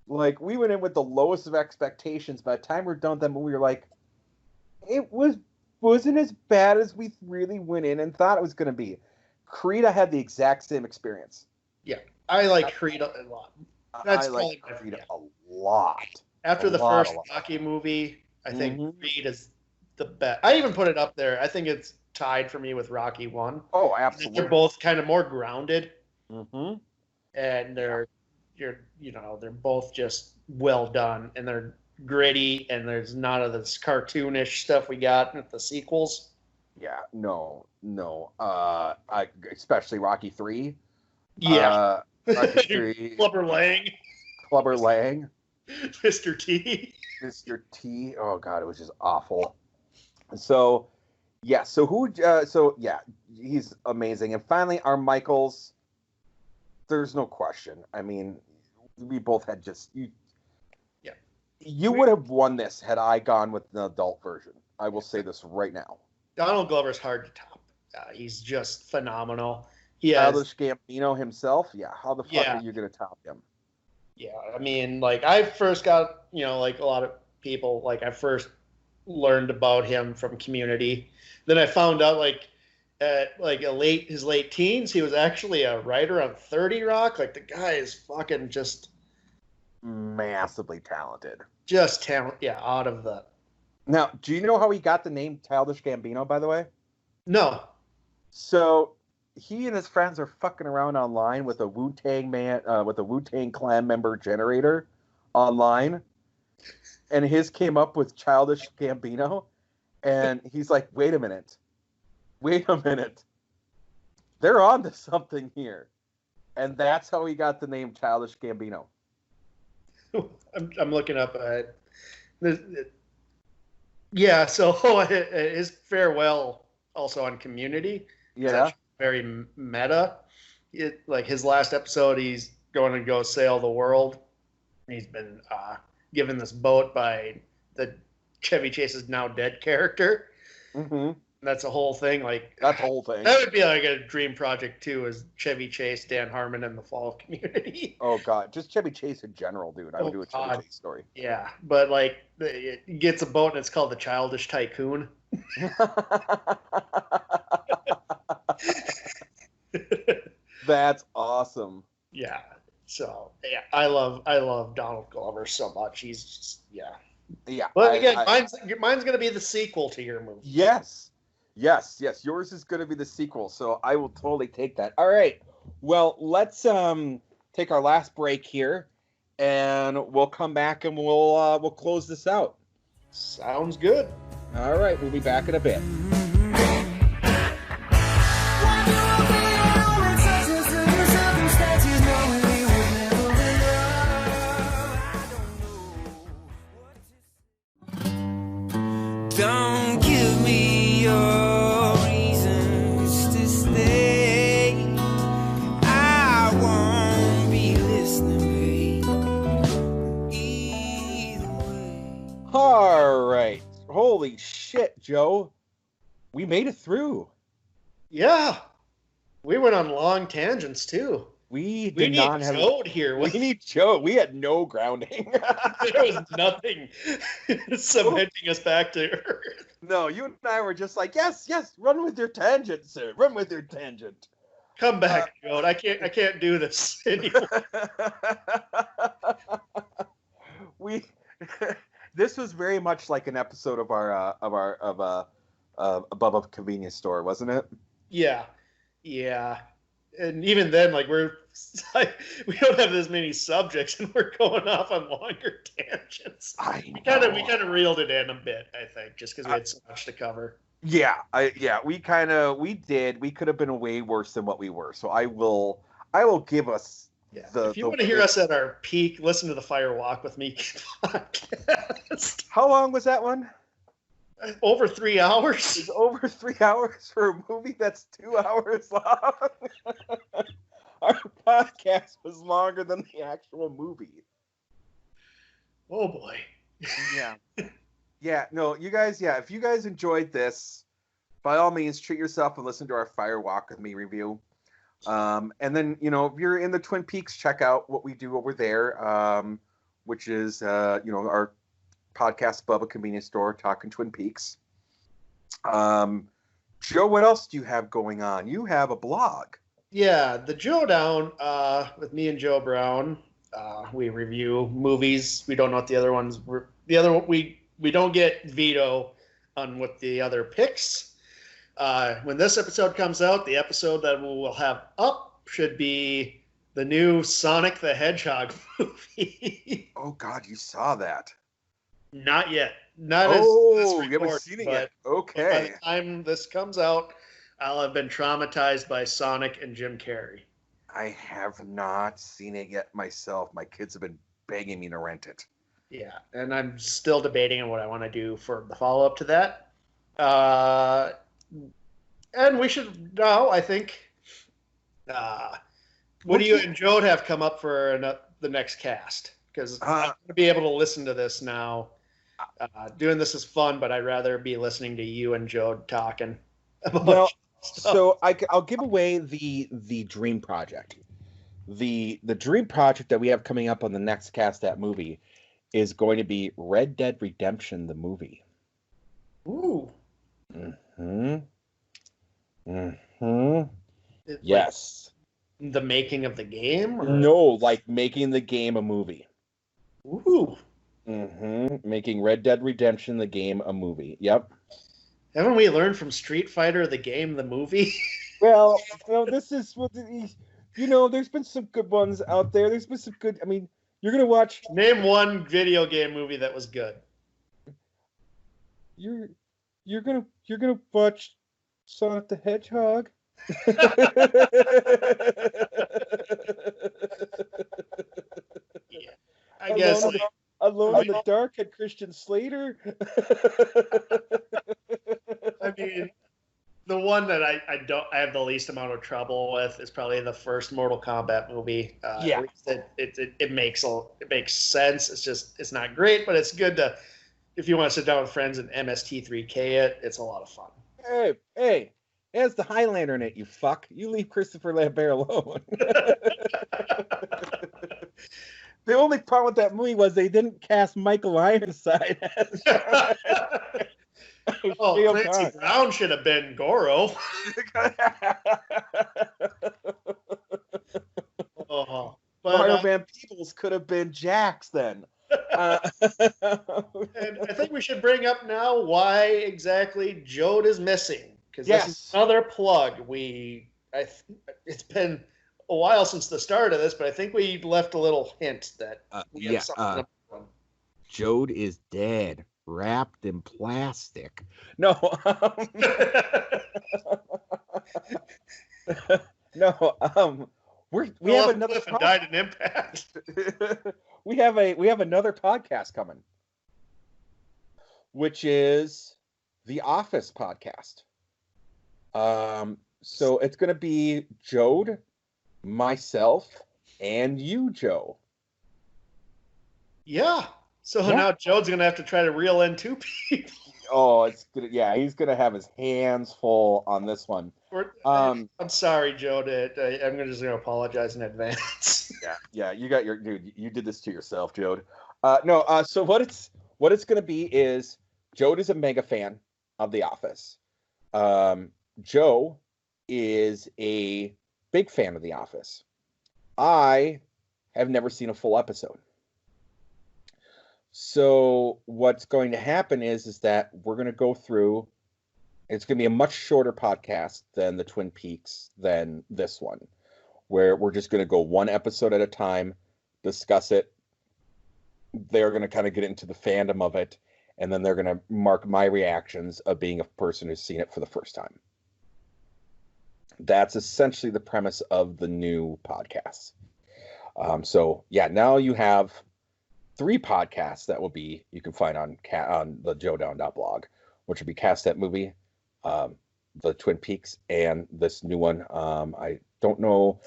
Like, we went in with the lowest of expectations. By the time we were done with that movie, we were like, it wasn't as bad as we really went in and thought it was going to be. Creed, I had the exact same experience. Yeah, I like Creed a lot. I like Creed a lot. After the first Rocky movie, I think Creed is the best. I even put it up there. I think it's tied for me with Rocky 1. Oh, absolutely. They're both kind of more grounded. Mm-hmm. And they're both just well done, and they're gritty, and there's none of this cartoonish stuff we got with the sequels. Yeah, no. Especially Rocky 3. Yeah. Rocky 3. Clubber Lang. Mr. T. Oh God, it was just awful. So, yeah. He's amazing. And finally, our Michaels. There's no question. I mean, we both had you would have won this had I gone with the adult version. I will say this right now. Donald Glover's hard to top. He's just phenomenal. Childish Gambino himself. Yeah. How the fuck are you going to top him? Yeah, I mean, like, I first got, like a lot of people, like, I first learned about him from Community. Then I found out, like, at his late teens, he was actually a writer on 30 Rock. Like, the guy is fucking just massively talented. Just talent, out of the. Now, do you know how he got the name Childish Gambino, by the way? No. So he and his friends are fucking around online with a Wu-Tang Clan member generator online, and his came up with Childish Gambino, and he's like, wait a minute, they're on to something here, and that's how he got the name Childish Gambino. I'm looking up so his farewell also on Community. Yeah. Very meta. Like his last episode, he's going to go sail the world. He's been given this boat by the Chevy Chase's now dead character. Mm-hmm. That's a whole thing. Like That's the whole thing. that would be like a dream project too. Is Chevy Chase, Dan Harmon, and the Fall Community? Oh God, just Chevy Chase in general, dude. I would do a Chevy God. Chase story. Yeah, but like it gets a boat and it's called the Childish Tycoon. That's awesome. Yeah. So yeah, I love Donald Glover so much. He's just, yeah. Yeah. But again, mine's gonna be the sequel to your movie. Yes. Yours is going to be the sequel, so I will totally take that. All right. Well, let's take our last break here, and we'll come back and we'll close this out. Sounds good. All right. We'll be back in a bit. Don't give me your reasons to stay. I won't be listening, babe. Either way. All right. Holy shit, Joe. We made it through. Yeah. We went on long tangents too. We We did need not have. Joad here. We need Joe. We had no grounding. There was nothing cementing us back to Earth. No, you and I were just like, yes, run with your tangent, sir. Run with your tangent. Come back, Joad. I can't do this anymore. This was very much like an episode of our above a convenience store, wasn't it? Yeah. And even then, like we don't have as many subjects, and we're going off on longer tangents. We kind of reeled it in a bit, I think, just because we had so much to cover. Yeah, we did. We could have been way worse than what we were. So I will give us if you want to hear us at our peak, listen to the Fire Walk with Me podcast. How long was that one? Over 3 hours. It's over 3 hours for a movie that's 2 hours long. Our podcast was longer than the actual movie. Oh boy. Yeah. No, you guys. Yeah, if you guys enjoyed this, by all means, treat yourself and listen to our Fire Walk with Me review. And then, if you're in the Twin Peaks, check out what we do over there, which is, our podcast above a convenience store talking Twin Peaks. Joe, what else do you have going on? You have a blog. Yeah, the Joe Down with me and Joe Brown. We review movies. We don't know what the other ones were. We don't get veto on what the other picks. When this episode comes out, the episode that we'll have up should be the new Sonic the Hedgehog movie. Oh God, you saw that. Not yet. You haven't seen it yet. Okay. By the time this comes out, I'll have been traumatized by Sonic and Jim Carrey. I have not seen it yet myself. My kids have been begging me to rent it. Yeah, and I'm still debating on what I want to do for the follow-up to that. And we should now, I think, what do you and Joad have come up for the next cast? Because I'm going to be able to listen to this now. Doing this is fun, but I'd rather be listening to you and Joad talking about stuff. So I'll give away the dream project. The dream project that we have coming up on the next Cast That Movie is going to be Red Dead Redemption, the movie. Ooh. Mm-hmm. Mm-hmm. Yes. Like the making of the game? Or? No, like making the game a movie. Ooh. Mm-hmm. Making Red Dead Redemption, the game, a movie. Yep. Haven't we learned from Street Fighter, the game, the movie? Well, this is what there's been some good ones out there. There's been some good. I mean, you're gonna watch. Name one video game movie that was good. You're gonna watch Sonic the Hedgehog. Yeah, I guess. Alone in the Dark had Christian Slater. I mean, the one that I have the least amount of trouble with is probably the first Mortal Kombat movie. Yeah, it makes sense. It's not great, but it's good to if you want to sit down with friends and MST3K it. It's a lot of fun. Hey, it has the Highlander in it, you fuck. You leave Christopher Lambert alone. The only problem with that movie was they didn't cast Michael Ironside as Oh, Shao Clancy Kahn. Brown should have been Goro. Oh, Mario but Van Peebles could have been Jax then. and I think we should bring up now why exactly Joad is missing, because this is another plug. It's been a while since the start of this, but I think we left a little hint that we have something about him. Joad is dead, wrapped in plastic. No, no. We have another. And died in impact. we have another podcast coming, which is the Office podcast. So it's going to be Joad, myself, and you, Joe. Yeah. So now Joad's going to have to try to reel in two people. Oh, he's going to have his hands full on this one. I'm sorry, Joad. I'm just going to apologize in advance. Yeah. You got dude. You did this to yourself, Joad. So what it's going to be is Joad is a mega fan of The Office. Joe is a big fan of The Office. I have never seen a full episode. So what's going to happen is that we're going to go through. It's going to be a much shorter podcast than the Twin Peaks, than this one, where we're just going to go one episode at a time, discuss it. They're going to kind of get into the fandom of it, and then they're going to mark my reactions of being a person who's seen it for the first time. That's essentially the premise of the new podcast. Now you have 3 podcasts that you can find on the joedown.blog, which will be Cast That Movie, the Twin Peaks, and this new one. I don't know.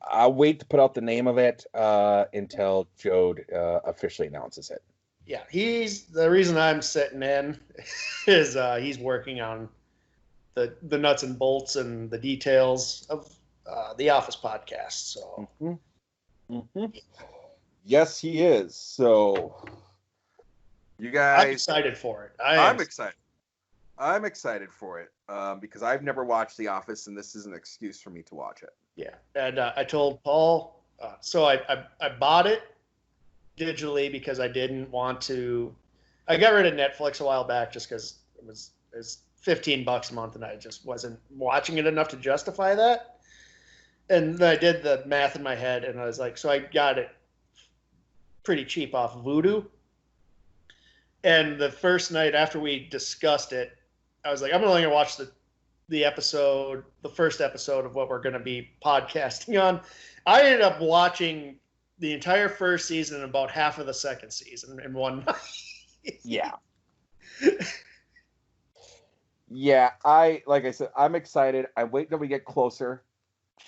I'll wait to put out the name of it until Joad officially announces it. Yeah, the reason I'm sitting in is he's working on the nuts and bolts and the details of the Office podcast. So, yes, he is. So, you guys, I'm excited for it. I'm excited. I'm excited for it because I've never watched The Office, and this is an excuse for me to watch it. Yeah, and I told Paul, so I bought it digitally because I didn't want to. I got rid of Netflix a while back just because it was $15 a month, and I just wasn't watching it enough to justify that. And then I did the math in my head, and I was like, so I got it pretty cheap off Vudu. And the first night after we discussed it, I was like, I'm only going to watch the first episode of what we're going to be podcasting on. I ended up watching the entire first season and about half of the second season in one night. Yeah. Yeah, like I said, I'm excited. I wait till we get closer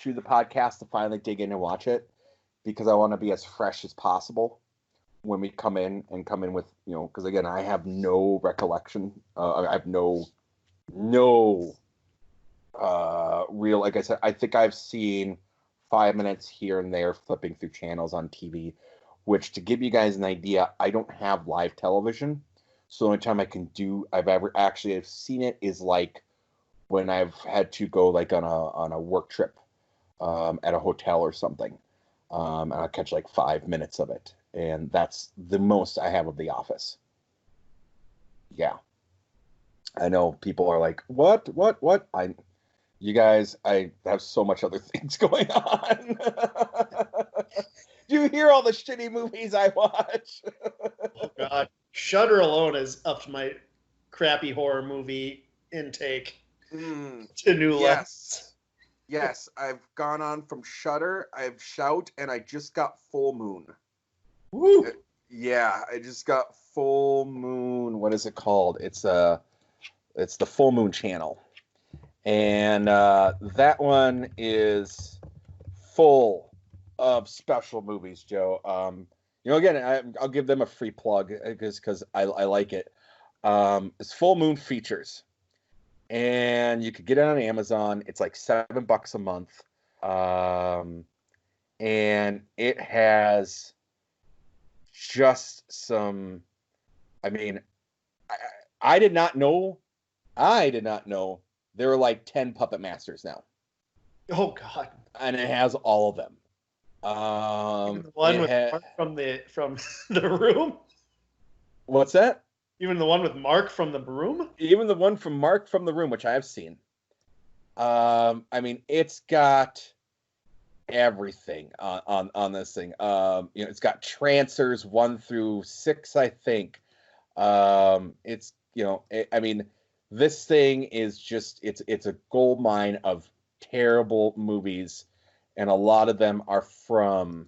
to the podcast to finally dig in and watch it, because I want to be as fresh as possible when we come in with, because again, I have no recollection. I have no real, like I said, I think I've seen 5 minutes here and there flipping through channels on TV, which, to give you guys an idea, I don't have live television. So the only time I've seen it is like when I've had to go like on a work trip at a hotel or something. And I'll catch like 5 minutes of it. And that's the most I have of The Office. Yeah. I know people are like, what? You guys, I have so much other things going on. Do you hear all the shitty movies I watch? Oh, God. Shudder alone is up to my crappy horror movie intake to new levels. Yes, I've gone on from Shudder, I've Shout, and I just got Full Moon. Woo! I just got Full Moon. What is it called? It's the Full Moon channel. And that one is full of special movies, Joe. Again, I'll give them a free plug because I like it. It's Full Moon Features. and you could get it on Amazon. It's like $7 a month. And it has just some, I mean, I did not know there were like 10 Puppet Masters now. Oh God! And it has all of them. Even the one with Mark from the Room. What's that? Even the one with Mark from the Room. Even the one from Mark from the Room, which I have seen. I mean, it's got everything on this thing. It's got Trancers 1 through 6, I think. It's I mean, this thing is just it's a gold mine of terrible movies, and a lot of them are from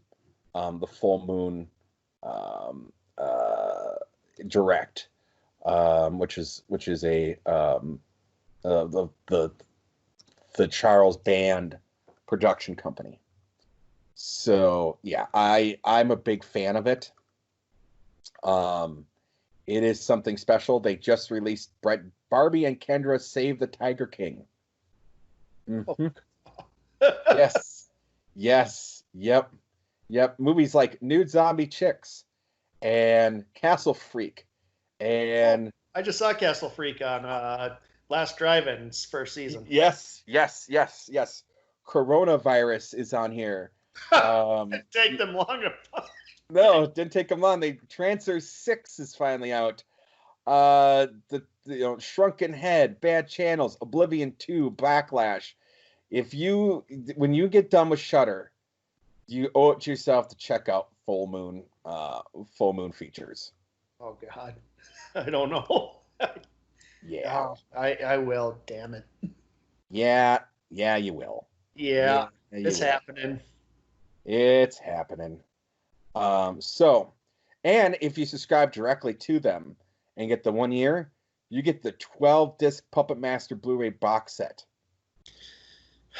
the Full Moon Direct, which is a the Charles Band production company. So yeah, I'm a big fan of it. It is something special. They just released Barbie and Kendra Save the Tiger King. Mm-hmm. Yes. Yep. Movies like Nude Zombie Chicks and Castle Freak. And I just saw Castle Freak on Last Drive-In's first season. Yes. Coronavirus is on here. It take them long enough. No, it didn't take them long. Trancer 6 is finally out. Shrunken Head, Bad Channels, Oblivion 2, Backlash. When you get done with Shudder, you owe it to yourself to check out Full Moon features. Oh God, I don't know. Yeah, I will. Damn it. Yeah, you will. Yeah, it's happening. It's happening. And if you subscribe directly to them and get the 1 year, you get the 12-disc Puppet Master Blu-ray box set.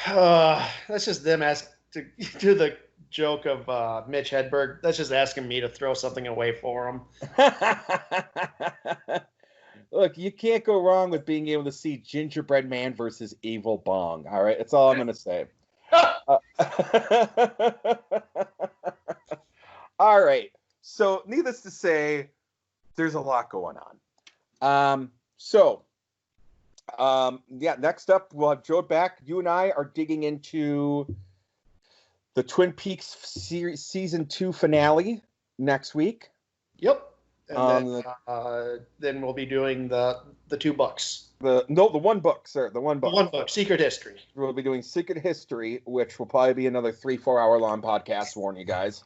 That's just them asking to do the joke of Mitch Hedberg. That's just asking me to throw something away for them. Look, you can't go wrong with being able to see Gingerbread Man versus Evil Bong. All right, that's all I'm going to say. All right. So, needless to say, there's a lot going on. Next up, we'll have Joad back. You and I are digging into the Twin Peaks season 2 finale next week. Yep. And then we'll be doing the 2 books. The one book, sir. The one book. The one book, Secret History. We'll be doing Secret History, which will probably be another 3-4 hour long podcast, warn you guys.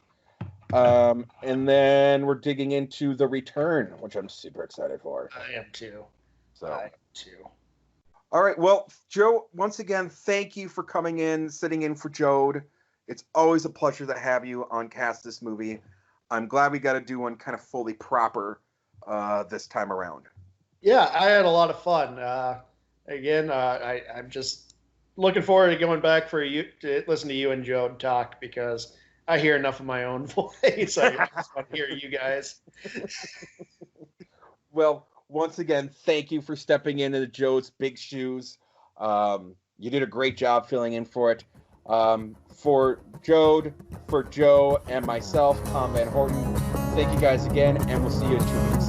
And then we're digging into The Return, which I'm super excited for. I am too. All right. Well, Joe, once again, thank you for coming in, sitting in for Joad. It's always a pleasure to have you on Cast This Movie. I'm glad we got to do one kind of fully proper this time around. Yeah, I had a lot of fun. I'm just looking forward to going back for you to listen to you and Joad talk, because I hear enough of my own voice. I just want to hear you guys. Well, once again, thank you for stepping into Joad's big shoes. You did a great job filling in for it. For Joad, for Joe, and myself, Tom Van Horton, thank you guys again, and we'll see you in 2 weeks.